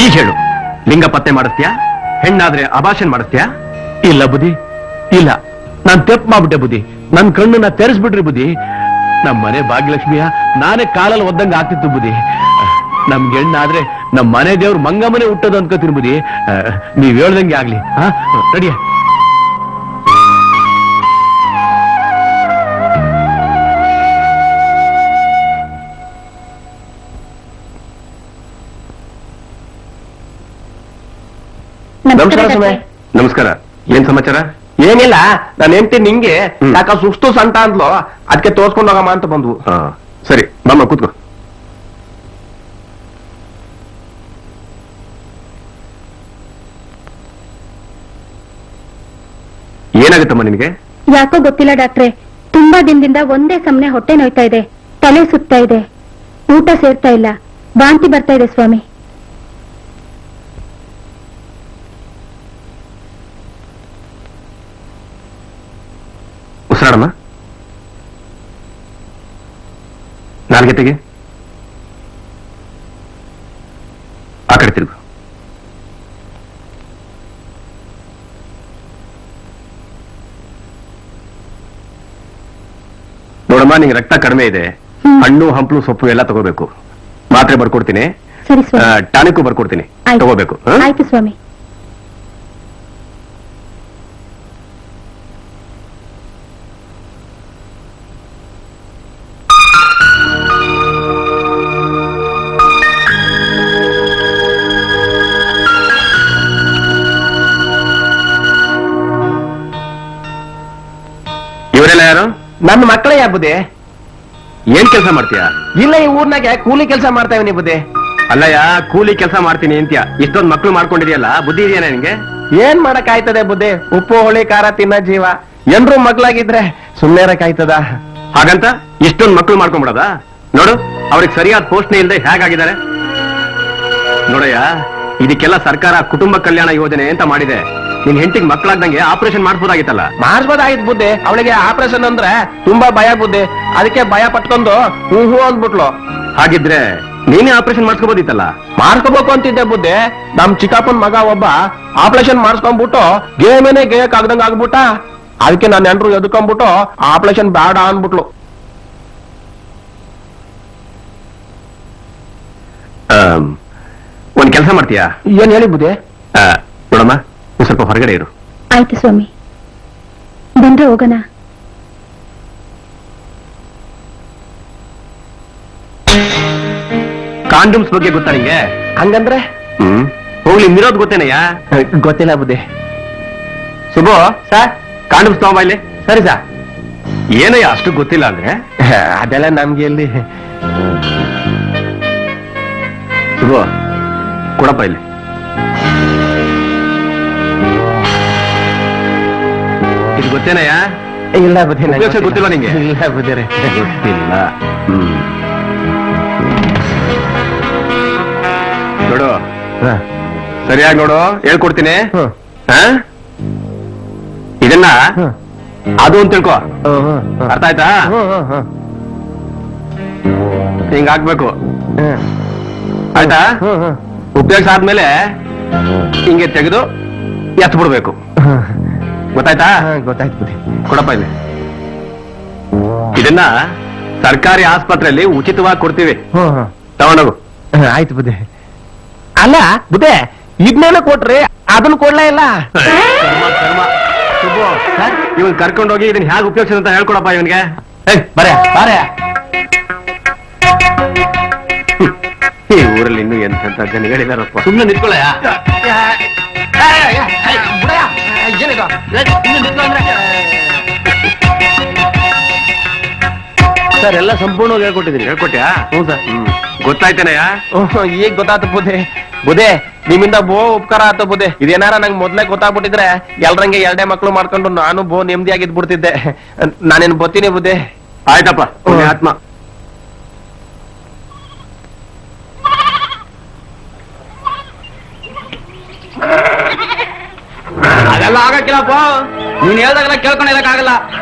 ಈಗ ಹೇಳು, ಲಿಂಗ ಪತ್ತೆ ಮಾಡಿಸ್ತೀಯಾ? ಹೆಣ್ಣಾದ್ರೆ ಅಭಾಷಣ ಮಾಡಿಸ್ತೀಯಾ? ಇಲ್ಲ ಬುದ್ಧಿ, ಇಲ್ಲ. ನಾನ್ ತೆಪ್ಪು ಮಾಡ್ಬಿಟ್ಟೆ ಬುದ್ಧಿ. ನನ್ ಕಣ್ಣನ್ನ ತೆರೆಸ್ಬಿಟ್ರಿ ಬುದ್ಧಿ. ನಮ್ ಮನೆ ಭಾಗ್ಯಲಕ್ಷ್ಮಿಯ ನಾನೇ ಕಾಲಲ್ಲಿ ಒದ್ದಂಗ ಆಗ್ತಿತ್ತು ಬುದ್ಧಿ. ನಮ್ಗೆ ಹೆಣ್ಣಾದ್ರೆ ನಮ್ ಮನೆ ದೇವ್ರು ಮಂಗಮ್ಮನೆ ಹುಟ್ಟೋದು ಅನ್ಕೋತೀನಿ ಬುದ್ಧಿ. ನೀವ್ ಹೇಳ್ದಂಗೆ ಆಗ್ಲಿ. ರೆಡಿಯಾ? ನಮಸ್ಕಾರ ಸಮಯ. ನಮಸ್ಕಾರ. ಏನ್ ಸಮಾಚಾರ? ಏನಿಲ್ಲ, ನಾನು ಹೆಂಡತಿ ನಿಂಗೆ ಹ್ಮ್. ಯಾಕ ಸುಸ್ತು ಸಂಟ ಅಂದ್ಲು, ಅದಕ್ಕೆ ತೋರ್ಸ್ಕೊಂಡು ಹೋಗಮ್ಮ ಅಂತ ಬಂದ್ವು. ಹಾ, ಸರಿ ಬಾಮ್ಮ ಕೂತ್ಕೋ. ಏನಾಗುತ್ತಮ್ಮ ನಿನಗೆ? ಯಾಕೋ ಗೊತ್ತಿಲ್ಲ ಡಾಕ್ಟ್ರೆ, ತುಂಬಾ ದಿನದಿಂದ ಒಂದೇ ಸಮನೆ ಹೊಟ್ಟೆ ನೋಯ್ತಾ ಇದೆ, ತಲೆ ಸುತ್ತಾ ಇದೆ, ಊಟ ಸೇರ್ತಾ ಇಲ್ಲ, ವಾಂತಿ ಬರ್ತಾ ಇದೆ ಸ್ವಾಮಿ. ಉಸಿರಾಡಮ್ಮ. ನಾಲ್ಗೆ ತೆಗೆ. ಆ ಕಡೆ ತಿರುಗು. ನೋಡಮ್ಮ, ನಿಂಗೆ ರಕ್ತ ಕಡಿಮೆ ಇದೆ. ಹಣ್ಣು ಹಂಪಲು ಸೊಪ್ಪು ಎಲ್ಲ ತಗೋಬೇಕು. ಮಾತ್ರೆ ಬರ್ಕೊಡ್ತೀನಿ, ಸರಿ ಸ್ವಾಮಿ. ಟಾನಿಕ್ಕು ಬರ್ಕೊಡ್ತೀನಿ, ಆಯ್ತು. ತಗೋಬೇಕು. ಆಯ್ತು ಸ್ವಾಮಿ. ಇವರೆಲ್ಲ ಯಾರು? ನನ್ನ ಮಕ್ಕಳೇ ಯಾ ಬುದ್ಧಿ? ಏನ್ ಕೆಲಸ ಮಾಡ್ತೀಯಾ? ಇಲ್ಲ, ಈ ಊರ್ನಾಗೆ ಕೂಲಿ ಕೆಲಸ ಮಾಡ್ತಾ ಇವನಿ ಬುದ್ಧಿ. ಅಲ್ಲಯ್ಯ, ಕೂಲಿ ಕೆಲಸ ಮಾಡ್ತೀನಿ ಅಂತ್ಯ. ಇಷ್ಟೊಂದು ಮಕ್ಳು ಮಾಡ್ಕೊಂಡಿದ್ಯಲ್ಲ, ಬುದ್ಧಿ ಇದೆಯಾ ನಿನ್ಗೆ? ಏನ್ ಮಾಡಕ್ ಆಯ್ತದೆ ಬುದ್ಧಿ? ಉಪ್ಪು ಹುಳಿ ಖಾರ ತಿನ್ನ ಜೀವ. ಎಲ್ರೂ ಮಗ್ಳಾಗಿದ್ರೆ ಸುಮ್ನೆ ಇರಕ್ಕಾಯ್ತದ? ಹಾಗಂತ ಇಷ್ಟೊಂದು ಮಕ್ಳು ಮಾಡ್ಕೊಂಡ್ಬಿಡದ? ನೋಡು, ಅವ್ರಿಗೆ ಸರಿಯಾದ ಪೋಷಣೆ ಇಲ್ಲದೆ ಹೇಗಾಗಿದ್ದಾರೆ ನೋಡಯ್ಯ. ಇದಕ್ಕೆಲ್ಲ ಸರ್ಕಾರ ಕುಟುಂಬ ಕಲ್ಯಾಣ ಯೋಜನೆ ಅಂತ ಮಾಡಿದೆ. ನಿನ್ ಹೆಂಡತಿಗೆ ಮಕ್ಕಳಾಗ್ದಂಗೆ ಆಪರೇಷನ್ ಮಾಡ್ಬೋದಾಗಿತ್ತಲ್ಲ. ಮಾಡಿಸ್ಬೋದಾಗಿತ್ತು ಬುದ್ಧಿ. ಅವಳಿಗೆ ಆಪರೇಷನ್ ಅಂದ್ರೆ ತುಂಬಾ ಭಯ ಬುದ್ಧಿ. ಅದಕ್ಕೆ ಭಯ ಪಟ್ಕೊಂಡು ಹೂ ಅಂದ್ಬಿಟ್ಲು. ಹಾಗಿದ್ರೆ ನೀನೇ ಆಪರೇಷನ್ ಮಾಡ್ಸ್ಕೋಬೋದಿತ್ತಲ್ಲ. ಮಾಡ್ಕೋಬೇಕು ಅಂತಿದ್ದೆ ಬುದ್ಧಿ. ನಮ್ ಚಿಕ್ಕಪ್ಪನ ಮಗ ಒಬ್ಬ ಆಪರೇಷನ್ ಮಾಡಿಸ್ಕೊಂಡ್ಬಿಟ್ಟು ಗೇಮೇನೆ ಗೇಯಕ್ ಆಗ್ದಂಗ ಆಗ್ಬಿಟ್ಟ. ಅದಕ್ಕೆ ನನ್ನ ನೆಂಟ್ರು ಎದ್ಕೊಂಡ್ಬಿಟ್ಟು ಆಪರೇಷನ್ ಬೇಡ ಅಂದ್ಬಿಟ್ಲು. ಒಂದ್ ಕೆಲಸ ಮಾಡ್ತೀಯಾ? ಏನ್ ಹೇಳಿ ಬುದ್ಧಿ? ನೋಡಮ್ಮ, ನೀನ್ ಸ್ವಲ್ಪ ಹೊರಗಡೆ ಇರು. ಆಯ್ತು ಸ್ವಾಮಿ, ಬಂದ್ರೆ ಹೋಗೋಣ. ಕಾಂಡಮ್ಸ್ ಬಗ್ಗೆ ಗೊತ್ತಾ ನಿಂಗೆ? ಹಂಗಂದ್ರೆ ಹೋಗ್ಲಿ, ನಿರೋದ್ ಗೊತ್ತೇನಯ್ಯ? ಗೊತ್ತಿಲ್ಲ ಬುದ್ಧಿ. ಸುಬ್ಬು ಸರ್, ಕಾಂಡಮ್ಸ್ ತಗೊಂಬ ಇಲ್ಲಿ. ಸರಿ ಸರ್. ಏನಯ್ಯ ಅಷ್ಟು ಗೊತ್ತಿಲ್ಲ ಅಂದ್ರೆ? ಅದೆಲ್ಲ ನಮ್ಗೆ ಎಲ್ಲಿ. ಸುಬ್ಬು, ಕೊಡಪ್ಪ ಇಲ್ಲಿ. ಇದು ಗೊತ್ತೇನಯ್ಯ? ಇಲ್ಲ ಬುದ್ಧಿ, ಉಪಯೋಗ ಗೊತ್ತಿಲ್ವಾ ನಿಂಗೆ? ಇಲ್ಲ ಬುದ್ಧಿ ರೀ. ಗೊತ್ತಿಲ್ಲ. ನೋಡು, ಸರಿಯಾಗಿ ನೋಡು, ಹೇಳ್ಕೊಡ್ತೀನಿ. ಇದನ್ನ ಅದು ಅಂತ ತಿಳ್ಕೊ. ಅರ್ಥ ಆಯ್ತಾ? ಹಿಂಗ ಹಾಕ್ಬೇಕು, ಆಯ್ತಾ? ಉಪಯೋಗಿಸ ಆದ್ಮೇಲೆ ಹಿಂಗೆ ತೆಗೆದು ಎತ್ ಬಿಡ್ಬೇಕು. ಗೊತ್ತಾಯ್ತಾ? ಗೊತ್ತಾಯ್ತು ಬುದ್ಧಿ. ಕೊಡಪ್ಪ ಇಲ್ಲಿ. ಇದನ್ನ ಸರ್ಕಾರಿ ಆಸ್ಪತ್ರೆಯಲ್ಲಿ ಉಚಿತವಾಗಿ ಕೊಡ್ತೀವಿ, ತಗೊಂಡೋಗು. ಆಯ್ತು ಬುದ್ಧಿ. ಅಲ್ಲ ಬುದ್ಧಿ, ಇದನ್ನೆಲ್ಲ ಕೊಟ್ರಿ, ಅದನ್ನ ಕೊಡ್ಲೇ ಇಲ್ಲ. ಸುಬ್ಬು, ಇವನ್ ಕರ್ಕೊಂಡೋಗಿ ಇದನ್ನ ಹೇಗೆ ಉಪಯೋಗಿಸೋದು ಅಂತ ಹೇಳ್ಕೊಡಪ್ಪ ಇವನ್ಗೆ. ಬರೇ ಬಾರೆ. ಈ ಊರಲ್ಲಿ ಇನ್ನೂ ಎಂತ ಜನಗಳಿದಾರಪ್ಪ. ಸುಮ್ಮನೆ ನಿಂತ್ಕೊಳ್ಳಯ್ಯ. ಸರ್, ಎಲ್ಲ ಸಂಪೂರ್ಣವಾಗಿ ಹೇಳ್ಕೊಟ್ಟಿದ್ದೀನಿ. ಹೇಳ್ಕೊಟ್ಯಾ? ಹ್ಞೂ ಸರ್. ಗೊತ್ತಾಯ್ತೇನಯ್ಯ? ಈಗ ಗೊತ್ತಾಯ್ತು ಬುದ್ಧಿ. ಬುದ್ಧಿ, ನಿಮ್ಮಿಂದ ಬೋ ಉಪಕಾರ ಆಯ್ತು ಬುದ್ಧಿ. ಇದೇನಾರ ನಂಗೆ ಮೊದ್ಲೇ ಗೊತ್ತಾಗ್ಬಿಟ್ಟಿದ್ರೆ ಎಲ್ರಂಗೆ ಎರಡೇ ಮಕ್ಳು ಮಾಡ್ಕೊಂಡು ನಾನು ಬೋ ನೆಮ್ಮದಿಯಾಗಿದ್ ಬಿಡ್ತಿದ್ದೆ. ನಾನೇನು ಬರ್ತೀನಿ ಬುದ್ಧಿ. ಆಯ್ತಪ್ಪ, ಆತ್ಮ. ಅದೆಲ್ಲ ಆಗಕ್ಕಿಲ್ಲಪ್ಪ. ನೀನ್ ಹೇಳ್ದಾಗೆಲ್ಲ ಕೇಳ್ಕೊಂಡಿರಕ್ಕಾಗಲ್ಲ.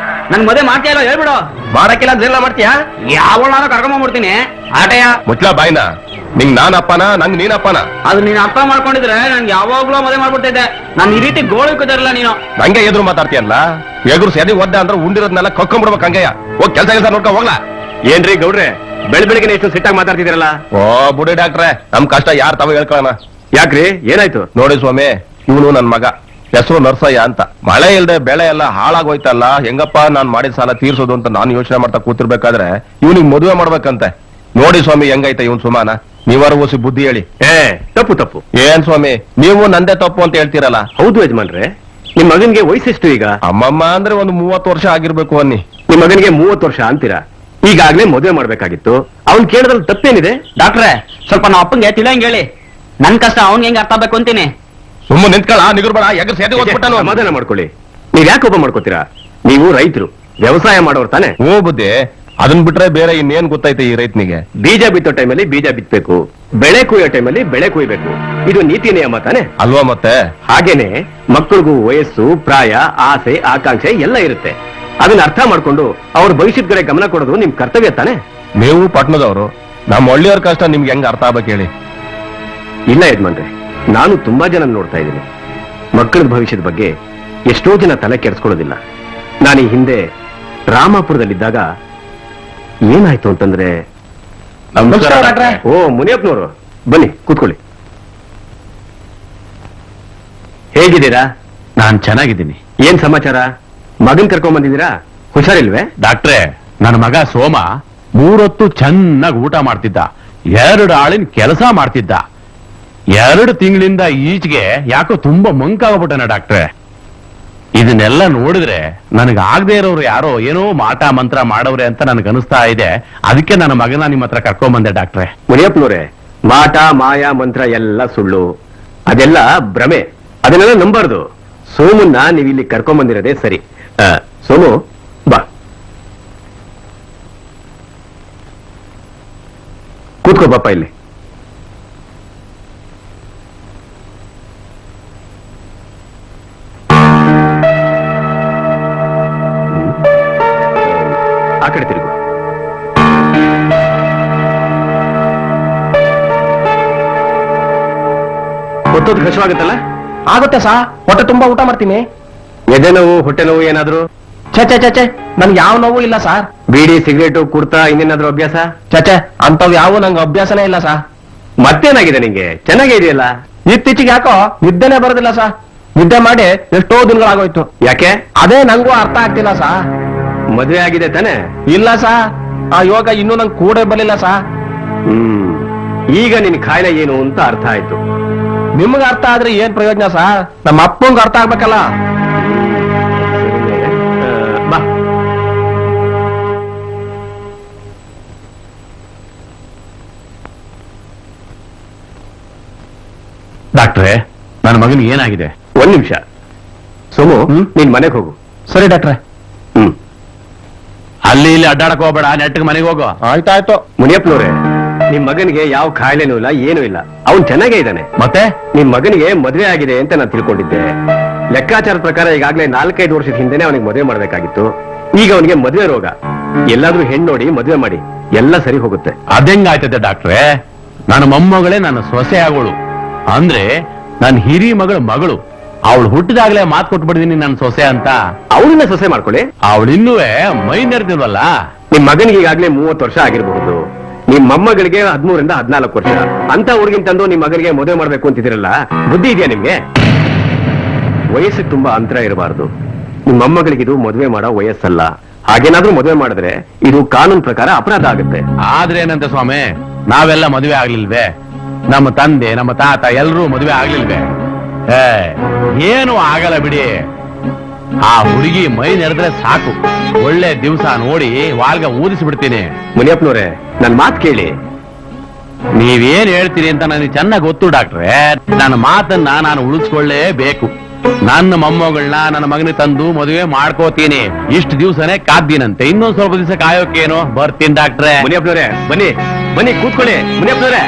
ನನ್ ಮದುವೆ ಮಾಡ್ತೀಯ ಇಲ್ಲ ಹೇಳ್ಬಿಡು. ಮಾಡಕ್ಕಿಲ್ಲ ಅಂದ್ರೆ ಮಾಡ್ತೀಯಾ? ಯಾವಳಾರ ಕರ್ಕೊಂಡ್ಬಿಡ್ತೀನಿ ಆಟಯ. ಮುಚ್ಲ ಬಾಯ್ನ. ನಿಂಗ್ ನಾನಪ್ಪನ, ನಂಗ್ ನೀನಪ್ಪನ. ಅದು ನೀನ್ ಅರ್ಥ ಮಾಡ್ಕೊಂಡಿದ್ರೆ ನನ್ಗೆ ಯಾವಾಗ್ಲೂ ಮದುವೆ ಮಾಡ್ಬಿಡ್ತಿದ್ದೆ. ನಾನು ಈ ರೀತಿ ಗೋಳು ಇಕ್ಕಿದಾರಲ್ಲ ನೀನು. ನಂಗೆ ಎದುರು ಮಾತಾಡ್ತೀಯಲ್ಲ. ಎದುರು ಸೇರಿ ಒದ್ದೆ ಅಂದ್ರೆ ಉಂಡಿರೋದ್ನೆಲ್ಲ ಕಕ್ಕೊಂಡ್ಬಿಡ್ಬೇಕು. ಹಂಗಯ್ಯ ಹೋಗ್ ಕೆಲಸ ನೋಡ್ಕೊ ಹೋಗ್ಲಾ. ಏನ್ರಿ ಗೌಡ್ರೆ, ಬೆಳಿಗ್ಗೆ ಎಷ್ಟು ಸಿಟ್ಟಾಗಿ ಮಾತಾಡ್ತಿದ್ದೀರಲ್ಲ? ಓ ಬುಡಿ ಡಾಕ್ಟ್ರೆ, ನಮ್ ಕಷ್ಟ ಯಾರ್ ತಾವ ಹೇಳ್ಕೊಳ್ಳೋಣ. ಯಾಕ್ರಿ, ಏನಾಯ್ತು? ನೋಡಿ ಸ್ವಾಮಿ, ಇವನು ನನ್ ಮಗ, ಹೆಸರು ನರ್ಸಯ್ಯ ಅಂತ. ಮಳೆ ಇಲ್ದೆ ಬೆಳೆ ಎಲ್ಲ ಹಾಳಾಗೋಯ್ತಲ್ಲ, ಹೆಂಗಪ್ಪ ನಾನ್ ಮಾಡಿದ ಸಾಲ ತೀರ್ಸೋದು ಅಂತ ನಾನು ಯೋಚನೆ ಮಾಡ್ತಾ ಕೂತಿರ್ಬೇಕಾದ್ರೆ ಇವನಿಗೆ ಮದುವೆ ಮಾಡ್ಬೇಕಂತೆ. ನೋಡಿ ಸ್ವಾಮಿ ಹೆಂಗೈತೆ ಇವನ್ ಸುಮಾನ. ನೀವಾರು ಓಸಿ ಬುದ್ಧಿ ಹೇಳಿ. ತಪ್ಪು. ಏನ್ ಸ್ವಾಮಿ, ನೀವು ನಂದೇ ತಪ್ಪು ಅಂತ ಹೇಳ್ತೀರಲ್ಲ? ಹೌದು ಯಜಮಾನ್ರೆ. ನಿಮ್ ಮಗನ್ಗೆ ವಯಸ್ಸೆಷ್ಟು ಈಗ? ಅಮ್ಮಮ್ಮ ಅಂದ್ರೆ ಒಂದು 30 ವರ್ಷ ಆಗಿರ್ಬೇಕು ಅನ್ನಿ. ನಿಮ್ ಮಗನಿಗೆ 30 ವರ್ಷ ಅಂತೀರಾ? ಈಗಾಗ್ಲೇ ಮದುವೆ ಮಾಡ್ಬೇಕಾಗಿತ್ತು. ಅವ್ನ್ ಕೇಳೋದ್ರಲ್ಲಿ ತಪ್ಪೇನಿದೆ? ಡಾಕ್ಟ್ರೆ, ಸ್ವಲ್ಪ ನಮ್ಮ ಅಪ್ಪಂಗೆ ತಿಳಿಯಂಗ್ ಹೇಳಿ. ನನ್ ಕಷ್ಟ ಅವ್ನ್ಗೆ ಹೆಂಗ್ ಅರ್ಥ ಆಗ್ಬೇಕು ಅಂತೀನಿ. ಸುಮ್ಮನೆ ನಿಂತ್ಕೊಳ್ಳ, ನಿಗುರ್ಬೇಡ. ಎಗ್ರ ಸೇದಿ ಓದ್ಬಿಟ್ಟನು. ಸಮಾಧಾನ ಮಾಡ್ಕೊಳ್ಳಿ. ನೀವ್ ಯಾಕೆ ಕೋಪ ಮಾಡ್ಕೋತೀರಾ? ನೀವು ರೈತರು, ವ್ಯವಸಾಯ ಮಾಡೋರು ತಾನೆ? ಓ ಬುದ್ಧಿ, ಅದನ್ ಬಿಟ್ರೆ ಬೇರೆ ಇನ್ನೇನ್ ಗೊತ್ತೈತೆ ಈ ರೈತನಿಗೆ? ಬೀಜ ಬಿತ್ತೋ ಟೈಮಲ್ಲಿ ಬೀಜ ಬಿತ್ತಬೇಕು, ಬೆಳೆ ಕುಯ್ಯೋ ಟೈಮಲ್ಲಿ ಬೆಳೆ ಕುಯ್ಬೇಕು. ಇದು ನೀತಿ ನಿಯಮ ತಾನೆ? ಅಲ್ವಾ ಮತ್ತೆ? ಹಾಗೇನೆ ಮಕ್ಕಳಿಗೂ ವಯಸ್ಸು, ಪ್ರಾಯ, ಆಸೆ, ಆಕಾಂಕ್ಷೆ ಎಲ್ಲ ಇರುತ್ತೆ. ಅದನ್ನ ಅರ್ಥ ಮಾಡ್ಕೊಂಡು ಅವ್ರ ಭವಿಷ್ಯದ ಕಡೆ ಗಮನ ಕೊಡೋದು ನಿಮ್ ಕರ್ತವ್ಯ ತಾನೆ? ನೀವು ಪಟ್ಟಣದವರು, ನಮ್ಮ ಹಳ್ಳಿಯವ್ರ ಕಷ್ಟ ನಿಮ್ಗೆ ಹೆಂಗ್ ಅರ್ಥ ಆಗ್ಬೇಕು ಹೇಳಿ? ಇಲ್ಲ ಯಜಮಾನ್ರೆ, ನಾನು ತುಂಬಾ ಜನ ನೋಡ್ತಾ ಇದ್ದೀನಿ. ಮಕ್ಕಳ ಭವಿಷ್ಯದ ಬಗ್ಗೆ ಎಷ್ಟೋ ಜನ ತಲೆ ಕೆಡಿಸ್ಕೊಳ್ಳೋದಿಲ್ಲ. ನಾನು ಈ ಹಿಂದೆ ರಾಮಾಪುರದಲ್ಲಿದ್ದಾಗ ಏನಾಯ್ತು ಅಂತಂದ್ರೆ, ನಮಸ್ಕಾರ ಡಾಕ್ಟ್ರೆ. ಓ ಮುನಿಯಪ್ಪನವರು, ಬನ್ನಿ ಕೂತ್ಕೊಳ್ಳಿ. ಹೇಗಿದ್ದೀರಾ? ನಾನ್ ಚೆನ್ನಾಗಿದ್ದೀನಿ. ಏನ್ ಸಮಾಚಾರ? ಮಗನ್ ಕರ್ಕೊಂಡ್ ಬಂದಿದ್ದೀರಾ? ಹುಷಾರಿಲ್ವೇ? ಡಾಕ್ಟ್ರೆ, ನನ್ನ ಮಗ ಸೋಮ 3 ಹೊತ್ತು ಚೆನ್ನಾಗಿ ಊಟ ಮಾಡ್ತಿದ್ದ, 2 ಆಳಿನ ಕೆಲಸ ಮಾಡ್ತಿದ್ದ. 2 ತಿಂಗಳಿಂದ ಈಚೆಗೆ ಯಾಕೋ ತುಂಬಾ ಮಂಕಾಗ್ಬಿಟ್ಟನ ಡಾಕ್ಟ್ರೆ. ಇದನ್ನೆಲ್ಲ ನೋಡಿದ್ರೆ ನನಗೆ ಆಗದೆ ಇರೋರು ಯಾರೋ ಏನೋ ಮಾಟ ಮಂತ್ರ ಮಾಡವ್ರೆ ಅಂತ ನನಗೆ ಅನಿಸ್ತಾ ಇದೆ. ಅದಕ್ಕೆ ನನ್ನ ಮಗನ ನಿಮ್ಮ ಹತ್ರ ಕರ್ಕೊಂಡ್ ಬಂದೆ ಡಾಕ್ಟ್ರೆ. ಮುನಿಯಪ್ಪನವರೇ, ಮಾಟ ಮಾಯ ಮಂತ್ರ ಎಲ್ಲ ಸುಳ್ಳು, ಅದೆಲ್ಲ ಭ್ರಮೆ. ಅದನ್ನೆಲ್ಲ ನಂಬಾರ್ದು. ಸೋಮನ್ನ ನೀವು ಇಲ್ಲಿ ಕರ್ಕೊಂಡ್ ಬಂದಿರೋದೇ ಸರಿ. ಸೋಮು, ಬಾ ಕೂತ್ಕೋ ಬಾಪ ಇಲ್ಲಿ. ಆ ಕಡೆ ತಿರುಗು. ಹೊತ್ತೊತ್ತು ಕಷ್ಟವಾಗುತ್ತಲ್ಲ? ಆಗುತ್ತೆ ಸಾ, ಹೊಟ್ಟೆ ತುಂಬಾ ಊಟ ಮಾಡ್ತೀನಿ. ಎದೆ ನೋವು, ಹೊಟ್ಟೆ ನೋವು ಏನಾದ್ರು? ಚೆ ನನ್ಗೆ ಯಾವ ನೋವು ಇಲ್ಲ ಸಾರ್. ಬೀಡಿ, ಸಿಗರೇಟು, ಕುಡ್ತಾ ಇನ್ನೇನಾದ್ರೂ ಅಭ್ಯಾಸ? ಚೆ ಅಂತವ್ ಯಾವ ನಂಗೆ ಅಭ್ಯಾಸನೇ ಇಲ್ಲ ಸಾ. ಮತ್ತೇನಾಗಿದೆ ನಿಂಗೆ? ಚೆನ್ನಾಗೇ ಇದೆಯಲ್ಲ. ಇತ್ತೀಚೆಗೆ ಯಾಕೋ ನಿದ್ದೆನೆ ಬರೋದಿಲ್ಲ ಸಾ. ನಿದ್ದೆ ಮಾಡಿ ಎಷ್ಟೋ ದಿನಗಳಾಗೋಯ್ತು. ಯಾಕೆ? ಅದೇ ನಂಗೂ ಅರ್ಥ ಆಗ್ತಿಲ್ಲ ಸಾ. ಮದುವೆ ಆಗಿದೆ ತಾನೆ? ಇಲ್ಲ ಸಾ, ಆ ಯೋಗ ಇನ್ನೂ ನಂಗೆ ಕೂಡ ಬರ್ಲಿಲ್ಲ ಸಾ. ಈಗ ನಿನ್ ಕಾಯಿಲೆ ಏನು ಅಂತ ಅರ್ಥ ಆಯ್ತು. ನಿಮ್ಗೆ ಅರ್ಥ ಆದ್ರೆ ಏನ್ ಪ್ರಯೋಜನ ಸಾ? ನಮ್ಮ ಅಪ್ಪಂಗೆ ಅರ್ಥ ಆಗ್ಬೇಕಲ್ಲ. ಬಾ. ಡಾಕ್ಟ್ರೆ, ನನ್ನ ಮಗನಿಗೆ ಏನಾಗಿದೆ? ಒಂದ್ ನಿಮಿಷ ಸೋಮು, ನೀನ್ ಮನೆಗೆ ಹೋಗು. ಸರಿ ಡಾಕ್ಟ್ರೆ. ಅಲ್ಲಿ ಇಲ್ಲಿ ಅಡ್ಡಾಡಕ್ ಹೋಗ್ಬೇಡ, ನೆಟ್ಟಿಗೆ ಮನೆಗೆ ಹೋಗು. ಆಯ್ತಾಯ್ತು. ಮುನಿಯಪ್ಪನವ್ರೆ, ನಿಮ್ ಮಗನಿಗೆ ಯಾವ ಕಾಯಿಲೆನೂ ಇಲ್ಲ, ಏನೂ ಇಲ್ಲ. ಅವನ್ ಚೆನ್ನಾಗೇ ಇದ್ದಾನೆ. ಮತ್ತೆ ನಿಮ್ ಮಗನಿಗೆ ಮದುವೆ ಆಗಿದೆ ಅಂತ ನಾನು ತಿಳ್ಕೊಂಡಿದ್ದೆ. ಲೆಕ್ಕಾಚಾರದ ಪ್ರಕಾರ ಈಗಾಗಲೇ 4-5 ವರ್ಷದ ಹಿಂದೆನೆ ಅವನಿಗೆ ಮದುವೆ ಮಾಡ್ಬೇಕಾಗಿತ್ತು. ಈಗ ಅವನಿಗೆ ಮದುವೆ ರೋಗ. ಎಲ್ಲಾದ್ರೂ ಹೆಣ್ಣು ನೋಡಿ ಮದುವೆ ಮಾಡಿ, ಎಲ್ಲ ಸರಿ ಹೋಗುತ್ತೆ. ಅದೆಂಗಾಯ್ತದೆ ಡಾಕ್ಟ್ರೆ? ನನ್ನ ಮೊಮ್ಮಗಳೇ ನನ್ನ ಸೊಸೆ ಆಗೋಳು, ಅಂದ್ರೆ ನನ್ನ ಹಿರಿ ಮಗಳ ಮಗಳು. ಅವಳು ಹುಟ್ಟಿದಾಗಲೇ ಮಾತು ಕೊಟ್ಬಿಡಿದೀನಿ ನನ್ನ ಸೊಸೆ ಅಂತ. ಅವಳನ್ನ ಸೊಸೆ ಮಾಡ್ಕೊಳ್ಳಿ. ಅವಳು ಇನ್ನುವೇ ಮೈ ನೆರೆದಿಲ್ವಲ್ಲ. ನಿಮ್ ಮಗನಿಗೆ ಈಗಾಗಲೇ 30 ವರ್ಷ ಆಗಿರಬಹುದು. ನಿಮ್ ಮೊಮ್ಮಗಳಿಗೆ 13ರಿಂದ 14 ವರ್ಷ. ಅಂತ ಹುಡುಗಿನ ತಂದು ನಿಮ್ ಮಗನಿಗೆ ಮದುವೆ ಮಾಡ್ಬೇಕು ಅಂತಿದಿರಲ್ಲ, ಬುದ್ಧಿ ಇದೆಯಾ ನಿಮ್ಗೆ? ವಯಸ್ಸಿಗೆ ತುಂಬಾ ಅಂತರ ಇರಬಾರ್ದು. ನಿಮ್ ಮೊಮ್ಮಗಳಿಗೆ ಇದು ಮದುವೆ ಮಾಡೋ ವಯಸ್ಸಲ್ಲ. ಹಾಗೇನಾದ್ರೂ ಮದುವೆ ಮಾಡಿದ್ರೆ ಇದು ಕಾನೂನು ಪ್ರಕಾರ ಅಪರಾಧ ಆಗುತ್ತೆ. ಆದ್ರೆ ಏನಂತ ಸ್ವಾಮಿ, ನಾವೆಲ್ಲ ಮದುವೆ ಆಗ್ಲಿಲ್ವೇ? ನಮ್ಮ ತಂದೆ, ನಮ್ಮ ತಾತ ಎಲ್ಲರೂ ಮದುವೆ ಆಗ್ಲಿಲ್ವೇ? ಏನು ಆಗಲ್ಲ ಬಿಡಿ. ಆ ಹುಡುಗಿ ಮೈ ನೆರೆದ್ರೆ ಸಾಕು, ಒಳ್ಳೆ ದಿವಸ ನೋಡಿ ವಾಲ್ಗ ಊದಿಸ್ಬಿಡ್ತೀನಿ. ಮುನಿಯಪ್ಪನವ್ರೆ, ನನ್ ಮಾತ್ ಕೇಳಿ. ನೀವೇನ್ ಹೇಳ್ತೀರಿ ಅಂತ ನನಗೆ ಚೆನ್ನಾಗಿ ಗೊತ್ತು ಡಾಕ್ಟ್ರೆ. ನನ್ನ ಮಾತನ್ನ ನಾನು ಉಳಿಸ್ಕೊಳ್ಳೇಬೇಕು. ನನ್ನ ಮೊಮ್ಮಗಳನ್ನ ನನ್ನ ಮಗನಿಗೆ ತಂದು ಮದುವೆ ಮಾಡ್ಕೋತೀನಿ. ಇಷ್ಟು ದಿವಸನೇ ಕಾದ್ದೀನಂತೆ, ಇನ್ನೊಂದ್ ಸ್ವಲ್ಪ ದಿವಸ ಕಾಯೋಕೇನು. ಬರ್ತೀನಿ ಡಾಕ್ಟ್ರೆ. ಮುನಿಯಪ್ಪನವ್ರೆ, ಬನ್ನಿ ಬನ್ನಿ ಕೂತ್ಕೊಳ್ಳಿ. ಮುನಿಯಪ್ಪನವ್ರೆ,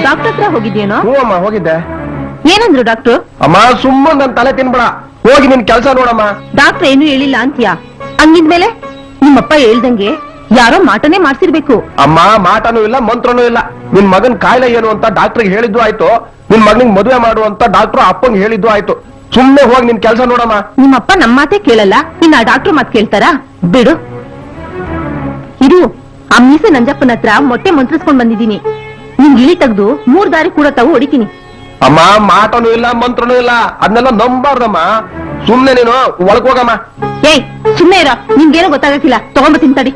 ಡಾಕ್ಟರ್ ಹತ್ರ ಹೋಗಿದ್ಯೇನೋ? ಹ್ಞೂ ಅಮ್ಮ, ಹೋಗಿದ್ದೆ. ಏನಂದ್ರು ಡಾಕ್ಟ್ರು? ಅಮ್ಮ ಸುಮ್ಮನೆ ನನ್ ತಲೆ ತಿನ್ಬೇಡ, ಹೋಗಿ ನಿನ್ ಕೆಲಸ ನೋಡಮ್ಮ. ಡಾಕ್ಟರ್ ಏನು ಹೇಳಿಲ್ಲ ಅಂತ್ಯಾ? ಹಂಗಿದ್ಮೇಲೆ ನಿಮ್ಮಪ್ಪ ಹೇಳ್ದಂಗೆ ಯಾರೋ ಮಾಟನೇ ಮಾಡ್ಸಿರ್ಬೇಕು. ಅಮ್ಮ ಮಾಟನೂ ಇಲ್ಲ, ಮಂತ್ರನೂ ಇಲ್ಲ. ನಿನ್ ಮಗನ್ ಕಾಯಿಲೆ ಏನು ಅಂತ ಡಾಕ್ಟರ್ಗೆ ಹೇಳಿದ್ದು ಆಯ್ತು, ನಿನ್ ಮಗನಿಗೆ ಮದುವೆ ಮಾಡು ಅಂತ ಡಾಕ್ಟರ್ ಅಪ್ಪಂಗೆ ಹೇಳಿದ್ದು ಆಯ್ತು. ಸುಮ್ನೆ ಹೋಗಿ ನಿನ್ ಕೆಲಸ ನೋಡಮ್ಮ. ನಿಮ್ಮಪ್ಪ ನಮ್ಮ ಮಾತೇ ಕೇಳಲ್ಲ, ಇನ್ನ ಡಾಕ್ಟರ್ ಮಾತ್ ಕೇಳ್ತಾರಾ? ಬಿಡು. ಇರು, ಆ ಮೀಸೆ ನಂಜಪ್ಪನ ಹತ್ರ ಮೊಟ್ಟೆ ಮಂತ್ರಿಸ್ಕೊಂಡ್ ಬಂದಿದ್ದೀನಿ. ನಿಂಗ್ ಇಳಿ ತೆಗ್ದು 3 ದಾರಿ ಕೂಡ ತಾವು ಹೊಡಿತೀನಿ. ಅಮ್ಮ ಮಾಟನೂ ಇಲ್ಲ, ಮಂತ್ರನೂ ಇಲ್ಲ, ಅದನ್ನೆಲ್ಲ ನಂಬಾರ್ದಮ್ಮ. ಸುಮ್ನೆ ನೀನು ಒಳಗೋಗಮ್ಮ. ಏಯ್ ಸುಮ್ನೆ ಇರ, ನಿಮ್ಗೇನೋ ಗೊತ್ತಾಗಕ್ಕಿಲ್ಲ. ತಗೊಂಬತ್ತೀನಿ ತಡಿ.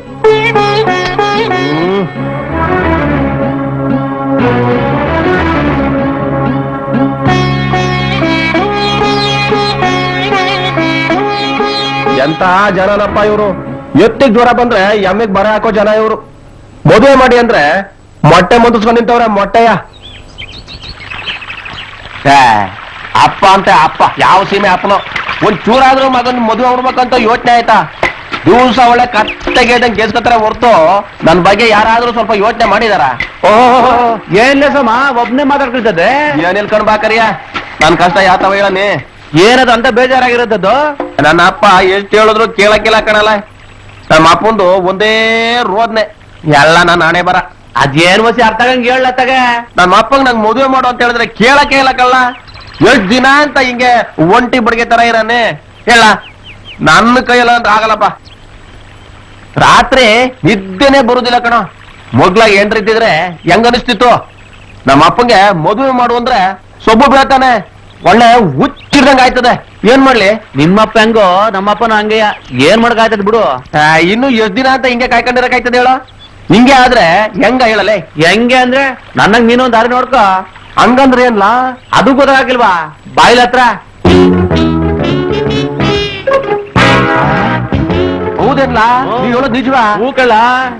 ಎಂತ ಜನನಪ್ಪ ಇವರು. ಎತ್ತಿಗೆ ಜ್ವರ ಬಂದ್ರೆ ಎಮ್ಮೆಗ್ ಬರ ಹಾಕೋ ಜನ ಇವರು. ಮದುವೆ ಮಾಡಿ ಅಂದ್ರೆ ಮೊಟ್ಟೆ ಮಂದಿಸ್ಕೊಂಡ್ ನಿಂತವ್ರೆ, ಮೊಟ್ಟೆಯ. ಅಪ್ಪ ಅಂತ ಅಪ್ಪ, ಯಾವ ಸೀಮೆ ಅಪ್ಪನೋ. ಒಂದ್ ಚೂರಾದ್ರೂ ಮಗನ್ ಮದುವೆ ಮಾಡ್ಬೇಕಂತ ಯೋಚನೆ ಆಯ್ತಾ? ದಿವಸ ಒಳ್ಳೆ ಕಟ್ಟೆಗೆ ಗೆಸ್ಕೊತಾರೆ ಹೊರ್ತು ನನ್ ಬಗ್ಗೆ ಯಾರಾದ್ರೂ ಸ್ವಲ್ಪ ಯೋಚನೆ ಮಾಡಿದಾರ? ಏನ್ಲೇ ಸಮ ಒಬ್ನೇ ಮಾತಾಡ್ತಿರ್ತದೆ? ಏನ್ ಇಲ್ಕೊಂಡ್ ಬಾಕರಿಯ, ನನ್ ಕಷ್ಟ ಯಾತವ ಹೇಳನಿ. ಏನದು ಅಂತ ಬೇಜಾರಾಗಿರೋದದ್ದು? ನನ್ನ ಅಪ್ಪ ಎಷ್ಟ್ ಹೇಳಿದ್ರು ಕೇಳಕ್ಕಿಲ್ಲ ಕಣಲ್ಲ. ನಮ್ಮ ಅಪ್ಪಂದು ಒಂದೇ ರೋದ್ನೆ, ಎಲ್ಲ ನಾನು ಹಣೆ ಬರ. ಅದೇನ್ ವಸಿ ಅರ್ಥ ಆಗಂಗ್ ಹೇಳತ್ತಾಗ. ನಮ್ಮ ಅಪ್ಪಂಗ್ ನಂಗ್ ಮದುವೆ ಮಾಡು ಅಂತ ಹೇಳಿದ್ರೆ ಕೇಳಕ್ಕೆ ಹೇಳಕ್ಕಲ್ಲ. ಎಷ್ಟ್ ದಿನ ಅಂತ ಹಿಂಗೆ ಒಂಟಿ ಬಡಿಗೆ ತರ ಇರಾನೆ ಹೇಳ. ನನ್ನ ಕೈಯಲ್ಲ ಅಂತ ಆಗಲ್ಲಪ್ಪ. ರಾತ್ರಿ ನಿದ್ದೆನೆ ಬರುದಿಲ್ಲ ಕಣ. ಮೊಗ್ಲಾಗ ಏನ್ರಿದ್ದಿದ್ರೆ ಹೆಂಗ ಅನಿಸ್ತಿತ್ತು. ನಮ್ಮ ಅಪ್ಪಂಗೆ ಮದುವೆ ಮಾಡು ಅಂದ್ರೆ ಸೊಬ್ಬು ಬೀಳ್ತಾನೆ, ಒಳ್ಳೆ ಹುಚ್ಚಿಡ್ದಂಗ ಆಯ್ತದೆ. ಏನ್ ಮಾಡ್ಲಿ? ನಿಮ್ಮಪ್ಪ ಹೆಂಗೋ ನಮ್ಮಪ್ಪನ ಹಂಗೆಯ, ಏನ್ ಮಾಡಕಾಯ್ತದ ಬಿಡು. ಇನ್ನು ಎಷ್ಟ್ ದಿನ ಅಂತ ಹಿಂಗೆ ಕಾಯ್ಕೊಂಡಿರಕಾಯ್ತದೆ ಹೇಳೋ? ಹಿಂಗೆ ಆದ್ರೆ ಹೆಂಗ ಹೇಳಲೆ? ಹೆಂಗೆ ಅಂದ್ರೆ ನನ್ನಂಗ್ ನೀನೊಂದ್ ದಾರಿ ನೋಡ್ಕೋ. ಹಂಗಂದ್ರೆ ಏನ್ಲಾ? ಅದು ಗೊತ್ತಾಗಿಲ್ವಾ? ಬಾಯಿಲ ಹತ್ರ. ಹೌದೇನ್ಲಾ? ನೀವ್ ಹೇಳೋದ್ ನಿಜವಾ? ಹೂಕಲ್ಲ,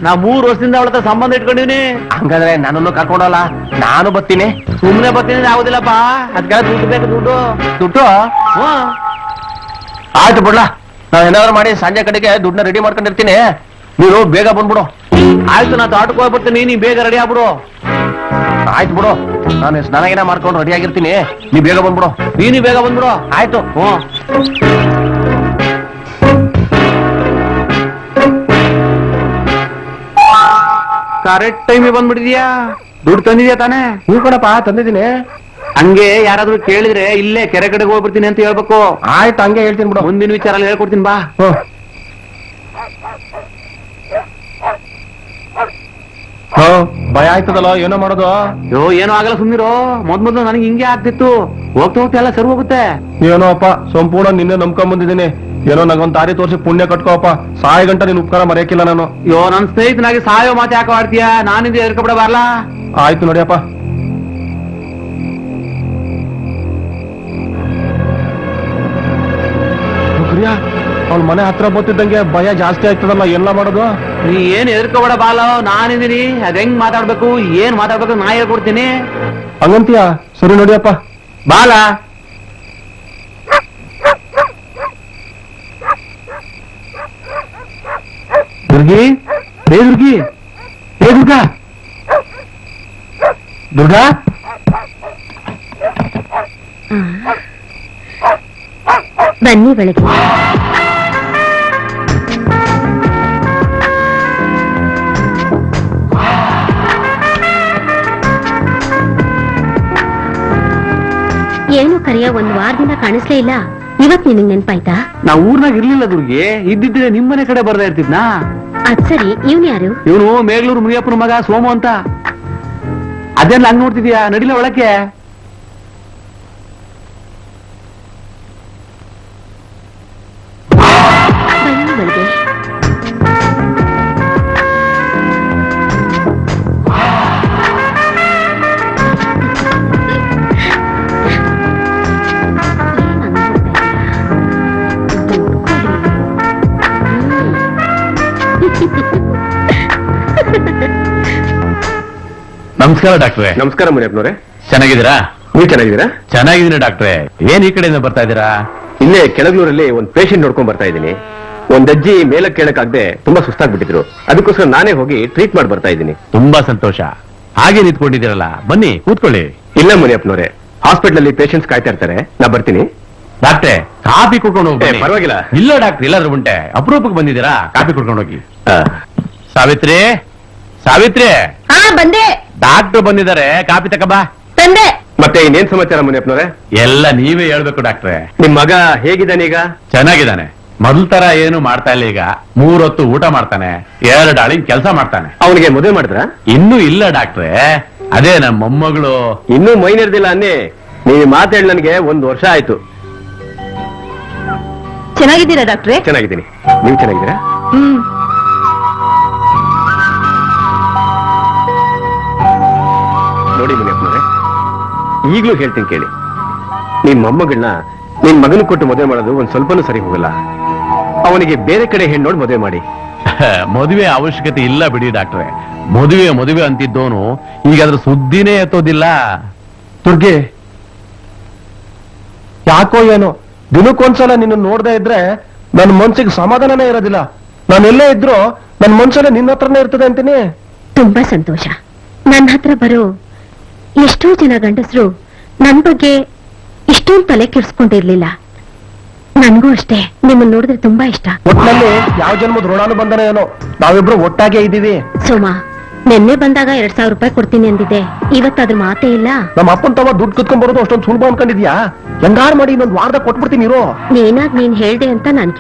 ನಾ 3 ವರ್ಷದಿಂದ ಅವಳ ಹತ್ರ ಸಂಬಂಧ ಇಟ್ಕೊಂಡಿವ್ನಿ. ಹಂಗಂದ್ರೆ ನನ್ನನ್ನು ಕರ್ಕೊಂಡಲ್ಲ, ನಾನು ಬರ್ತೀನಿ. ಸುಮ್ನೆ ಬರ್ತೀನಿ ಆಗುದಿಲ್ಲಪ್ಪ, ಅದ್ಕೆಲ್ಲ ದುಡ್ಡು ಬೇಕು. ದುಡ್ಡು ಆಯ್ತು ಬಿಡ್ಲಾ. ನಾವ್ ಏನಾದ್ರು ಮಾಡಿ ಸಂಜೆ ಕಡೆಗೆ ದುಡ್ಡನ್ನ ರೆಡಿ ಮಾಡ್ಕೊಂಡಿರ್ತೀನಿ, ನೀನು ಬೇಗ ಬಂದ್ಬಿಡು. ಆಯ್ತು ನಾ ತೋಟಕ್ಕೆ ಹೋಗ್ಬಿಡ್ತೀನಿ ನೀ ಬೇಗ ರೆಡಿ ಆಗ್ಬಿಡು. ಆಯ್ತು ಬಿಡು, ನಾನು ಸ್ನಾನ ಮಾಡ್ಕೊಂಡು ರೆಡಿ ಆಗಿರ್ತೀನಿ, ನೀ ಬೇಗ ಬಂದ್ಬಿಡು. ನೀನು ಬೇಗ ಬಂದ್ಬಿಡು. ಆಯ್ತು. ಕರೆಕ್ಟ್ ಟೈಮಿಗೆ ಬಂದ್ಬಿಟ್ಟಿದ್ಯಾ. ದುಡ್ಡು ತಂದಿದ್ಯಾ ತಾನೇ? ಹೂ ಕಣಪ್ಪ, ತಂದಿದ್ದೀನಿ. ಹಂಗೆ ಯಾರಾದ್ರೂ ಕೇಳಿದ್ರೆ ಇಲ್ಲೇ ಕೆರೆ ಕಡೆಗೆ ಹೋಗ್ಬಿಡ್ತೀನಿ ಅಂತ ಹೇಳ್ಬೇಕು. ಆಯ್ತು, ಹಂಗೆ ಹೇಳ್ತೀನಿ ಬಿಡು. ಮುಂದಿನ ವಿಚಾರ ಎಲ್ಲ ಹೇಳ್ಕೊಡ್ತೀನಿ ಬಾ. ಭಯ ಆಯ್ತದಲ್ಲ, ಏನೋ ಮಾಡೋದು? ಏನೋ ಆಗಲ್ಲ, ಸುಮ್ನಿರೋ. ಮೊದ್ಲು ನನಗೆ ಹಿಂಗೆ ಆಗ್ತಿತ್ತು. ಹೋಗ್ತಾ ಹೋಗ್ತಾ ಎಲ್ಲ ಸರಿ ಹೋಗುತ್ತೆ. ಏನೋ ಅಪ್ಪ, ಸಂಪೂರ್ಣ ನಿನ್ನೆ ನಂಬ್ಕೊಂಡ್ ಬಂದಿದ್ದೀನಿ. ಏನೋ ನಂಗೊಂದ್ ದಾರಿ ತೋರಿಸಿ ಪುಣ್ಯ ಕಟ್ಕೋಪ್ಪ. ಸಾಯಿ ಗಂಟ ನೀನ್ ಉಪಕಾರ ಮರೆಯಕ್ಕಿಲ್ಲ ನಾನು. ನನ್ ಸ್ನೇಹಿತನಾಗಿ ಸಾಯೋ ಮಾತು ಯಾಕೆ ಆಡ್ತೀಯ? ನಾನಿಂದ ಎರ್ಕಬಿಡ ಬಾರ್ಲ. ಆಯ್ತು ನೋಡಿಯಪ್ಪ. ಅವ್ಳ ಮನೆ ಹತ್ರ ಬತ್ತಿದ್ದಂಗೆ ಭಯ ಜಾಸ್ತಿ ಆಯ್ತದಲ್ಲ, ಎಲ್ಲ ಮಾಡೋದು? ನೀ ಏನ್ ಎದ್ರಕೋಬೇಡ ಬಾಲ, ನಾನಿದ್ದೀನಿ. ಅದ್ ಹೆಂಗ್ ಮಾತಾಡ್ಬೇಕು, ಏನ್ ಮಾತಾಡ್ಬೇಕು ನಾ ಹೇಳ್ಕೊಡ್ತೀನಿ. ಹಂಗಂತೀಯ? ಸರಿ ನೋಡಿಯಪ್ಪ. ಬಾಲ ದುರ್ಗಿ, ಹೇ ದುರ್ಗಿ, ಹೇ ದುರ್ಗಾ, ದುರ್ಗಾ. ಬನ್ನಿ ಬೆಳಗ್ಗೆ. ಏನು ಕರಿಯ, ಒಂದ್ ವಾರದಿಂದ ಕಾಣಿಸ್ಲೇ ಇಲ್ಲ. ಇವತ್ ನಿನಗ್ ನೆನ್ಪಾಯ್ತಾ? ನಾ ಊರ್ನಾಗ ಇರ್ಲಿಲ್ಲ ದುರ್ಗಿ. ಇದ್ದಿದ್ರೆ ನಿಮ್ಮನೆ ಕಡೆ ಬರ್ದಾ ಇರ್ತಿದ್ನಾ. ಅದ್ ಸರಿ, ಇವ್ನ್ ಯಾರು? ಇವನು ಮೇಗ್ಳೂರು ಮುನಿಯಪ್ಪನ ಮಗ ಸೋಮು ಅಂತ. ಅದೇನ್ ಹಂಗ್ ನೋಡ್ತಿದ್ಯಾ? ನಡಿಲ ಒಳಕ್ಕೆ. ಬನ್ನಿ ಬೆಳಗ್ಗೆ. ನಮಸ್ಕಾರ ಡಾಕ್ಟ್ರೆ. ನಮಸ್ಕಾರ ಮುನಿಯಪ್ಪನವ್ರೆ. ಚೆನ್ನಾಗಿದ್ದೀರಾ? ನೀವು ಚೆನ್ನಾಗಿದ್ದೀರಾ? ಚೆನ್ನಾಗಿದ್ದೀನಿ ಡಾಕ್ಟ್ರೆ. ಏನ್ ಈ ಕಡೆಯಿಂದ ಬರ್ತಾ ಇದ್ದೀರಾ? ಇಲ್ಲೇ ಕೆಳಗ್ನೂರಲ್ಲಿ ಒಂದ್ ಪೇಷಂಟ್ ನೋಡ್ಕೊಂಡ್ ಬರ್ತಾ ಇದ್ದೀನಿ. ಒಂದ್ ಅಜ್ಜಿ ಮೇಲಕ್ಕೆ ಕೇಳಕ್ಕಾಗದೆ ತುಂಬಾ ಸುಸ್ತಾಗ್ಬಿಟ್ಟಿದ್ರು. ಅದಕ್ಕೋಸ್ಕರ ನಾನೇ ಹೋಗಿ ಟ್ರೀಟ್ ಮಾಡಿ ಬರ್ತಾ ಇದ್ದೀನಿ. ತುಂಬಾ ಸಂತೋಷ. ಹಾಗೆ ನಿಂತ್ಕೊಂಡಿದ್ದೀರಲ್ಲ, ಬನ್ನಿ ಕೂತ್ಕೊಳ್ಳಿ. ಇಲ್ಲ ಮುನಿಯಪ್ಪನವ್ರೆ, ಹಾಸ್ಪಿಟಲ್ ಅಲ್ಲಿ ಪೇಷಂಟ್ಸ್ ಕಾಯ್ತಾ ಇರ್ತಾರೆ, ನಾ ಬರ್ತೀನಿ. ಡಾಕ್ಟ್ರೆ, ಕಾಫಿ ಕುಡ್ಕೊಂಡು ಹೋಗಿ. ಏ, ಪರವಾಗಿಲ್ಲ. ಇಲ್ಲ ಡಾಕ್ಟ್ರೆ, ಎಲ್ಲಾದ್ರೂ ಉಂಟೆ. ಅಪರೂಪಕ್ಕೆ ಬಂದಿದ್ದೀರಾ, ಕಾಫಿ ಕುಡ್ಕೊಂಡು ಹೋಗಿ. ಆ, ಸಾವಿತ್ರಿ, ಸಾವಿತ್ರಿ, ಹಾ ಬಂದೆ. ಡಾಕ್ಟರ್ ಬಂದಿದ್ದಾರೆ, ಕಾಫಿ ತಕಬಾ. ತಂದೆ. ಮತ್ತೆ ಇನ್ನೇನ್ ಸಮಾಚಾರ ಮುನಿಯಪ್ಪನವ್ರೆ? ಎಲ್ಲ ನೀವೇ ಹೇಳ್ಬೇಕು ಡಾಕ್ಟ್ರೆ. ನಿಮ್ ಮಗ ಹೇಗಿದ್ದಾನೆ ಈಗ? ಚೆನ್ನಾಗಿದ್ದಾನೆ. ಮೊದಲ ತರ ಏನು ಮಾಡ್ತಾ ಇಲ್ಲ ಈಗ. 3 ಹೊತ್ತು ಊಟ ಮಾಡ್ತಾನೆ, 2 ಆಳಿನ ಕೆಲಸ ಮಾಡ್ತಾನೆ. ಅವನಿಗೆ ಮದುವೆ ಮಾಡಿದ್ರ? ಇನ್ನೂ ಇಲ್ಲ ಡಾಕ್ಟ್ರೆ. ಅದೇ ನಮ್ಮ ಮೊಮ್ಮಗಳು. ಇನ್ನೂ ಮೈನಿರ್ದಿಲ್ಲ ಅನ್ನೇ. ನೀವು ಮಾತಾಡಿ ನನಗೆ 1 ವರ್ಷ ಆಯ್ತು. ಚೆನ್ನಾಗಿದ್ದೀರಾ ಡಾಕ್ಟ್ರೆ? ಚೆನ್ನಾಗಿದ್ದೀನಿ. ನೀವು ಚೆನ್ನಾಗಿದ್ದೀರಾ? ನೋಡಿ ಮುನಿಯಪ್ಪನವ್ರೆ, ಈಗ್ಲೂ ಹೇಳ್ತೀನಿ ಕೇಳಿ. ನಿಮ್ ಮೊಮ್ಮಗಳನ್ನ ನಿನ್ ಮಗನ ಕೊಟ್ಟು ಮದುವೆ ಮಾಡೋದು ಒಂದ್ ಸ್ವಲ್ಪನೂ ಸರಿ ಹೋಗಲ್ಲ. ಅವನಿಗೆ ಬೇರೆ ಕಡೆ ಹೆಣ್ಣು ನೋಡಿ ಮದುವೆ ಮಾಡಿ. ಮದುವೆ ಅವಶ್ಯಕತೆ ಇಲ್ಲ ಬಿಡಿ ಡಾಕ್ಟ್ರೆ. ಮದುವೆ ಅಂತಿದ್ದೋನು ಈಗ ಅದ್ರ ಸುದ್ದಿನೇ ಎತ್ತೋದಿಲ್ಲ. ದುರ್ಗೆ, ಯಾಕೋ ಏನೋ ದಿನಕ್ಕೊಂದ್ಸಲ ನಿನ್ನ ನೋಡ್ದೇ ಇದ್ರೆ ನನ್ನ ಮನ್ಸಿಗೆ ಸಮಾಧಾನನೇ ಇರೋದಿಲ್ಲ. ನಾನೆಲ್ಲೇ ಇದ್ರು ನನ್ನ ಮನ್ಸಲ್ಲೇ ನಿನ್ನ ಹತ್ರನೇ ಇರ್ತದೆ ಅಂತೀನಿ. ತುಂಬಾ ಸಂತೋಷ. ನನ್ನ ಹತ್ರ ಬರೋ ಎಷ್ಟೋ ಜನ ಗಂಡಸರು ನನ್ ಬಗ್ಗೆ ಇಷ್ಟೊಂದು ತಲೆ ಕೆಡ್ಸ್ಕೊಂಡಿರ್ಲಿಲ್ಲ. ನನ್ಗೂ ಅಷ್ಟೇ ನಿಮ್ಮನ್ನ ನೋಡಿದ್ರೆ ತುಂಬಾ ಇಷ್ಟ. ಒಟ್ನಲ್ಲಿ ಯಾವ ಜನ್ಮದ ಋಣಾನು ಬಂದನ ಏನೋ, ನಾವಿಬ್ರು ಒಟ್ಟಾಗೆ ಇದ್ದೀವಿ. ಸೋಮಾ, ನಿನ್ನೆ ಬಂದಾಗ 2,000 ರೂಪಾಯಿ ಕೊಡ್ತೀನಿ ಅಂದಿದ್ದೆ. ಇವತ್ತಾದ್ರ ಮಾತೇ ಇಲ್ಲ. ನಮ್ಮ ಅಪ್ಪನ್ ತವ ದುಡ್ಡು ಕಿತ್ಕೊಂಡ್ ಬರೋದು ಅಷ್ಟೊಂದು ಸುಲಭ ಅನ್ಕೊಂಡಿದ್ಯಾ? ಹೆಂಗಾರು ಮಾಡಿ ಇನ್ನೊಂದು ವಾರದಾಗ ಕೊಟ್ಬಿಡ್ತೀನಿ ಇರೋ. ನೀನಾಗ್ ನೀನ್ ಹೇಳ್ದೆ ಅಂತ ನಾನ್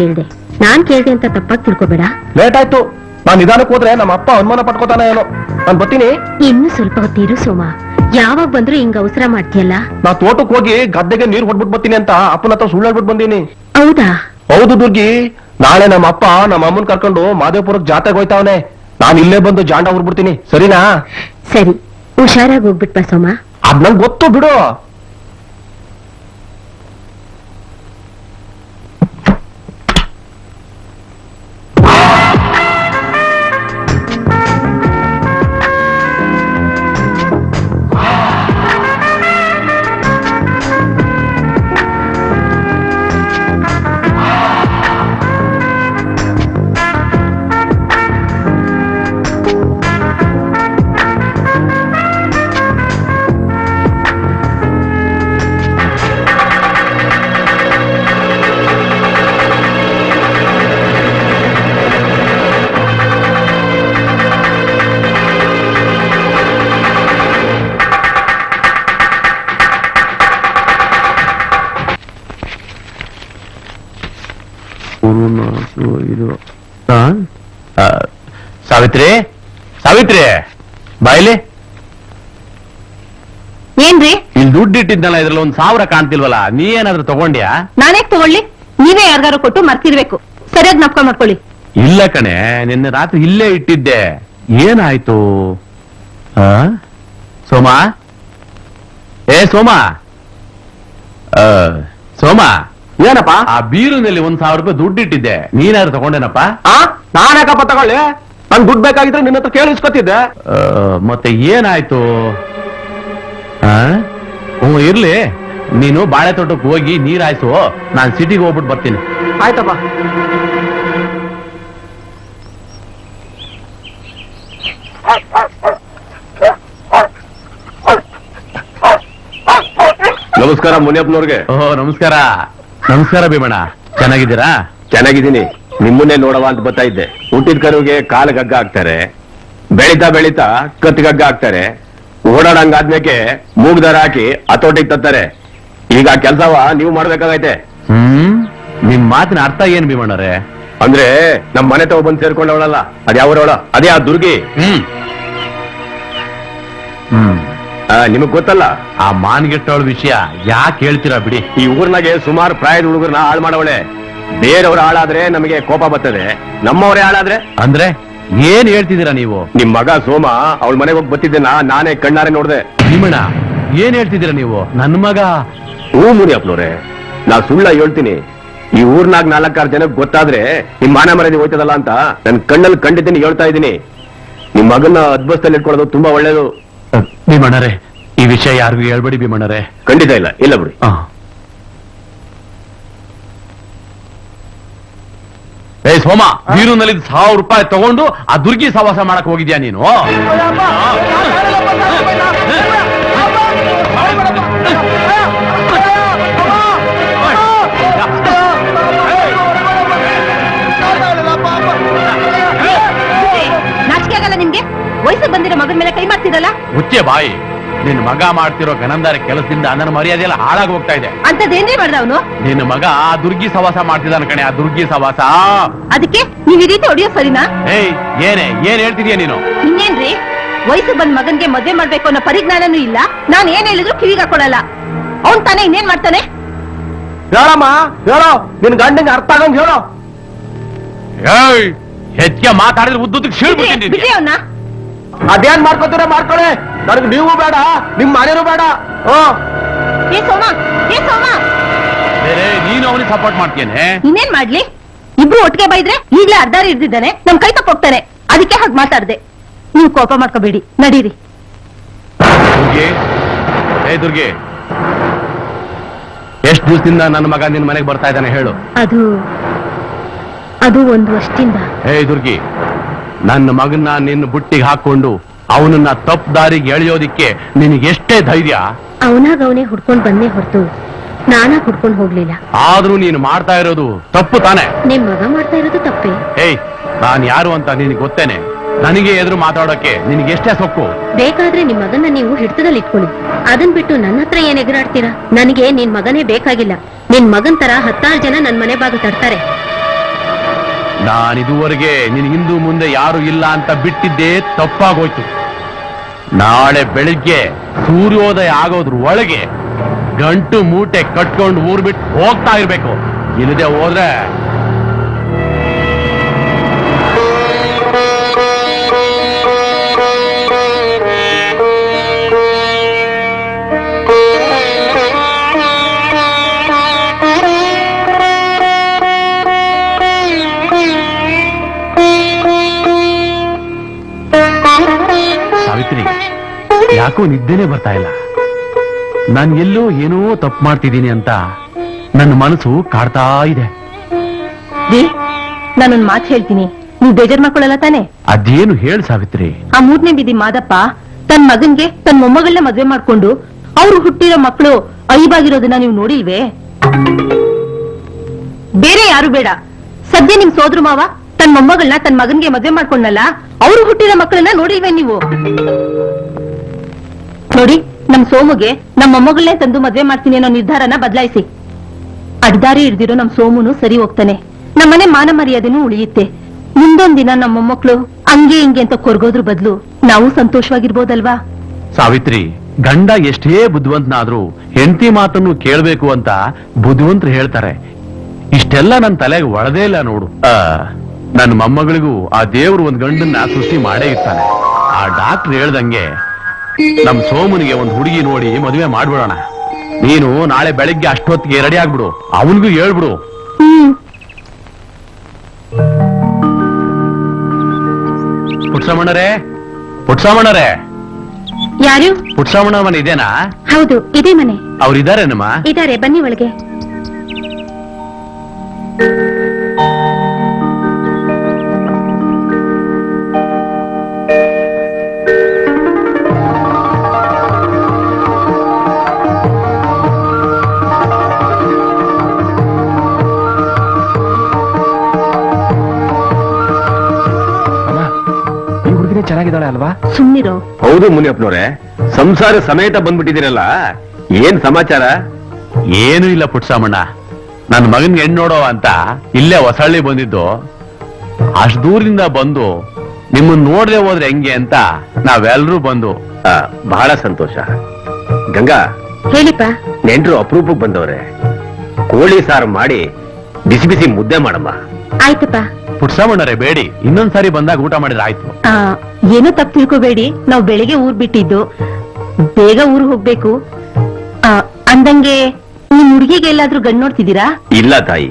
ಕೇಳ್ದೆ ಅಂತ ತಪ್ಪಾಗಿ ತಿಳ್ಕೊಬೇಡ. ಲೇಟ್ ಆಯ್ತು. ನಾನ್ ನಿಧಾನಕ್ಕೆ ಹೋದ್ರೆ ನಮ್ಮ ಅಪ್ಪ ಅನುಮಾನ ಪಟ್ಕೋತಾನೆ ಏನೋ. ನಾನ್ ಬರ್ತೀನಿ. ಇನ್ನು ಸ್ವಲ್ಪ ಹೊತ್ತಿರು ಸೋಮಾ. ಯಾವಾಗ ಬಂದ್ರು ಹಿಂಗ ಅವಸರ ಮಾಡ್ತೀಯಲ್ಲ. ನಾ ತೋಟಕ್ಕೆ ಹೋಗಿ ಗದ್ದೆಗೆ ನೀರು ಹೊಡ್ಬಿಟ್ಟು ಬರ್ತೀನಿ ಅಂತ ಅಪ್ಪನ ಹತ್ರ ಸುಳ್ಳು ಹೇಳ್ಬಿಟ್ಟು ಬಂದೀನಿ. ಹೌದಾ? ಹೌದು ದುರ್ಗಿ. ನಾಳೆ ನಮ್ಮ ಅಪ್ಪ ನಮ್ಮ ಅಮ್ಮನ್ ಕರ್ಕೊಂಡು ಮಾದೇಪುರಕ್ಕೆ ಜಾತ್ರೆಗೆ ಹೋಯ್ತಾವನೆ. ನಾನು ಇಲ್ಲೇ ಬಂದು ಜಾಂಡ ಉರ್ಬಿಡ್ತೀನಿ, ಸರಿನಾ? ಸರಿ, ಹುಷಾರಾಗಿ ಹೋಗ್ಬಿಟ್ ಬಾ ಸೋಮಾ. ಅದ್ ನಂಗೆ ಗೊತ್ತು ಬಿಡು. ಸಾವಿತ್ರಿ, ಸಾವಿತ್ರಿ, ಬಾಯ್ಲಿ. ಏನ್ರಿ? ಇಲ್ಲಿ ದುಡ್ಡು ಇಟ್ಟಿದ್ನಲ್ಲ, ಇದ್ರಲ್ಲಿ 1,000 ಕಾಣ್ತಿಲ್ವಲ್ಲ, ನೀ ಏನಾದ್ರೂ ತಗೊಂಡ್ಯಾ? ನಾನೇ ತಗೊಳ್ಳಿ, ನೀವೇ ಯಾರಿಗಾರು ಕೊಟ್ಟು ಮರ್ತಿರ್ಬೇಕು. ಸರಿಯಾಗಿ ನಾಪ್ಕ ಮಾಡ್ಕೊಳ್ಳಿ. ಇಲ್ಲ ಕಣೆ, ನಿನ್ನೆ ರಾತ್ರಿ ಇಲ್ಲೇ ಇಟ್ಟಿದ್ದೆ. ಏನಾಯ್ತು? ಸೋಮ, ಏ ಸೋಮ, ಸೋಮ, ಏನಪ್ಪ? ಆ ಬೀರುನಲ್ಲಿ 1,000 ರೂಪಾಯಿ ದುಡ್ಡು ಇಟ್ಟಿದ್ದೆ, ನೀನಾದ್ರು ತಗೊಂಡೇನಪ್ಪ? ನಾನ್ ಯಾಕಪ್ಪ ತಗೊಳ್ಳಿ? ನನ್ ದುಡ್ಡು ಬೇಕಾಗಿದ್ರೆ ನಿನ್ನ ಹತ್ರ ಕೇಳಿಸ್ಕೊತಿದ್ದೆ. ಮತ್ತೆ ಏನಾಯ್ತು? ಇರ್ಲಿ, ನೀನು ಬಾಳೆ ತೋಟಕ್ಕೆ ಹೋಗಿ ನೀರ್ ಹಾಯ್ಸು, ನಾನ್ ಸಿಟಿಗೆ ಹೋಗ್ಬಿಟ್ಟು ಬರ್ತೀನಿ. ಆಯ್ತಪ್ಪ. ನಮಸ್ಕಾರ ಮುನಿಯಪ್ಪನವ್ರಿಗೆ. ಓಹೋ, ನಮಸ್ಕಾರ. ನಮಸ್ಕಾರ ಭೀಮಣ್ಣ, ಚೆನ್ನಾಗಿದ್ದೀರಾ? ಚೆನ್ನಾಗಿದ್ದೀನಿ. ನಿಮ್ಮನ್ನೇ ನೋಡವ ಅಂತ ಬರ್ತಾ ಇದ್ದೆ. ಹುಟ್ಟಿದ ಕರುವಿಗೆ ಕಾಲು ಗಗ್ಗ ಹಾಕ್ತಾರೆ, ಬೆಳೀತಾ ಬೆಳೀತಾ ಕತ್ತು ಗಗ್ಗ ಹಾಕ್ತಾರೆ, ಓಡಾಡಂಗಾದ್ಮೇಲೆ ಮೂಗ್ದಾರ ಹಾಕಿ ಹತೋಟಿಗೆ ತತ್ತಾರೆ. ಈಗ ಕೆಲ್ಸವ ನೀವು ಮಾಡ್ಬೇಕಾಗೈತೆ. ನಿಮ್ ಮಾತಿನ ಅರ್ಥ ಏನ್ ಭೀಮಣ್ಣರೇ? ಅಂದ್ರೆ ನಮ್ ಮನೆ ತಗೋ ಬಂದು ಸೇರ್ಕೊಂಡವಳಲ್ಲ, ಅದ್ಯಾವರವಳ, ಅದೇ ಆ ದುರ್ಗಿ. ನಿಮಗ್ ಗೊತ್ತಲ್ಲ ಆ ಮಾನ್ಗೆಟ್ಟವಳ ವಿಷಯ ಯಾಕೆ ಹೇಳ್ತೀರಾ ಬಿಡಿ. ಈ ಊರ್ನಾಗೆ ಸುಮಾರು ಪ್ರಾಯದ ಹುಡುಗರನ್ನ ಹಾಳು ಮಾಡವಳೆ. ಬೇರೆಯವ್ರ ಹಾಳಾದ್ರೆ ನಮಗೆ ಕೋಪ ಬರ್ತದೆ, ನಮ್ಮವರೇ ಹಾಳಾದ್ರೆ? ಅಂದ್ರೆ ಏನ್ ಹೇಳ್ತಿದ್ದೀರಾ ನೀವು? ನಿಮ್ ಮಗ ಸೋಮ ಅವಳ ಮನೆಗೆ ಹೋಗಿ ಬತ್ತಿದ್ದೆನ ನಾನೇ ಕಣ್ಣಾರೆ ನೋಡ್ದೆ. ಭೀಮಣ್ಣ, ಏನ್ ಹೇಳ್ತಿದ್ದೀರಾ ನೀವು? ನನ್ ಮಗ? ಹೂ ಮುನಿಯಪ್ಪನವ್ರೆ, ನಾ ಸುಳ್ಳ ಹೇಳ್ತೀನಿ. ಈ ಊರ್ನಾಗ 4-6 ಜನಕ್ಕೆ ಗೊತ್ತಾದ್ರೆ ನಿಮ್ ಮಾನ ಮರ್ಯಾದೆ ಹೋಯ್ತದಲ್ಲ ಅಂತ ನನ್ ಕಣ್ಣಲ್ಲಿ ಕಂಡಿದ್ದೀನಿ, ಹೇಳ್ತಾ ಇದ್ದೀನಿ. ನಿಮ್ ಮಗನ್ನ ಅದ್ಬಸ್ತಲ್ಲಿ ಇಟ್ಕೊಳ್ಳೋದು ತುಂಬಾ ಒಳ್ಳೇದು. ಭೀಮಣ್ಣರೇ, ಈ ವಿಷಯ ಯಾರಿಗೂ ಹೇಳ್ಬೇಡಿ ಭೀಮಣ್ಣರೇ. ಖಂಡಿತ ಇಲ್ಲ, ಇಲ್ಲ ಬಿಡಿ. ಏ ಸೋಮ, ಬೀರುನಲ್ಲಿ 1,000 ರೂಪಾಯಿ ತಗೊಂಡು ಆ ದುರ್ಗಿ ಸವಾಸ ಮಾಡಕ್ ಹೋಗಿದ್ಯಾ ನೀನು? ನಾಚಿಕೆ ಆಗಲ್ಲ ನಿಮ್ಗೆ? ವಯಸ್ಸು ಬಂದಿರೋ ಮಗನ ಮೇಲೆ ಕೈ ಮಾಡ್ತಿರಲ್ಲ? ಮುಚ್ಚೆ ಬಾಯಿ. ನಿನ್ನ ಮಗ ಮಾಡ್ತಿರೋ ಗನಂದಾರ ಕೆಲಸದಿಂದ ನನ್ನ ಮರ್ಯಾದೆ ಎಲ್ಲ ಹಾಳಾಗಿ ಹೋಗ್ತಾ ಇದೆ. ಅಂತದೇನ್ರಿ ಮಾಡ್ದ ಅವನು? ನಿನ್ನ ಮಗ ಆ ದುರ್ಗಿ ಸವಾಸ ಮಾಡ್ತಿದ್ದಾನ ಕಣೆ, ಆ ದುರ್ಗಿ ಸವಾಸ. ಅದಕ್ಕೆ ನೀವ್ ಈ ರೀತಿ ಹೊಡಿಯೋ ಸರಿನಾ? ಏಯ್, ಏನ್ ಹೇಳ್ತಿದ್ಯಾ ನೀನು? ಇನ್ನೇನ್ರಿ, ವಯಸ್ಸು ಬಂದ್ ಮಗನ್ಗೆ ಮದ್ವೆ ಮಾಡ್ಬೇಕು ಅನ್ನೋ ಪರಿಜ್ಞಾನನೂ ಇಲ್ಲ. ನಾನ್ ಏನ್ ಹೇಳಿದ್ರು ಕಿವಿಗ ಕೊಡಲ್ಲ. ಅವನ್ ತಾನೇ ಇನ್ನೇನ್ ಮಾಡ್ತಾನೆ? ಹೇಳಮ್ಮ, ಹೇಳೋ, ನಿನ್ ಗಂಡಂಗೆ ಅರ್ಥ ಆಗಂಗ್ ಹೇಳೋ. ಏಯ್, ಹೆಚ್ಚಿಗೆ ಮಾತಾಡಿದ್ರೆ ಉದ್ದುದಕ್ಕೆ ಬಿಡ್ರಿ ಶೀಳ್ಬಿಟ್ಟಿದ್ಯಾ. ಅವನ್ನ. ಅದೇನ್ ಮಾಡ್ಕೊತೀರ ಮಾಡ್ಕೊಳ್ಳಿ, ನನಗೆ ನೀವು ಬೇಡ, ನಿಮ್ ಮನೇನು ಬೇಡ. ಏ ಸೋಮ, ಏ ಸೋಮ, ಬೇರೆ ನೀನು ಅವನಿಗೆ ಸಪೋರ್ಟ್ ಮಾಡ್ತೇನೆ. ಇನ್ನೇನ್ ಮಾಡ್ಲಿ? ಇಬ್ರು ಒಟ್ಟಿಗೆ ಬೈದ್ರೆ ಈಗ್ಲೇ ಅರ್ಧಾರಿ ಇರ್ದಿದ್ದಾನೆ, ನಮ್ ಕೈ ತಪ್ಪೋಗ್ತಾನೆ. ಅದಕ್ಕೆ ಹಾಗೆ ಮಾತಾಡ್ದೆ. ನೀವು ಕೋಪ ಮಾಡ್ಕೋಬೇಡಿ, ನಡೀರಿ. ದುರ್ಗಿ, ಏ ದುರ್ಗಿ, ಎಷ್ಟು ದಿವಸದಿಂದ ನನ್ನ ಮಗ ನಿನ್ನ ಮನೆಗೆ ಬರ್ತಾ ಇದ್ದಾನೆ ಹೇಳು? ಅದು 1 ವರ್ಷದಿಂದ. ಏ ದುರ್ಗಿ, ನನ್ನ ಮಗನ್ನ ನಿನ್ನ ಬುಟ್ಟಿಗೆ ಹಾಕೊಂಡು ಅವನನ್ನ ತಪ್ಪು ದಾರಿಗೆ ಎಳೆಯೋದಿಕ್ಕೆ ನಿನಗೆ ಎಷ್ಟೇ ಧೈರ್ಯ? ಅವನಾಗ ಅವನೇ ಹುಡ್ಕೊಂಡ್ ಬಂದೇ ಹೊರತು ನಾನಾಗ್ ಹುಡ್ಕೊಂಡ್ ಹೋಗ್ಲಿಲ್ಲ. ಆದ್ರೂ ನೀನು ಮಾಡ್ತಾ ಇರೋದು ತಪ್ಪು ತಾನೆ? ನಿಮ್ ಮಗ ಮಾಡ್ತಾ ಇರೋದು ತಪ್ಪೇ. ಏಯ್, ನಾನ್ ಯಾರು ಅಂತ ನಿನಗೆ ಗೊತ್ತೇನೆ. ನನಗೆ ಎದುರು ಮಾತಾಡೋಕೆ ನಿನಗೆ ಎಷ್ಟೇ ಸೊಕ್ಕು? ಬೇಕಾದ್ರೆ ನಿಮ್ ಮಗನ್ನ ನೀವು ಹಿಡಿತದಲ್ಲಿ ಇಟ್ಕೊಳ್ಳಿ. ಅದನ್ ಬಿಟ್ಟು ನನ್ನ ಹತ್ರ ಏನ್ ಎಗರಾಡ್ತೀರಾ? ನನಗೆ ನಿನ್ ಮಗನೇ ಬೇಕಾಗಿಲ್ಲ. ನಿನ್ ಮಗನ್ ತರ 10 ಜನ ನನ್ ಮನೆ ಬಾಗಿಲು ತಡ್ತಾರೆ. ನಾನಿದುವರೆಗೆ ನಿನ್ ಹಿಂದೂ ಮುಂದೆ ಯಾರು ಇಲ್ಲ ಅಂತ ಬಿಟ್ಟಿದ್ದೇ ತಪ್ಪಾಗೋಯ್ತು. ನಾಳೆ ಬೆಳಿಗ್ಗೆ ಸೂರ್ಯೋದಯ ಆಗೋದ್ರ ಒಳಗೆ ಗಂಟು ಮೂಟೆ ಕಟ್ಕೊಂಡು ಊರ್ ಬಿಟ್ಟು ಹೋಗ್ತಾ ಇರ್ಬೇಕು. ಇಲ್ಲದೆ ಹೋದ್ರೆ ಸಾವಿತ್ರಿ, ಯಾಕೋ ನಿದ್ದೆನೆ ಬರ್ತಾ ಇಲ್ಲ. ನಾನು ಎಲ್ಲೋ ಏನೋ ತಪ್ಪು ಮಾಡ್ತಿದ್ದೀನಿ ಅಂತ ನನ್ನ ಮನಸ್ಸು ಕಾಡ್ತಾ ಇದೆ. ನಾನೊಂದ್ ಮಾತು ಹೇಳ್ತೀನಿ, ನೀವ್ ಬೇಜಾರ್ ಮಾಡ್ಕೊಳ್ಳಲ್ಲ ತಾನೆ? ಅದೇನು ಹೇಳು ಸಾವಿತ್ರಿ. ಆ 3ನೇ ಬೀದಿ ಮಾದಪ್ಪ ತನ್ ಮಗನ್ಗೆ ತನ್ ಮೊಮ್ಮಗಳನ್ನ ಮದ್ವೆ ಮಾಡ್ಕೊಂಡು ಅವ್ರು ಹುಟ್ಟಿರೋ ಮಕ್ಕಳು ಐಬಾಗಿರೋದನ್ನ ನೀವು ನೋಡಿಲ್ವೇ? ಬೇರೆ ಯಾರು ಬೇಡ, ಸದ್ಯ ನಿಮ್ ಸೋದ್ರ ಮಾವ ತನ್ ಮೊಮ್ಮಗಳನ್ನ ತನ್ ಮಗನ್ಗೆ ಮದ್ವೆ ಮಾಡ್ಕೊಂಡಲ್ಲ, ಅವ್ರು ಹುಟ್ಟಿರೋ ಮಕ್ಕಳನ್ನ ನೋಡಿಲ್ವೇ ನೀವು? ನೋಡಿ, ನಮ್ ಸೋಮುಗೆ ನಮ್ ಮೊಮ್ಮಗಳನ್ನೇ ತಂದು ಮದ್ವೆ ಮಾಡ್ತೀನಿ ಅನ್ನೋ ನಿರ್ಧಾರನ ಬದಲಾಯಿಸಿ. ಅಡ್ದಾರಿ ಹಿಡ್ದಿರೋ ನಮ್ ಸೋಮುನು ಸರಿ ಹೋಗ್ತಾನೆ, ನಮ್ಮನೆ ಮಾನ ಮರ್ಯಾದೆನೂ ಉಳಿಯುತ್ತೆ. ಮುಂದೊಂದ್ ದಿನ ನಮ್ಮ ಮೊಮ್ಮಕ್ಳು ಹಂಗೆ ಹಿಂಗೆ ಅಂತ ಕೊರ್ಗೋದ್ರ ಬದಲು ನಾವು ಸಂತೋಷವಾಗಿರ್ಬೋದಲ್ವಾ? ಸಾವಿತ್ರಿ, ಗಂಡ ಎಷ್ಟೇ ಬುದ್ಧಿವಂತನಾದ್ರೂ ಹೆಂಡತಿ ಮಾತನ್ನು ಕೇಳಬೇಕು ಅಂತ ಬುದ್ಧಿವಂತರು ಹೇಳ್ತಾರೆ. ಇಷ್ಟೆಲ್ಲ ನನ್ನ ತಲೆಗೆ ಒಳದೇ ಇಲ್ಲ ನೋಡು. ನನ್ನ ಮೊಮ್ಮಗಳಿಗೂ ಆ ದೇವ್ರು ಒಂದ್ ಗಂಡನ್ನ ಸೃಷ್ಟಿ ಮಾಡೇ ಇರ್ತಾನೆ. ಆ ಡಾಕ್ಟರ್ ಹೇಳ್ದಂಗೆ ನಮ್ ಸೋಮನಿಗೆ ಒಂದ್ ಹುಡುಗಿ ನೋಡಿ ಮದುವೆ ಮಾಡ್ಬಿಡೋಣ. ನೀನು ನಾಳೆ ಬೆಳಿಗ್ಗೆ ಅಷ್ಟೊತ್ತಿಗೆ ರೆಡಿ ಆಗ್ಬಿಡು, ಅವನಿಗೂ ಹೇಳ್ಬಿಡು. ಪುಟ್ಸಮಣ್ಣರೇ, ಪುಟ್ಸಮಣ್ಣರೇ, ಯಾರು? ಪುಟ್ಸಮಣ್ಣ ಮನೆ ಇದೇನಾ? ಹೌದು, ಇದೇ ಮನೆ. ಅವ್ರಿದಾರೇನಮ್ಮ? ಇದಾರೆ, ಬನ್ನಿ ಒಳಗೆ. ಈ ಹುಡುಗಿನೇ ಚೆನ್ನಾಗಿದ್ದಾಳೆ ಅಲ್ವಾ? ಸುಮ್ನಿರೋ. ಹೌದು ಮುನಿಯಪ್ಪನವ್ರೆ, ಸಂಸಾರ ಸಮೇತ ಬಂದ್ಬಿಟ್ಟಿದ್ದೀರಲ್ಲ, ಏನ್ ಸಮಾಚಾರ? ಏನು ಇಲ್ಲ ಪುಟ್ಸಮಣ್ಣ, ನನ್ನ ಮಗನ್ ಹೆಣ್ಣು ನೋಡೋ ಅಂತ ಇಲ್ಲೇ ಹೊಸಳ್ಳಿ ಬಂದಿದ್ದು. ಅಷ್ಟು ದೂರದಿಂದ ಬಂದು ನಿಮ್ಮನ್ನ ನೋಡ್ದೆ ಹೋದ್ರೆ ಹೆಂಗೆ ಅಂತ ನಾವೆಲ್ಲರೂ ಬಂದು. ಬಹಳ ಸಂತೋಷ. ಗಂಗಾ, ಹೇಳಿಪ್ಪ. ನೆಂಟ್ರು ಅಪರೂಪಕ್ಕೆ ಬಂದವ್ರೆ. ಕೋಳಿ ಸಾರು ಮಾಡಿ ಬಿಸಿ ಬಿಸಿ ಮುದ್ದೆ ಮಾಡಮ್ಮ. ಆಯ್ತಪ್ಪ. ಪುಟ್ಸಮಣ್ಣರೇ, ಬೇಡಿ, ಇನ್ನೊಂದ್ಸಾರಿ ಬಂದಾಗ ಊಟ ಮಾಡಿದ್ರೆ ಆಯ್ತು. ಏನೋ ತಪ್ಪು ತಿಳ್ಕೋಬೇಡಿ, ನಾವು ಬೆಳಿಗ್ಗೆ ಊರ್ ಬಿಟ್ಟಿದ್ದು, ಬೇಗ ಊರ್ ಹೋಗ್ಬೇಕು. ಅಂದಂಗೆ ನಿಮ್ ಹುಡುಗಿಗೆ ಎಲ್ಲಾದ್ರೂ ಗಂಡ್ ನೋಡ್ತಿದ್ದೀರಾ? ಇಲ್ಲ ತಾಯಿ,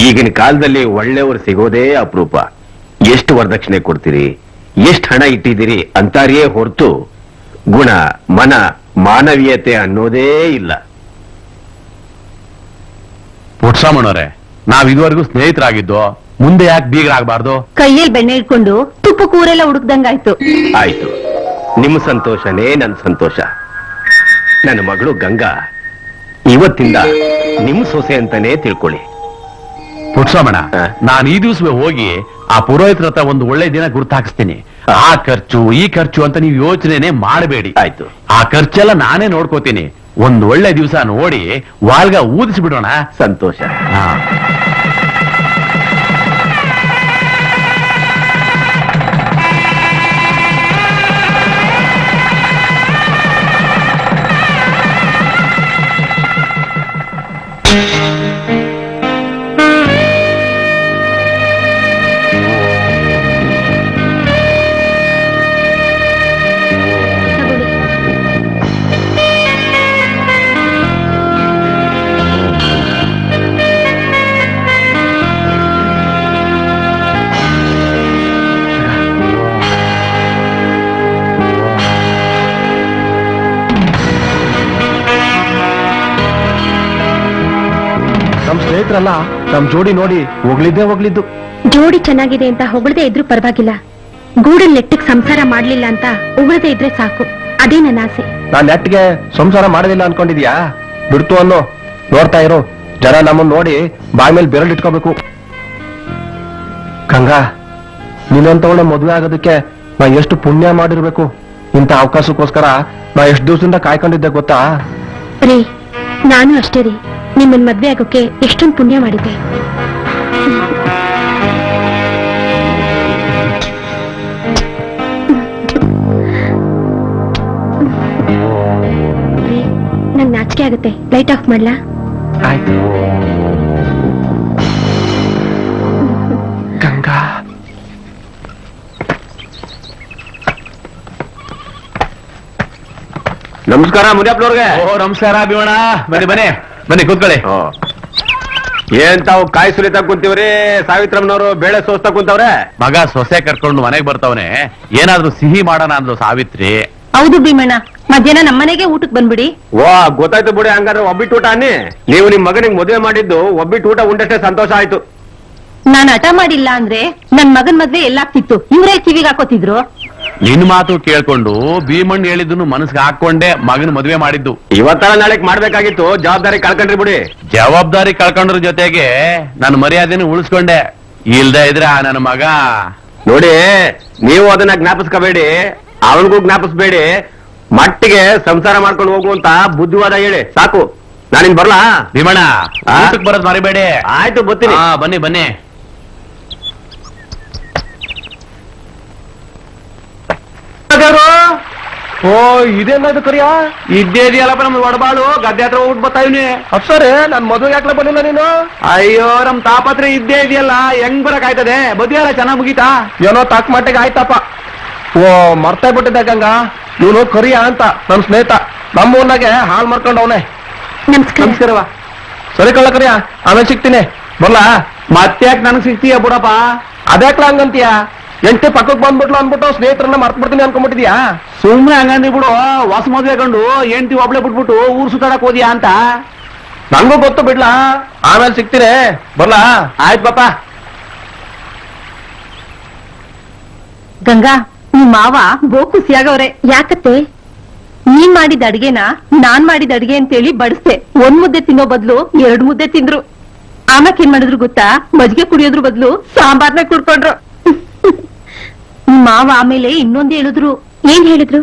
ಈಗಿನ ಕಾಲದಲ್ಲಿ ಒಳ್ಳೆಯವರು ಸಿಗೋದೇ ಅಪರೂಪ. ಎಷ್ಟು ವರದಕ್ಷಿಣೆ ಕೊಡ್ತೀರಿ, ಎಷ್ಟು ಹಣ ಇಟ್ಟಿದ್ದೀರಿ ಅಂತಾರಿಯೇ ಹೊರತು ಗುಣ, ಮನ, ಮಾನವೀಯತೆ ಅನ್ನೋದೇ ಇಲ್ಲ. ಪುಟ್ಸಮಣ್ಣರೇ, ನಾವ್ ಇದುವರೆಗೂ ಸ್ನೇಹಿತರಾಗಿದ್ದು, ಮುಂದೆ ಯಾಕೆ ಬೀಗರಾಗಬಾರ್ದು? ಕೈಯಲ್ಲಿ ಬೆಣ್ಣೆ ಇಟ್ಕೊಂಡು ತುಪ್ಪ ಕೂರೆಲ್ಲ ಹುಡುಕ್ದಂಗಾಯ್ತು. ಆಯ್ತು, ನಿಮ್ಮ ಸಂತೋಷನೇ ನನ್ನ ಸಂತೋಷ. ನನ್ನ ಮಗಳು ಗಂಗಾ ಇವತ್ತಿಂದ ನಿಮ್ ಸೊಸೆ ಅಂತಾನೆ ತಿಳ್ಕೊಳ್ಳಿ. ಪುಟ್ಸಮಣ್ಣ, ಹಾ. ನಾನು ಈ ದಿವಸವೇ ಹೋಗಿ ಆ ಪುರೋಹಿತರ ಹತ್ರ ಒಂದು ಒಳ್ಳೆ ದಿನ ಗುರ್ತಾಕಿಸ್ತೀನಿ. ಆ ಖರ್ಚು ಈ ಖರ್ಚು ಅಂತ ನೀವು ಯೋಚನೆನೆ ಮಾಡಬೇಡಿ. ಆಯ್ತು. ಆ ಖರ್ಚೆಲ್ಲ ನಾನೇ ನೋಡ್ಕೋತೀನಿ. ಒಂದು ಒಳ್ಳೆ ದಿವಸ ನೋಡಿ ವಾಲ್ಗ ಊದಿಸ್ಬಿಡೋಣ. ಸಂತೋಷ. ಹಾ. ನಮ್ ಸ್ನೇಹಿತರಲ್ಲ ನಮ್ ಜೋಡಿ ನೋಡಿ ಹೋಗ್ಲಿದ್ದು. ಜೋಡಿ ಚೆನ್ನಾಗಿದೆ ಅಂತ ಹೊಗಳದೆ ಇದ್ರೂ ಪರವಾಗಿಲ್ಲ, ಗೂಡನ್ ನೆಟ್ಟಿಗೆ ಸಂಸಾರ ಮಾಡ್ಲಿಲ್ಲ ಅಂತ ಹೊಗಳದೆ ಇದ್ರೆ ಸಾಕು. ಅದೇ ನನ್ನ ಆಸೆ. ನಾನ್ ನೆಟ್ಗೆ ಸಂಸಾರ ಮಾಡೋದಿಲ್ಲ ಅನ್ಕೊಂಡಿದ್ಯಾ? ಬಿಡ್ತು ಅನ್ನೋ, ನೋಡ್ತಾ ಇರೋ ಜನ ನಮ್ಮನ್ನ ನೋಡಿ ಬಾಯಿ ಮೇಲೆ ಬೆರಳು ಇಟ್ಕೋಬೇಕು. ಗಂಗಾ, ನೀನಂತವಳ ಮದುವೆ ಆಗೋದಕ್ಕೆ ನಾ ಎಷ್ಟು ಪುಣ್ಯ ಮಾಡಿರ್ಬೇಕು. ಇಂಥ ಅವಕಾಶಕ್ಕೋಸ್ಕರ ನಾ ಎಷ್ಟು ದಿವಸದಿಂದ ಕಾಯ್ಕೊಂಡಿದ್ದೆ ಗೊತ್ತಾ? ರೀ, ನಾನು ಅಷ್ಟೇ ರೀ, ನಿಮ್ಮನ್ ಮದ್ವೆ ಆಗೋಕೆ ಎಷ್ಟೊಂದು ಪುಣ್ಯ ಮಾಡಿದ್ದೆ. ನಂಗೆ ನಾಚಿಕೆ ಆಗುತ್ತೆ, ಲೈಟ್ ಆಫ್ ಮಾಡ್ಲಾ? ಆಯ್ತು. ಗಂಗಾ, ನಮಸ್ಕಾರ ಮುನಿಯಪ್ಪನವ್ರಿಗೆ. ಓ, ನಮಸ್ಕಾರ ಭೀಮಣ್ಣ. ಬನ್ನಿ ಬನ್ನಿ ಬನ್ನಿ, ಕೂತ್ಕೊಳ್ಳಿ. ಏನ್ ತಾವು ಕಾಯಿ ಸುಲಿತಾ ಕುಂತೀವ್ರಿ? ಸಾವಿತ್ರಮ್ಮನವರು ಬೇಳೆ ಸೋಸ್ತಾ ಕುಂತವ್ರೆ. ಮಗ ಸೊಸೆ ಕರ್ಕೊಂಡು ಮನೆಗೆ ಬರ್ತಾವನೆ, ಏನಾದ್ರೂ ಸಿಹಿ ಮಾಡೋಣ ಅಂದ್ರು ಸಾವಿತ್ರಿ. ಹೌದು ಭೀಮಣ್ಣ, ಮಧ್ಯಾಹ್ನ ನಮ್ಮನೆಗೆ ಊಟಕ್ಕೆ ಬಂದ್ಬಿಡಿ. ಗೊತ್ತಾಯ್ತು ಬಿಡಿ. ಹಂಗಾದ್ರೆ ಒಬ್ಬಿಟ್ಟು ಊಟ ಅನ್ನಿ. ನೀವು ನಿಮ್ ಮಗನಿಗೆ ಮದುವೆ ಮಾಡಿದ್ದು ಒಬ್ಬಿಟ್ಟು ಊಟ ಉಂಡಷ್ಟೇ ಸಂತೋಷ ಆಯ್ತು. ನಾನ್ ಹಠ ಮಾಡಿಲ್ಲ ಅಂದ್ರೆ ನನ್ ಮಗನ್ ಮದ್ವೆ ಎಲ್ಲಾಗ್ತಿತ್ತು, ಇವ್ರೇ ಕಿವಿಗೆ ಹಾಕೋತಿದ್ರು. ನಿನ್ ಮಾತು ಕೇಳ್ಕೊಂಡು ಭೀಮಣ್ಣ ಹೇಳಿದ್ದನ್ನು ಮನಸ್ಸಿಗೆ ಹಾಕೊಂಡೆ ಮಗನ ಮದುವೆ ಮಾಡಿದ್ದು. ಇವತ್ತಲ್ಲ ನಾಳೆಗ್ ಮಾಡ್ಬೇಕಾಗಿತ್ತು, ಜವಾಬ್ದಾರಿ ಕಳ್ಕೊಂಡ್ರಿ ಬಿಡಿ. ಜವಾಬ್ದಾರಿ ಕಳ್ಕೊಂಡ್ರ ಜೊತೆಗೆ ನನ್ನ ಮರ್ಯಾದೆನ ಉಳಿಸ್ಕೊಂಡೆ. ಇಲ್ದೇ ಇದ್ರೆ ನನ್ನ ಮಗ. ನೋಡಿ, ನೀವು ಅದನ್ನ ಜ್ಞಾಪಿಸ್ಕೋಬೇಡಿ, ಅವನಿಗೂ ಜ್ಞಾಪಿಸ್ಬೇಡಿ. ಮಟ್ಟಿಗೆ ಸಂಸಾರ ಮಾಡ್ಕೊಂಡು ಹೋಗುವಂತ ಬುದ್ಧಿವಾದ ಹೇಳಿ ಸಾಕು. ನಾನಿನ್ ಬರ್ಲಾ? ಭೀಮಣ್ಣ, ಆ? ಊಟಕ್ಕೆ ಬರೋದ್ ಮರಿಬೇಡಿ. ಆಯ್ತು, ಬರ್ತೀನಿ. ಬನ್ನಿ ಬನ್ನಿ. ಗದ್ದೆರು ಓ ಇದೇನಾಯ್ತು ಕರಿಯ ಇದ್ದೇ ಇದೆಯಲ್ಲಪ್ಪ ನಮ್ದು ಒಡಬಾಳು ಗದ್ದೆ ಹತ್ರ ಹೋಗ್ಬಿಟ್ಟು ಬರ್ತಾ ಇವ್ನಿ ಅಪ್ಸರೆ ನನ್ ಮದುವೆಗೆ ಯಾಕೆ ಬಂದಿಲ್ಲ ನೀನು ಅಯ್ಯೋ ನಮ್ ತಾಪತ್ರೆ ಇದ್ದೇ ಇದೆಯಲ್ಲ ಹೆಂಗ್ ಬರಕ್ ಆಯ್ತದೆ ಮದುವೆ ಚೆನ್ನಾಗ್ ಮುಗೀತಾ ಏನೋ ತಾಕ್ ಮಟ್ಟಿಗೆ ಆಯ್ತಪ್ಪ ಓ ಮರ್ತೇ ಬಿಟ್ಟಿದ್ದೆ ಗಂಗ ಇವನು ಕರಿಯ ಅಂತ ನನ್ ಸ್ನೇಹಿತ ನಮ್ಮ ಊರ್ನಾಗೆ ಹಾಲ್ ಮಾಡ್ಕೊಂಡವನೆ ನಮಸ್ಕಾರವಾ ಸರಿ ಕಳ್ಳ ಕರಿಯ ಆಮೇಲೆ ಸಿಗ್ತೀನಿ ಬರ್ಲಾ ಮತ್ತೆ ಯಾಕೆ ನನಗ್ ಸಿಗ್ತೀಯ ಬಿಡಪ್ಪ ಅದ್ಯಾಕ್ಲ ಹಂಗಂತೀಯ ಎಂಟೆ ಪಕ್ಕಕ್ಕೆ ಬಂದ್ಬಿಟ್ಲು ಅನ್ಬಿಟ್ಟು ಸ್ನೇಹಿತರನ್ನ ಮರ್ತ್ ಬಿಡ್ತೀನಿ ಅನ್ಕೊಂಡ್ಬಿಟ್ಟಿದ್ಯಾ ಸುಮ್ನೆ ಹಂಗಂದಿ ಬಿಡು ಹೊಸ ಮದ್ವೆ ಕಂಡು ಹೆಂಡತಿ ಒಬ್ಳೆ ಬಿಟ್ಬಿಟ್ಟು ಊರ್ ಸುತ್ತಾಡಕ್ ಹೋದ್ಯಾ ಅಂತ ನಂಗೂ ಗೊತ್ತು ಬಿಡ್ಲಾ ಆಮೇಲೆ ಸಿಗ್ತೀನಿ ಬರ್ಲಾ ಆಯ್ತು ಪಾಪ ಗಂಗಾ ನಿಮ್ ಮಾವ ಬೋ ಖುಷಿಯಾಗವ್ರೆ. ಯಾಕತ್ತೆ? ನೀನ್ ಮಾಡಿದ ಅಡ್ಗೆನ ನಾನ್ ಮಾಡಿದ ಅಡ್ಗೆ ಅಂತೇಳಿ ಬಡಿಸ್ದೆ. 1 ಮುದ್ದೆ ತಿನ್ನೋ ಬದ್ಲು 2 ಮುದ್ದೆ ತಿಂದ್ರು. ಆಮ್ಯಾಕ್ ಏನ್ ಮಾಡಿದ್ರು ಗೊತ್ತಾ? ಮಜ್ಜಿಗೆ ಕುಡಿಯೋದ್ರ ಬದ್ಲು ಸಾಂಬಾರ್ನ ಕುಡ್ಕೊಂಡ್ರು. ನಿಮ್ ಮಾವ ಆಮೇಲೆ ಇನ್ನೊಂದು ಹೇಳಿದ್ರು. ಏನ್ ಹೇಳಿದ್ರು?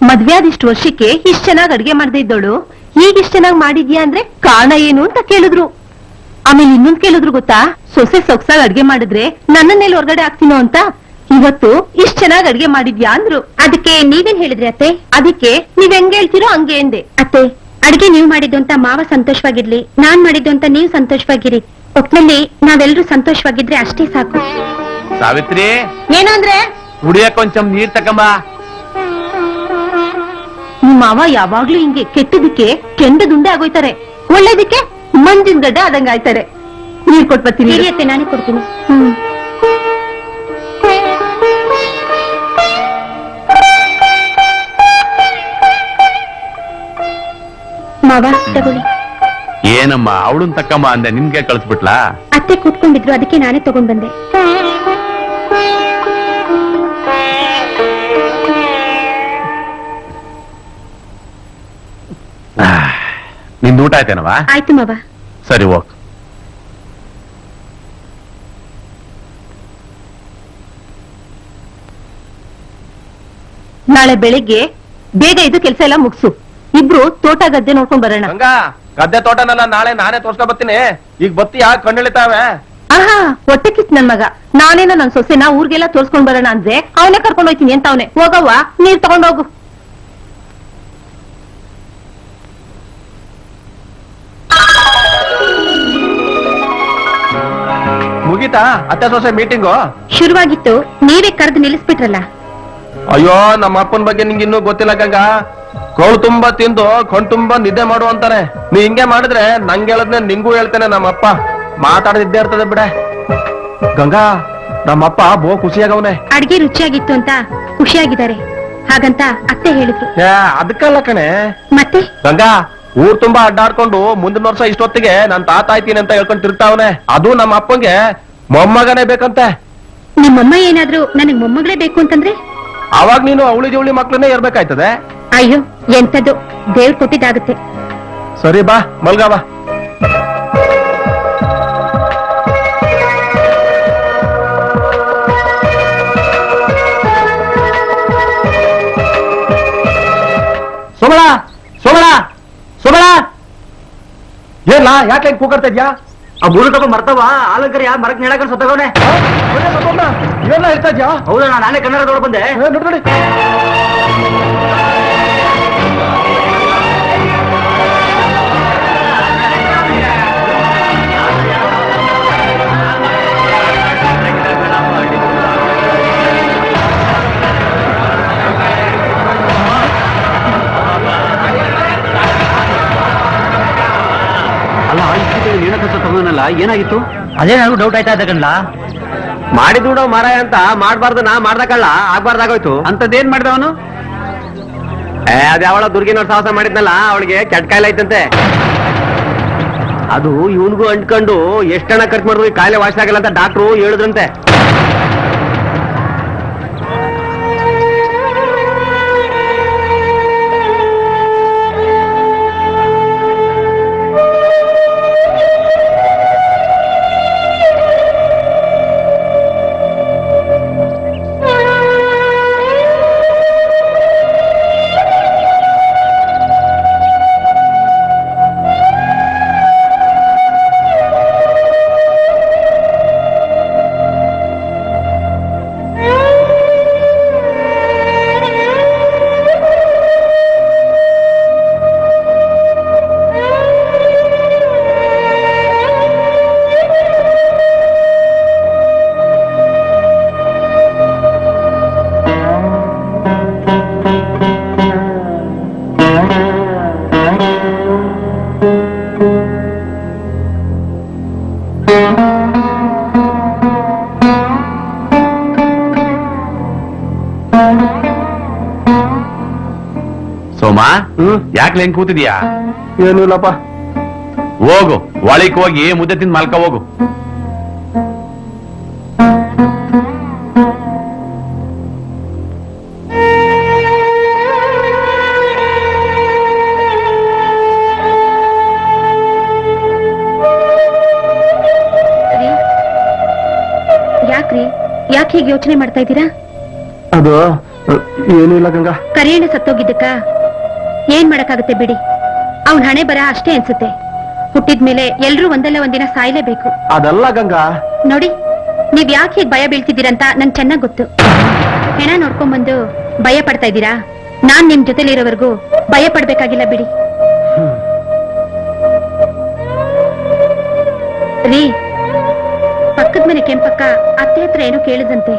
ಮದ್ವೆ ಆದ ಇಷ್ಟು ವರ್ಷಕ್ಕೆ ಇಷ್ಟ್ ಚೆನ್ನಾಗ್ ಅಡ್ಗೆ ಮಾಡ್ದೆ ಇದ್ದೋಳು ಈಗ ಇಷ್ಟ್ ಚೆನ್ನಾಗ್ ಮಾಡಿದ್ಯಾ ಅಂದ್ರೆ ಕಾರಣ ಏನು ಅಂತ ಕೇಳಿದ್ರು. ಆಮೇಲೆ ಇನ್ನೊಂದ್ ಕೇಳಿದ್ರು ಗೊತ್ತಾ? ಸೊಸೆ ಸೊಗ್ಸಾಗ್ ಅಡ್ಗೆ ಮಾಡಿದ್ರೆ ನನ್ನನ್ನೆಲ್ಲಿ ಹೊರಗಡೆ ಹಾಕ್ತೀನೋ ಅಂತ. ಇವತ್ತು ಇಷ್ಟ್ ಚೆನ್ನಾಗ್ ಅಡ್ಗೆ ಮಾಡಿದ್ಯಾ ಅಂದ್ರು. ಅದಕ್ಕೆ ನೀವೇನ್ ಹೇಳಿದ್ರಿ ಅತ್ತೆ? ಅದಕ್ಕೆ ನೀವ್ ಹೆಂಗ್ ಹೇಳ್ತೀರೋ ಹಂಗೆ ಎಂದೆ. ಅತ್ತೆ, ಅಡ್ಗೆ ನೀವ್ ಮಾಡಿದ್ದು ಅಂತ ಮಾವ ಸಂತೋಷವಾಗಿರ್ಲಿ, ನಾನ್ ಮಾಡಿದ್ದು ಅಂತ ನೀವ್ ಸಂತೋಷವಾಗಿರಿ. ಒಟ್ನಲ್ಲಿ ನಾವೆಲ್ಲರೂ ಸಂತೋಷವಾಗಿದ್ರೆ ಅಷ್ಟೇ ಸಾಕು. ಸಾವಿತ್ರಿ ಏನು ಅಂದ್ರೆ? ಕುಡಿಯಕ್ ಕೊಂಚಂ ನೀರ್ ತಕಂಬ. ನಿಮ್ ಮಾವ ಯಾವಾಗ್ಲೂ ಹಿಂಗೆ ಕೆಟ್ಟದಕ್ಕೆ ಕೆಂಡ ದುಂಡೆ ಆಗೋಯ್ತಾರೆ, ಒಳ್ಳೇದಕ್ಕೆ ಮಂಜಿನ ಗಡ್ಡೆ ಆದಂಗ ಆಯ್ತಾರೆ. ನೀರ್ ಕೊಟ್ ಬರ್ತೀನಿ. ನಾನೇ ಕೊಡ್ತೀನಿ. ಮಾವ ತಗೊಳ್ಳಿ. ಏನಮ್ಮ ಅವಳನ್ ತಕ್ಕಮ್ಮ ಅಂದೆ ನಿನ್ಗೆ ಕಳಿಸ್ಬಿಟ್ಲಾ? ಅತ್ತೆ ಕೂತ್ಕೊಂಡಿದ್ರು, ಅದಕ್ಕೆ ನಾನೇ ತಗೊಂಡ್ ಬಂದೆ. ನಿಂದ ಊಟ ಆಯ್ತೇನವಾ? ಆಯ್ತು ಮಾವ. ಸರಿ ಹೋಗ್. ನಾಳೆ ಬೆಳಿಗ್ಗೆ ಬೇಗ ಇದು ಕೆಲಸ ಎಲ್ಲ ಮುಗ್ಸು. ಇಬ್ರು ತೋಟ ಗದ್ದೆ ನೋಡ್ಕೊಂಡ್ ಬರೋಣ. ಗಂಗ ಗದ್ದೆ ತೋಟನೆಲ್ಲ ನಾಳೆ ನಾನೇ ತೋರ್ಸ್ಕೊ ಬರ್ತೀನಿ. ಈಗ ಬತ್ತಿ ಯಾಕೆ ಕಣ್ಣಿಳಿತಾವೆ? ಆಹಾ, ಹೊಟ್ಟೆ ಕಿತ್ ನನ್ ಮಗ. ನಾನೇನೋ ನನ್ ಸೊಸೆನ ಊರ್ಗೆಲ್ಲ ತೋರ್ಸ್ಕೊಂಡ್ ಬರೋಣ ಅಂದ್ರೆ ಅವನೇ ಕರ್ಕೊಂಡ್ ಹೋಯ್ತೀನಿ ಅಂತ ಅವನೇ. ಹೋಗವ್ವ, ನೀರ್ ತಗೊಂಡೋಗು. ಮುಗೀತಾ ಅತ್ತೆ ಸೊಸೆ ಮೀಟಿಂಗು? ಶುರುವಾಗಿತ್ತು, ನೀವೇ ಕರೆದು ನಿಲ್ಲಿಸ್ಬಿಟ್ರಲ್ಲ. ಅಯ್ಯೋ ನಮ್ಮ ಅಪ್ಪನ ಬಗ್ಗೆ ನಿಂಗೆ ಇನ್ನೂ ಗೊತ್ತಿಲ್ಲ ಗಂಗ. ಕೌಳು ತುಂಬಾ ತಿಂದು ಕಣ್ ತುಂಬಾ ನಿದ್ದೆ ಮಾಡು ಅಂತಾನೆ. ನೀ ಹಿಂಗೆ ಮಾಡಿದ್ರೆ ನಂಗೆ ಹೇಳದ್ನೆ ನಿಂಗೂ ಹೇಳ್ತೇನೆ. ನಮ್ಮಪ್ಪ ಮಾತಾಡದಿದ್ದೇ ಇರ್ತದೆ ಬಿಡೆ. ಗಂಗಾ ನಮ್ಮಪ್ಪ ಬಹು ಖುಷಿಯಾಗವನೆ. ಅಡ್ಗೆ ರುಚಿಯಾಗಿತ್ತು ಅಂತ ಖುಷಿಯಾಗಿದ್ದಾರೆ ಹಾಗಂತ ಅತ್ತೆ ಹೇಳಿದ್ರು. ಅದಕ್ಕಲ್ಲ ಕಣೆ ಮತ್ತೆ ಗಂಗಾ, ಊರ್ ತುಂಬಾ ಅಡ್ಡಾಡ್ಕೊಂಡು ಮುಂದಿನ ವರ್ಷ ಇಷ್ಟೊತ್ತಿಗೆ ನಾನ್ ತಾತ ಆಯ್ತೀನಿ ಅಂತ ಹೇಳ್ಕೊಂಡು ತಿರ್ತಾವನೆ. ಅದು ನಮ್ಮ ಅಪ್ಪಂಗೆ ಮೊಮ್ಮಗನೇ ಬೇಕಂತೆ. ನಿಮ್ಮಮ್ಮ ಏನಾದ್ರೂ ನನಗ್ ಮೊಮ್ಮಗಳೇ ಬೇಕು ಅಂತಂದ್ರೆ ಅವಾಗ ನೀನು ಅವಳಿ ಜವಳಿ ಮಕ್ಳನ್ನೇ ಇರ್ಬೇಕಾಯ್ತದೆ. ಅಯ್ಯೋ, ಎಂತದ್ದು, ದೇವ್ರು ಕೊಟ್ಟಿದ್ದಾಗುತ್ತೆ. ಸರಿ ಬಾ ಮಲ್ಗ ಬಾ. ಸೋಮಳ ಸೋಮಳ ಸೋಮಳ, ಏನ ಯಾಕೆ ಕೂಗರ್ತಾ ಇದ್ಯಾ? ಆ ಬೂರು ತಗೊಂಡ್ ಮರ್ತವ ಆಲಂಕರಿ ಯಾರು ಮರಕ್ ನೆಡಕ ಸತ್ತಗವನೆ. ಇವೆಲ್ಲ ಹೇಳ್ತಾ ಇದ್ಯಾ? ಹೌದಾ, ನಾನೇ ಕನ್ನಡ ನೋಡ್ ಬಂದೆ. ನೋಡಿ ಅಲ್ಲ, ನೀನಕಸ ತಗೊಂಡನಲ್ಲ, ಏನಾಗಿತ್ತು? ಅದೇ ನನಗೂ ಡೌಟ್ ಆಯ್ತಾ ಇದೆ ಕಣ್ಲಾ. ಮಾಡಿದ್ ಮಾರಾಯ ಅಂತ ಮಾಡ್ಬಾರ್ದು, ನಾ ಮಾಡ್ದಕಲ್ಲ ಆಗ್ಬಾರ್ದಾಗೋಯ್ತು. ಅಂತದೇನ್ ಮಾಡಿದವನು? ಅದ್ ಯಾವಳ ದುರ್ಗಿನವ್ರ ಸಾಹಸ ಮಾಡಿದ್ನಲ್ಲ, ಅವಳಿಗೆ ಕೆಟ್ಟ ಕಾಯಿಲೆ ಐತಂತೆ. ಅದು ಇವನ್ಗೂ ಅಂಟ್ಕೊಂಡು ಎಷ್ಟಣ್ಣ ಖರ್ಚು ಮಾಡಿದ್ರು ಈ ಕಾಯಿಲೆ ವಾಸಿ ಆಗಲ್ಲ ಅಂತ ಡಾಕ್ಟ್ರು ಹೇಳಿದ್ರಂತೆ. ಸೋಮಾ ಯಾಕೆ ಹೆಂಗ್ ಕೂತಿದ್ಯಾ? ಏನೂ ಇಲ್ಲಪ್ಪ. ಹೋಗು, ಒಳಕ್ ಹೋಗಿ ಮುದ್ದೆ ತಿಂದು ಮಲ್ಕ ಹೋಗು. ಯಾಕ್ರಿ, ಯಾಕೆ ಹೀಗೆ ಯೋಚನೆ ಮಾಡ್ತಾ ಇದ್ದೀರಾ? ಅದು ಏನೂ ಇಲ್ಲ ಗಂಗಾ. ಕರಿಯಣ್ಣ ಸತ್ತೋಗಿದ್ದಕ್ಕ ಏನ್ ಮಾಡಕ್ಕಾಗತ್ತೆ ಬಿಡಿ. ಅವನ್ ಹಣೆ ಬರ ಅಷ್ಟೇ ಅನ್ಸುತ್ತೆ. ಹುಟ್ಟಿದ್ಮೇಲೆ ಎಲ್ರೂ ಒಂದಲ್ಲ ಒಂದಿನ ಸಾಯ್ಲೇಬೇಕು. ಅದಲ್ಲ ಗಂಗಾ. ನೋಡಿ, ನೀವ್ ಯಾಕೆ ಹೀಗೆ ಭಯ ಬೀಳ್ತಿದ್ದೀರಂತ ನಂಗೆ ಚೆನ್ನಾಗ್ ಗೊತ್ತು. ಹೆಣ ನೋಡ್ಕೊಂಡ್ಬಂದು ಭಯ ಪಡ್ತಾ ಇದ್ದೀರಾ? ನಾನ್ ನಿಮ್ ಜೊತೆಲಿರೋವರೆಗೂ ಭಯ ಪಡ್ಬೇಕಾಗಿಲ್ಲ ಬಿಡಿ. ರೀ, ಪಕ್ಕದ ಮನೆ ಕೆಂಪಕ್ಕ ಅತ್ತೆ ಹತ್ರ ಏನೋ ಕೇಳಿದಂತೆ.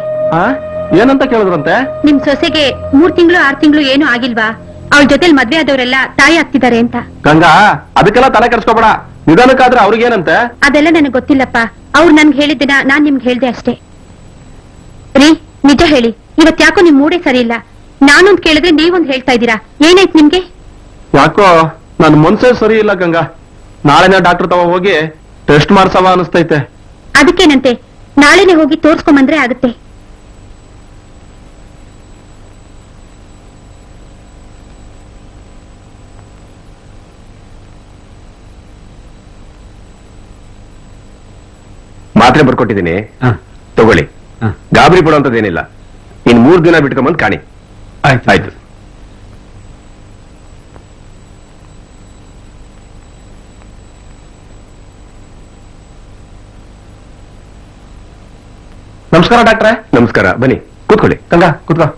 ಏನಂತ ಕೇಳಿದ್ರಂತೆ? ನಿಮ್ ಸೊಸೆಗೆ 3 ತಿಂಗಳು 6 ತಿಂಗಳು ಏನು ಆಗಿಲ್ವಾ? ಅವಳ ಜೊತೆಲಿ ಮದ್ವೆ ಆದವರೆಲ್ಲ ತಾಯಿ ಆಗ್ತಿದ್ದಾರೆ ಅಂತ. ಗಂಗಾ, ಅದಕ್ಕೆಲ್ಲ ತಲೆ ಕೆಡಿಸ್ಕೋಬೇಡ. ನಿಧಾನಕ್ಕಾದ್ರೆ ಅವ್ರಿಗೇನಂತೆ? ಅದೆಲ್ಲ ನನಗೆ ಗೊತ್ತಿಲ್ಲಪ್ಪ. ಅವ್ರು ನನ್ಗೆ ಹೇಳಿದ್ದನ್ನ ನಾನ್ ನಿಮ್ಗೆ ಹೇಳ್ದೆ ಅಷ್ಟೇ. ರೀ, ನಿಜ ಹೇಳಿ, ಇವತ್ ಯಾಕೋ ನಿಮ್ ಮೂಡೇ ಸರಿ ಇಲ್ಲ. ನಾನೊಂದ್ ಕೇಳಿದ್ರೆ ನೀವೊಂದ್ ಹೇಳ್ತಾ ಇದ್ದೀರಾ. ಏನಾಯ್ತು ನಿಮ್ಗೆ? ಯಾಕೋ ನನ್ ಮನ್ಸೇ ಸರಿ ಇಲ್ಲ ಗಂಗಾ. ನಾಳೆನೇ ಡಾಕ್ಟರ್ ತವ ಹೋಗಿ ಟೆಸ್ಟ್ ಮಾಡ್ಸವ ಅನಿಸ್ತೈತೆ. ಅದಕ್ಕೇನಂತೆ, ನಾಳೆನೆ ಹೋಗಿ ತೋರ್ಸ್ಕೊಂಬಂದ್ರೆ ಆಗುತ್ತೆ. ಮಾತ್ರೆ ಬರ್ಕೊಟ್ಟಿದ್ದೀನಿ, ತಗೊಳ್ಳಿ. ಗಾಬರಿ ಪಡುವಂತದ್ದೇನಿಲ್ಲ. ಇನ್ 3 ದಿನ ಬಿಟ್ಕೊಂಬಂದ್ ಕಾಣಿ. ಆಯ್ತು. ನಮಸ್ಕಾರ ಡಾಕ್ಟ್ರೆ. ನಮಸ್ಕಾರ, ಬನ್ನಿ ಕೂತ್ಕೊಳ್ಳಿ. ಗಂಗಾ ಕೂತ್ಕೋ.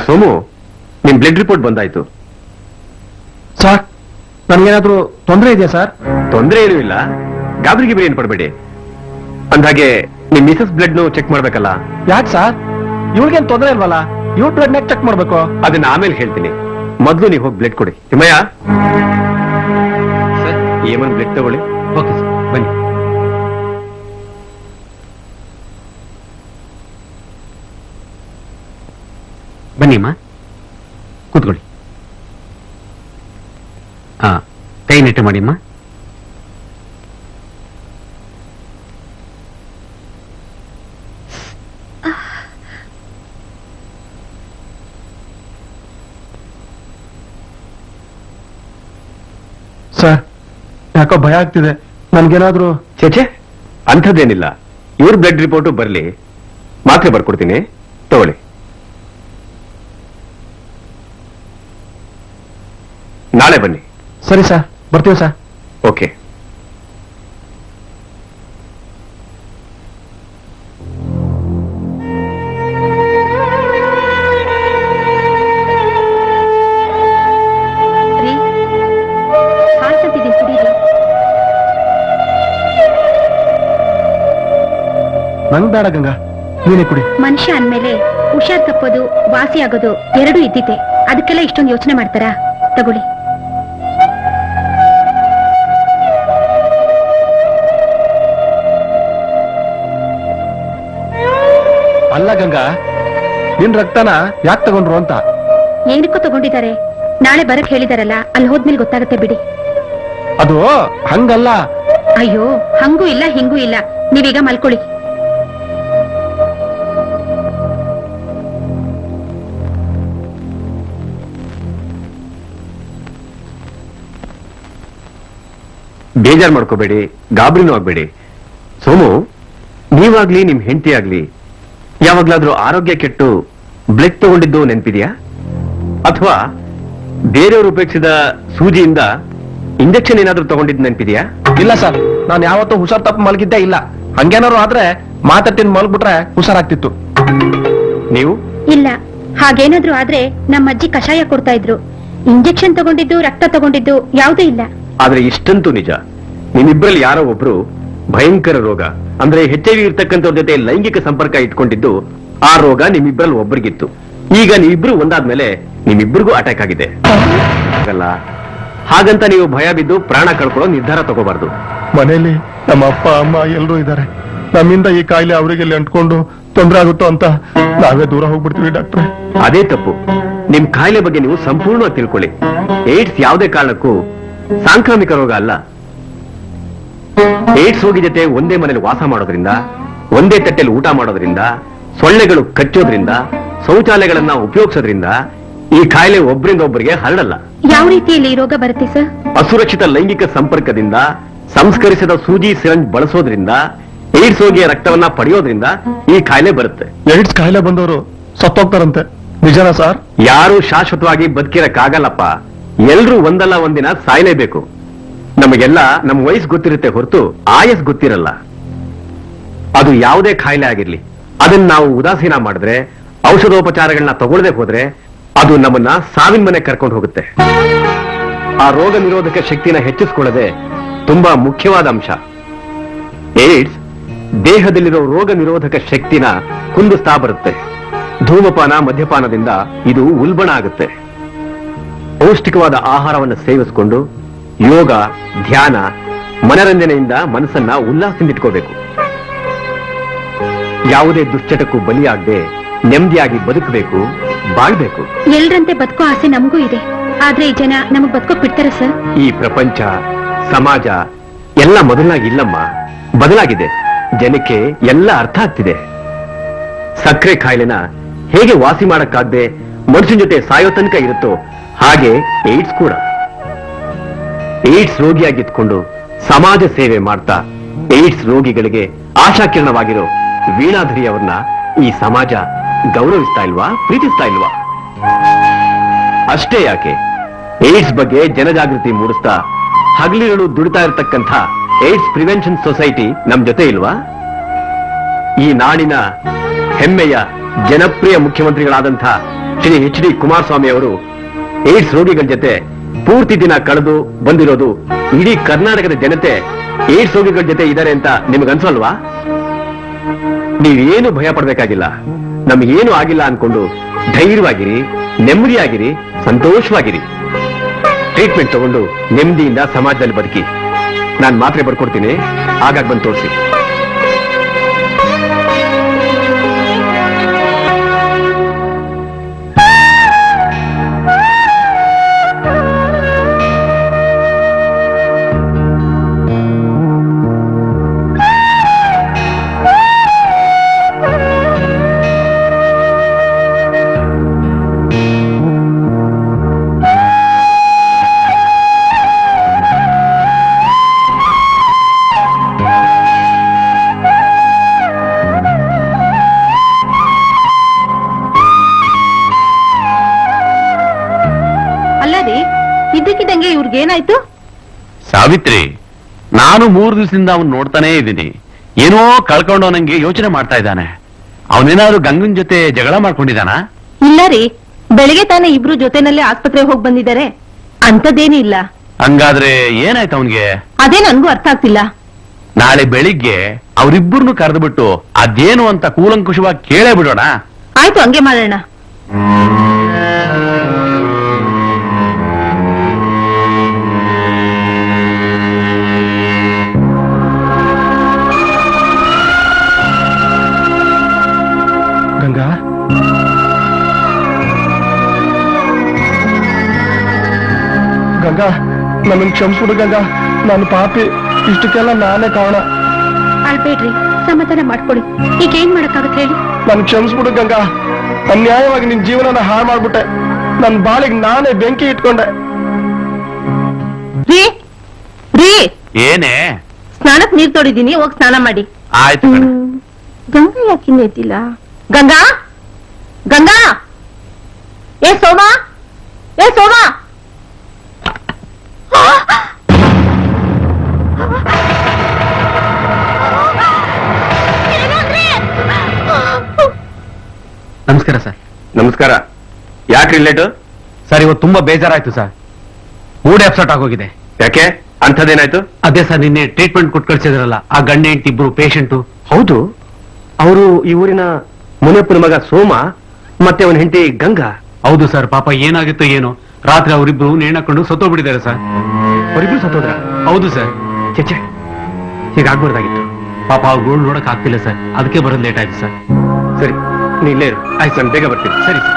ಸೋಮು, ನಿಮ್ ಬ್ಲಡ್ ರಿಪೋರ್ಟ್ ಬಂದಾಯ್ತು. ಸರ್, ನನ್ಗೇನಾದ್ರೂ ತೊಂದರೆ ಇದೆಯಾ ಸರ್? ತೊಂದರೆ ಏನೂ ಇಲ್ಲ. ಗಾಬರಿ ಗಿಬರಿ ಏನ್ ಪಡ್ಬೇಡಿ. ಅಂದಾಗೆ ನಿಮ್ ಮಿಸಸ್ ಬ್ಲಡ್ ಚೆಕ್ ಮಾಡ್ಬೇಕಲ್ಲ. ಯಾಕೆ ಸರ್? ಇವ್ರಿಗೇನ್ ತೊಂದರೆ ಇಲ್ವಲ್ಲ? ಇವ್ರ ಬ್ಲಡ್ ನೆಕ್ ಚೆಕ್ ಮಾಡ್ಬೇಕು. ಅದನ್ನ ಆಮೇಲೆ ಹೇಳ್ತೀನಿ. ಮೊದ್ಲು ನೀವು ಹೋಗಿ ಬ್ಲಡ್ ಕೊಡಿ. ತಿಮ್ಮಯ್ಯ, ಏಮನ್ ಬ್ಲಡ್ ತಗೊಳ್ಳಿ. ಓಕೆ ಸರ್, ಬನ್ನಿ. ಬನ್ನಿಮ್ಮ, ಕೂತ್ಕೊಳ್ಳಿ. ಕೈ ನೆಟ್ಟು ಮಾಡಿಮ್ಮ. ಸರ್, ಯಾಕೋ ಭಯ ಆಗ್ತಿದೆ. ನನ್ಗೇನಾದ್ರೂ? ಚೇಚೆ, ಅಂಥದ್ದೇನಿಲ್ಲ. ಇವ್ರ ಬ್ಲಡ್ ರಿಪೋರ್ಟು ಬರ್ಲಿ, ಮಾತ್ರೆ ಬರ್ಕೊಡ್ತೀನಿ, ತಗೊಳ್ಳಿ. ನಾಳೆ ಬನ್ನಿ. ಸರಿ ಸರ್, ಬರ್ತೀವಿ ಸರ್. ಓಕೆ. ರೀ, ಹಾಲ್ ತಂದಿದ್ದೀನಿ, ಕುಡೀರಿ. ನಂಗ್ ಬೇಡ ಗಂಗಾ, ನೀನೇ ಕುಡಿ. ಮನುಷ್ಯ ಅಂದ್ಮೇಲೆ ಹುಷಾರ್ ತಪ್ಪೋದು, ವಾಸಿ ಆಗೋದು ಎರಡೂ ಇದ್ದಿದ್ದೆ. ಅದಕ್ಕೆಲ್ಲ ಇಷ್ಟೊಂದು ಯೋಚನೆ ಮಾಡ್ತಾರಾ? ತಗೊಳ್ಳಿ. ಅಲ್ಲ ಗಂಗಾ, ನಿನ್ ರಕ್ತನ ಯಾಕೆ ತಗೊಂಡ್ರು ಅಂತ? ಏನಕ್ಕೂ ತಗೊಂಡಿದ್ದಾರೆ. ನಾಳೆ ಬರಕ್ ಹೇಳಿದಾರಲ್ಲ, ಅಲ್ಲಿ ಹೋದ್ಮೇಲೆ ಗೊತ್ತಾಗುತ್ತೆ ಬಿಡಿ. ಅದು ಹಂಗಲ್ಲ. ಅಯ್ಯೋ, ಹಂಗೂ ಇಲ್ಲ ಹಿಂಗೂ ಇಲ್ಲ. ನೀವೀಗ ಮಲ್ಕೊಳ್ಳಿ. ಬೇಜಾರ್ ಮಾಡ್ಕೋಬೇಡಿ, ಗಾಬರಿನೂ ಆಗ್ಬೇಡಿ. ಸೋಮು, ನೀವಾಗ್ಲಿ ನಿಮ್ ಹೆಂಡತಿ ಆಗ್ಲಿ ಯಾವಾಗ್ಲಾದ್ರೂ ಆರೋಗ್ಯ ಕೆಟ್ಟು ಬ್ಲಡ್ ತಗೊಂಡಿದ್ದು ನೆನ್ಪಿದ್ಯಾ? ಅಥವಾ ಬೇರೆಯವರು ಉಪಯೋಗಿಸಿದ ಸೂಜಿಯಿಂದ ಇಂಜೆಕ್ಷನ್ ಏನಾದ್ರೂ ತಗೊಂಡಿದ್ದು ನೆನ್ಪಿದ್ಯಾ? ಇಲ್ಲ ಸರ್, ನಾನು ಯಾವತ್ತೂ ಹುಷಾರ್ ತಪ್ಪು ಮಲಗಿದ್ದೇ ಇಲ್ಲ. ಹಂಗೇನಾದ್ರು ಆದ್ರೆ ಮಾತಾಡ್ತೀನಿ ಮಲಗ್ಬಿಟ್ರೆ ಹುಷಾರಾಗ್ತಿತ್ತು. ನೀವು? ಇಲ್ಲ, ಹಾಗೇನಾದ್ರೂ ಆದ್ರೆ ನಮ್ಮ ಅಜ್ಜಿ ಕಷಾಯ ಕೊಡ್ತಾ ಇದ್ರು. ಇಂಜೆಕ್ಷನ್ ತಗೊಂಡಿದ್ದು, ರಕ್ತ ತಗೊಂಡಿದ್ದು ಯಾವುದೂ ಇಲ್ಲ. ಆದ್ರೆ ಇಷ್ಟಂತೂ ನಿಜ, ನಿಮ್ಮಿಬ್ಬರಲ್ಲಿ ಯಾರೋ ಒಬ್ರು ಭಯಂಕರ ರೋಗ ಅಂದ್ರೆ HIV ಇರ್ತಕ್ಕಂಥವ್ರ ಜೊತೆ ಲೈಂಗಿಕ ಸಂಪರ್ಕ ಇಟ್ಕೊಂಡಿದ್ದು ಆ ರೋಗ ನಿಮ್ಮಿಬ್ಬರಲ್ಲಿ ಒಬ್ಬರಿಗಿತ್ತು. ಈಗ ನೀವಿಬ್ರು ಒಂದಾದ್ಮೇಲೆ ನಿಮ್ಮಿಬ್ಬರಿಗೂ ಅಟ್ಯಾಕ್ ಆಗಿದೆ. ಹಾಗಲ್ಲ, ಹಾಗಂತ ನೀವು ಭಯ ಬಿದ್ದು ಪ್ರಾಣ ಕಳ್ಕೊಳ್ಳೋ ನಿರ್ಧಾರ ತಗೋಬಾರ್ದು. ಮನೇಲಿ ನಮ್ಮ ಅಪ್ಪ ಅಮ್ಮ ಎಲ್ಲರೂ ಇದ್ದಾರೆ. ನಮ್ಮಿಂದ ಈ ಕಾಯಿಲೆ ಅವರಿಗೆ ಅಂಟ್ಕೊಂಡು ತೊಂದರೆ ಆಗುತ್ತೋ ಅಂತ ನಾವೇ ದೂರ ಹೋಗ್ಬಿಡ್ತೀವಿ ಡಾಕ್ಟ್ರೆ. ಅದೇ ತಪ್ಪು. ನಿಮ್ ಕಾಯಿಲೆ ಬಗ್ಗೆ ನೀವು ಸಂಪೂರ್ಣವಾಗಿ ತಿಳ್ಕೊಳ್ಳಿ. ಏಡ್ಸ್ ಯಾವುದೇ ಕಾರಣಕ್ಕೂ ಸಾಂಕ್ರಾಮಿಕ ರೋಗ ಅಲ್ಲ. ಏಡ್ಸ್ ರೋಗಿ ಜೊತೆ ಒಂದೇ ಮನೇಲಿ ವಾಸ ಮಾಡೋದ್ರಿಂದ, ಒಂದೇ ತಟ್ಟೆಯಲ್ಲಿ ಊಟ ಮಾಡೋದ್ರಿಂದ, ಸೊಳ್ಳೆಗಳು ಕಚ್ಚೋದ್ರಿಂದ, ಶೌಚಾಲಯಗಳನ್ನ ಉಪಯೋಗಿಸೋದ್ರಿಂದ ಈ ಕಾಯಿಲೆ ಒಬ್ಬರಿಂದ ಒಬ್ಬರಿಗೆ ಹರಡಲ್ಲ. ಯಾವ ರೀತಿಯಲ್ಲಿ ಈ ರೋಗ ಬರುತ್ತೆ ಸರ್? ಅಸುರಕ್ಷಿತ ಲೈಂಗಿಕ ಸಂಪರ್ಕದಿಂದ, ಸಂಸ್ಕರಿಸಿದ ಸೂಜಿ ಸಿರಂಜ್ ಬಳಸೋದ್ರಿಂದ, ಏಡ್ಸ್ ರೋಗಿಯ ರಕ್ತವನ್ನ ಪಡೆಯೋದ್ರಿಂದ ಈ ಕಾಯಿಲೆ ಬರುತ್ತೆ. ಏಡ್ಸ್ ಕಾಯಿಲೆ ಬಂದವರು ಸತ್ತೋಗ್ತಾರಂತೆ, ನಿಜನಾ ಸರ್? ಯಾರು ಶಾಶ್ವತವಾಗಿ ಬದುಕಿರಕ್ಕಾಗಲ್ಲಪ್ಪ. ಎಲ್ರೂ ಒಂದಲ್ಲ ಒಂದಿನ ಸಾಯ್ಲೇಬೇಕು. ನಮಗೆಲ್ಲ ನಮ್ಮ ವಯಸ್ಸು ಗೊತ್ತಿರುತ್ತೆ ಹೊರತು ಆಯಸ್ ಗೊತ್ತಿರಲ್ಲ. ಅದು ಯಾವುದೇ ಕಾಯಿಲೆ ಆಗಿರ್ಲಿ, ಅದನ್ನ ನಾವು ಉದಾಸೀನ ಮಾಡಿದ್ರೆ, ಔಷಧೋಪಚಾರಗಳನ್ನ ತಗೊಳ್ಳದೆ ಹೋದ್ರೆ ಅದು ನಮ್ಮನ್ನ ಸಾವಿನ ಮನೆ ಕರ್ಕೊಂಡು ಹೋಗುತ್ತೆ. ಆ ರೋಗ ನಿರೋಧಕ ಶಕ್ತಿನ ಹೆಚ್ಚಿಸಿಕೊಳ್ಳದೆ ತುಂಬಾ ಮುಖ್ಯವಾದ ಅಂಶ. ಏಡ್ಸ್ ದೇಹದಲ್ಲಿರೋ ರೋಗ ನಿರೋಧಕ ಶಕ್ತಿನ ಕುಂದಿಸ್ತಾ ಬರುತ್ತೆ. ಧೂಮಪಾನ, ಮದ್ಯಪಾನದಿಂದ ಇದು ಉಲ್ಬಣ ಆಗುತ್ತೆ. ಪೌಷ್ಟಿಕವಾದ ಆಹಾರವನ್ನು ಸೇವಿಸಿಕೊಂಡು ಯೋಗ, ಧ್ಯಾನ, ಮನರಂಜನೆಯಿಂದ ಮನಸ್ಸನ್ನ ಉಲ್ಲಾಸದಿಂದಿಟ್ಕೋಬೇಕು. ಯಾವುದೇ ದುಶ್ಚಟಕ್ಕೂ ಬಲಿಯಾಗದೆ ನೆಮ್ಮದಿಯಾಗಿ ಬದುಕಬೇಕು, ಬಾಳ್ಬೇಕು. ಎಲ್ರಂತೆ ಬದುಕೋ ಆಸೆ ನಮಗೂ ಇದೆ. ಆದ್ರೆ ಈ ಜನ ನಮಗ್ ಬದುಕೋಕ್ ಬಿಡ್ತಾರ ಸರ್? ಈ ಪ್ರಪಂಚ, ಸಮಾಜ ಎಲ್ಲ ಮೊದಲಾಗಿ ಇಲ್ಲಮ್ಮ, ಬದಲಾಗಿದೆ. ಜನಕ್ಕೆ ಎಲ್ಲ ಅರ್ಥ ಆಗ್ತಿದೆ. ಸಕ್ಕರೆ ಕಾಯಿಲೆನ ಹೇಗೆ ವಾಸಿ ಮಾಡಕ್ಕಾಗದೆ ಮನುಷ್ಯನ ಜೊತೆ ಸಾಯೋ ತನಕ ಇರುತ್ತೋ ಹಾಗೆ ಏಡ್ಸ್ ಕೂಡ. ಏಡ್ಸ್ ರೋಗಿಯಾಗಿದ್ಕೊಂಡು ಸಮಾಜ ಸೇವೆ ಮಾಡ್ತಾ ಏಡ್ಸ್ ರೋಗಿಗಳಿಗೆ ಆಶಾಕಿರಣವಾಗಿರೋ ವೀಣಾಧರಿ ಅವ್ರನ್ನ ಈ ಸಮಾಜ ಗೌರವಿಸ್ತಾ ಇಲ್ವಾ, ಪ್ರೀತಿಸ್ತಾ ಇಲ್ವಾ? ಅಷ್ಟೇ ಯಾಕೆ, ಏಡ್ಸ್ ಬಗ್ಗೆ ಜನಜಾಗೃತಿ ಮೂಡಿಸ್ತಾ ಹಗಲಿರುಳು ದುಡಿತಾ ಇರತಕ್ಕಂಥ ಏಡ್ಸ್ ಪ್ರಿವೆನ್ಷನ್ ಸೊಸೈಟಿ ನಮ್ ಜೊತೆ ಇಲ್ವಾ? ಈ ನಾಡಿನ ಹೆಮ್ಮೆಯ ಜನಪ್ರಿಯ ಮುಖ್ಯಮಂತ್ರಿಗಳಾದಂಥ ಶ್ರೀ HD ಕುಮಾರಸ್ವಾಮಿ ಅವರು ಏಡ್ಸ್ ರೋಗಿಗಳ ಜೊತೆ ಪೂರ್ತಿ ದಿನ ಕಳೆದು ಬಂದಿರೋದು ಇಡೀ ಕರ್ನಾಟಕದ ಜನತೆ ಏಡ್ಸ್ ರೋಗಿಗಳ ಜೊತೆ ಇದ್ದಾರೆ ಅಂತ ನಿಮಗನ್ಸಲ್ವಾ? ನೀವೇನು ಭಯ ಪಡ್ಬೇಕಾಗಿಲ್ಲ. ನಮಗೇನು ಆಗಿಲ್ಲ ಅನ್ಕೊಂಡು ಧೈರ್ಯವಾಗಿರಿ, ನೆಮ್ಮದಿಯಾಗಿರಿ, ಸಂತೋಷವಾಗಿರಿ. ಟ್ರೀಟ್ಮೆಂಟ್ ತಗೊಂಡು ನೆಮ್ಮದಿಯಿಂದ ಸಮಾಜದಲ್ಲಿ ಬದುಕಿ. ನಾನು ಮಾತ್ರೆ ಬರ್ಕೊಡ್ತೀನಿ, ಆಗಾಗ ಬಂದು ತೋರಿಸಿ. ಇದ್ದಕ್ಕಿದ್ದಂಗೆ ಇವ್ರಿಗೇನಾಯ್ತು? ಸಾವಿತ್ರಿ, ನಾನು 3 ದಿವಸದಿಂದ ಅವನ್ ನೋಡ್ತಾನೇ ಇದ್ದೀನಿ. ಏನೋ ಕಳ್ಕೊಂಡವನಂಗೆ ಯೋಚನೆ ಮಾಡ್ತಾ ಇದ್ದಾನೆ. ಅವನೇನಾದ್ರು ಗಂಗನ್ ಜೊತೆ ಜಗಳ ಮಾಡ್ಕೊಂಡಿದ್ದಾನ? ಇಲ್ಲ ರೀ, ಬೆಳಿಗ್ಗೆ ತಾನೇ ಇಬ್ರು ಜೊತೆನಲ್ಲೇ ಆಸ್ಪತ್ರೆಗೆ ಹೋಗಿ ಬಂದಿದ್ದಾರೆ. ಅಂತದೇನೂ ಇಲ್ಲ. ಹಂಗಾದ್ರೆ ಏನಾಯ್ತು ಅವನ್ಗೆ? ಅದೇ ನನ್ಗೂ ಅರ್ಥ ಆಗ್ತಿಲ್ಲ. ನಾಳೆ ಬೆಳಿಗ್ಗೆ ಅವರಿಬ್ಬರನ್ನು ಕರೆದುಬಿಟ್ಟು ಅದೇನು ಅಂತ ಕೂಲಂಕುಷವಾಗಿ ಕೇಳೇ ಬಿಡೋಣ. ಆಯ್ತು, ಹಂಗೆ ಮಾಡೋಣ. ಗಂಗಾ, ಗಂಗಾ, ನನ್ನ ಕ್ಷಮಿಸ್ಬಿಡು ಗಂಗಾ. ನನ್ನ ಪಾಪಿ, ಇಷ್ಟಕ್ಕೆಲ್ಲ ನಾನೇ ಕಾರಣ. ಅಳ್ಬೇಡ್ರಿ, ಸಮಾಧಾನ ಮಾಡ್ಕೊಳ್ಳಿ. ಈಗ ಏನ್ ಮಾಡಕ್ಕಾಗತ್ತೆ ಹೇಳಿ? ನನ್ ಕ್ಷಮಿಸ್ಬಿಡು ಗಂಗಾ. ಅನ್ಯಾಯವಾಗಿ ನಿನ್ ಜೀವನನ ಹಾಳು ಮಾಡ್ಬಿಟ್ಟೆ. ನನ್ ಬಾಳಿಗೆ ನಾನೇ ಬೆಂಕಿ ಇಟ್ಕೊಂಡೆ. ರೀ ರೀ, ಏನೇ? ಸ್ನಾನಕ್ ನೀರ್ ತೊಡಿದೀನಿ, ಹೋಗಿ ಸ್ನಾನ ಮಾಡಿ. ಆಯ್ತು ಕಣೆ. ಗಂಗಾ ಯಾಕಿನ್ನ ಎದ್ದಿಲ್ಲ? ಗಂಗಾ, ಗಂಗಾ, ಏ ಸೋಮಾ, ಏ ಸೋಮಾ. ನಮಸ್ಕಾರ ಸರ್. ನಮಸ್ಕಾರ. ಯಾಕ್ರಿ ಲೇಟು? ಸರ್, ಇವತ್ತು ತುಂಬಾ ಬೇಜಾರಾಯ್ತು ಸರ್. ಮೂಡ್ ಅಪ್ಸೆಟ್ ಆಗೋಗಿದೆ. ಯಾಕೆ? ಅಂಥದ್ದೇನಾಯ್ತು? ಅದೇ ಸರ್, ನಿನ್ನೆ ಟ್ರೀಟ್ಮೆಂಟ್ ಕೊಟ್ಟು ಕಳ್ಸಿದ್ರಲ್ಲ, ಆ ಗಂಡ ಹೆಂಡತಿ ಇಬ್ರು ಪೇಷಂಟು. ಹೌದು, ಅವರು ಈ ಊರಿನ ಮುನಿಯಪ್ಪನ ಮಗ ಸೋಮ ಮತ್ತೆ ಅವನ ಹೆಂಡತಿ ಗಂಗಾ. ಹೌದು ಸರ್, ಪಾಪ ಏನಾಗಿತ್ತೋ ಏನೋ, ರಾತ್ರಿ ಅವರಿಬ್ರು ನೇಣಾಕೊಂಡು ಸತ್ತೋಗ್ಬಿಟ್ಟಿದ್ದಾರೆ ಸರ್. ಅವರಿಬ್ರು ಸತ್ತೋದ್ರ? ಹೌದು ಸರ್. ಚೇಚೆ, ಹೀಗಾಗ್ಬಾರ್ದಾಗಿತ್ತು. ಪಾಪ ಅವ್ರು ನೋಡಕ್ ಆಗ್ತಿಲ್ಲ ಸರ್, ಅದಕ್ಕೆ ಬರೋದು ಲೇಟ್ ಆಯ್ತು ಸರ್. ಸರಿ, ನೀ ಇಲ್ಲೇ ಇರು. ಆಯ್ತು, ನಾನು ಬೇಗ ಬರ್ತೀನಿ. ಸರಿ ಸರ್.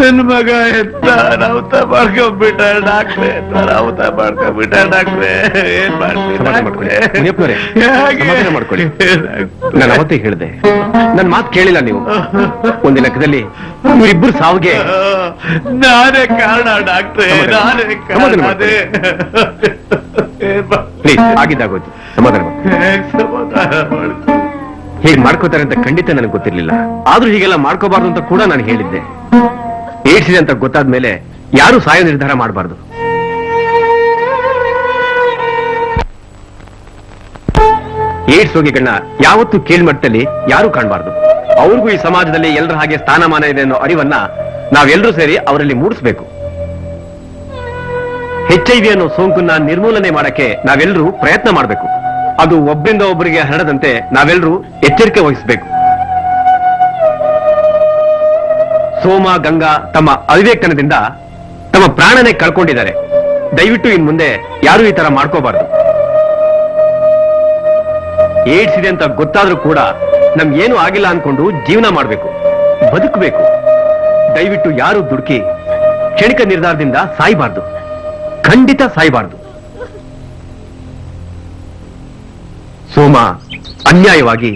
ನನ್ನ ಮಗ ಎತ್ತ ಅನಾಹುತ ಮಾಡ್ಕೊಂಡ್ಬಿಟ್ಟ ಡಾಕ್ಟ್ರೆ, ಅನಾಹುತ ಮಾಡ್ಕೊಂಡ್ಬಿಟ್ಟ ಡಾಕ್ಟ್ರೆ. ಏನ್ ಸಮಾಧಾನ ಮಾಡ್ಕೊಳ್ಳಿ. ಮುನಿಯಪ್ಪನವರೇ, ಮಾಡ್ತೀನಿ? ಸಮಾಧಾನ ಮಾಡ್ಕೊಳ್ಳಿ. ನಾನು ಅವತ್ತೇ ಹೇಳಿದೆ, ನನ್ನ ಮಾತು ಕೇಳಿಲ್ಲ ನೀವು. ಒಂದು ಲೆಕ್ಕದಲ್ಲಿ ಇವರಿಬ್ಬರು ಸಾವಿಗೆ ನಾನೇ ಕಾರಣ ಡಾಕ್ಟ್ರೆ, ನಾನೇ ಸಮಾಧಾನ ಕಾರಣ. ಮಾಡ್ಕೊಳ್ಳಿ. ಏನ್ ಪ್ಲೀಸ್, ಆಗಿದ್ದಾಗೋಯ್ತು. ಸಮಾಧಾನ ಮಾಡ್ಕೊಳ್ಳಿ. ಸಮಾಧಾನ ಮಾಡ್ತೀನಿ. ಹೀಗೆ ಮಾಡ್ಕೋತಾರೆ ಅಂತ ಖಂಡಿತ ನನಗೆ ಗೊತ್ತಿರ್ಲಿಲ್ಲ. ಆದ್ರೂ ಹೀಗೆಲ್ಲ ಮಾಡ್ಕೋಬಾರ್ದು ಅಂತ ಕೂಡ ನಾನು ಹೇಳಿದ್ದೆ. ಏಡ್ಸ್ ಇದೆ ಅಂತ ಗೊತ್ತಾದ ಮೇಲೆ ಯಾರು ಸಾಯೋ ನಿರ್ಧಾರ ಮಾಡಬಾರ್ದು. ಏಡ್ಸ್ ರೋಗಿಗಳನ್ನ ಯಾವತ್ತೂ ಕೀಳ್ಮಟ್ಟದಲ್ಲಿ ಯಾರು ಕಾಣಬಾರ್ದು. ಅವ್ರಿಗೂ ಈ ಸಮಾಜದಲ್ಲಿ ಎಲ್ಲರ ಹಾಗೆ ಸ್ಥಾನಮಾನ ಇದೆ ಅನ್ನೋ ಅರಿವನ್ನ ನಾವೆಲ್ಲರೂ ಸೇರಿ ಅವರಲ್ಲಿ ಮೂಡಿಸಬೇಕು. HIV ಅನ್ನೋ ಸೋಂಕನ್ನ ನಿರ್ಮೂಲನೆ ಮಾಡಕ್ಕೆ ನಾವೆಲ್ಲರೂ ಪ್ರಯತ್ನ ಮಾಡಬೇಕು. ಅದು ಒಬ್ಬರಿಂದ ಒಬ್ಬರಿಗೆ ಹರಡದಂತೆ ನಾವೆಲ್ಲರೂ ಎಚ್ಚರಿಕೆ ವಹಿಸಬೇಕು. ಸೋಮ, ಗಂಗಾ ತಮ್ಮ ಅವಿವೇಕನದಿಂದ ತಮ್ಮ ಪ್ರಾಣನೇ ಕಳ್ಕೊಂಡಿದ್ದಾರೆ. ದಯವಿಟ್ಟು ಇನ್ ಮುಂದೆ ಯಾರು ಈ ತರ ಮಾಡ್ಕೋಬಾರ್ದು. ಏಡ್ಸ್ ಇದೆ ಅಂತ ಗೊತ್ತಾದ್ರೂ ಕೂಡ ನಮ್ಗೇನು ಆಗಿಲ್ಲ ಅನ್ಕೊಂಡು ಜೀವನ ಮಾಡಬೇಕು, ಬದುಕಬೇಕು. ದಯವಿಟ್ಟು ಯಾರು ದುಡುಕಿ ಕ್ಷಣಿಕ ನಿರ್ಧಾರದಿಂದ ಸಾಯ್ಬಾರ್ದು, ಖಂಡಿತ ಸಾಯ್ಬಾರ್ದು. ಸೋಮ ಅನ್ಯಾಯವಾಗಿ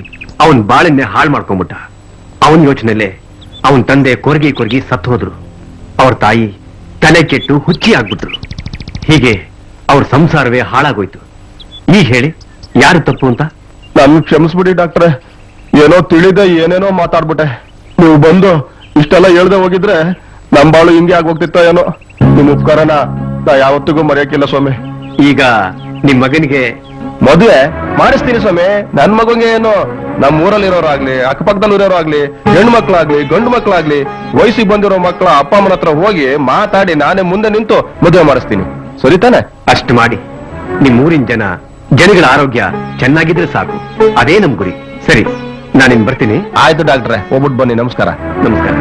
ಅವನ್ ಬಾಳನ್ನೇ ಹಾಳು ಮಾಡ್ಕೊಂಡ್ಬಿಟ್ಟ. ಅವನ್ ಯೋಚನೆಯಲ್ಲೇ ಅವನ್ ತಂದೆ ಕೊರಗಿ ಸತ್ತು ಹೋದ್ರು. ಅವ್ರ ತಾಯಿ ತಲೆ ಕೆಟ್ಟು ಹುಚ್ಚಿ ಆಗ್ಬಿಟ್ರು. ಹೀಗೆ ಅವ್ರ ಸಂಸಾರವೇ ಹಾಳಾಗೋಯ್ತು. ಈಗ ಹೇಳಿ, ಯಾರು ತಪ್ಪು ಅಂತ? ನನ್ ಕ್ಷಮಿಸ್ಬಿಡಿ ಡಾಕ್ಟ್ರೆ, ಏನೋ ತಿಳಿದೆ ಏನೇನೋ ಮಾತಾಡ್ಬಿಟ್ಟೆ. ನೀವು ಬಂದು ಇಷ್ಟೆಲ್ಲ ಹೇಳ್ದೆ ಹೋಗಿದ್ರೆ ನಮ್ ಬಾಳು ಹಿಂಗೆ ಆಗೋಗ್ತಿತ್ತ ಏನೋ. ನಿಮ್ ಉಪಕಾರನ ನಾ ಯಾವತ್ತಿಗೂ ಮರೆಯಕ್ಕಿಲ್ಲ ಸ್ವಾಮಿ. ಈಗ ನಿಮ್ ಮಗನಿಗೆ ಮದುವೆ ಮಾಡಿಸ್ತೀನಿ ಸ್ವಾಮಿ. ನನ್ ಮಗಂಗೆ ಏನು, ನಮ್ ಊರಲ್ಲಿರೋರಾಗ್ಲಿ, ಅಕ್ಕಪಕ್ಕದಲ್ಲಿರೋರಾಗ್ಲಿ, ಹೆಣ್ಣು ಮಕ್ಳಾಗ್ಲಿ, ಗಂಡು ಮಕ್ಳಾಗ್ಲಿ, ವಯಸ್ಸಿಗೆ ಬಂದಿರೋ ಮಕ್ಕಳ ಅಪ್ಪ ಅಮ್ಮನ ಹತ್ರ ಹೋಗಿ ಮಾತಾಡಿ ನಾನೇ ಮುಂದೆ ನಿಂತು ಮದುವೆ ಮಾಡಿಸ್ತೀನಿ. ಸರಿ ತಾನೆ? ಅಷ್ಟು ಮಾಡಿ. ನಿಮ್ ಊರಿನ ಜನಗಳ ಆರೋಗ್ಯ ಚೆನ್ನಾಗಿದ್ರೆ ಸಾಕು, ಅದೇ ನಮ್ ಗುರಿ. ಸರಿ, ನಾನಿನ್ ಬರ್ತೀನಿ. ಆಯ್ತು ಡಾಕ್ಟ್ರೆ, ಹೋಗ್ಬಿಟ್ಟು ಬನ್ನಿ. ನಮಸ್ಕಾರ. ನಮಸ್ಕಾರ.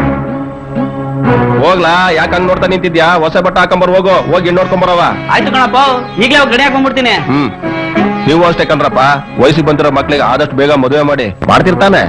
ಹೋಗ್ಲಾ, ಯಾಕಂಗ್ ನೋಡ್ತಾ ನಿಂತಿದ್ಯಾ? ಹೊಸ ಬಟ್ಟೆ ಹಾಕೊಂಬರ್, ಹೋಗೋ, ಹೋಗಿ ನೋಡ್ಕೊಂಬರವ. ಆಯ್ತು ಕಣಪ್ಪ, ಈಗಲೇ ಗಡಿ ಹಾಕೊಂಡ್ಬಿಡ್ತೀನಿ. ನೀವು ಅಷ್ಟೇ ಕಣ್ರಪ್ಪ, ವಯಸ್ಸಿಗೆ ಬಂದಿರೋ ಮಕ್ಳಿಗೆ ಆದಷ್ಟು ಬೇಗ ಮದುವೆ ಮಾಡಿ. ಮಾಡ್ತಿರ್ತಾನೆ.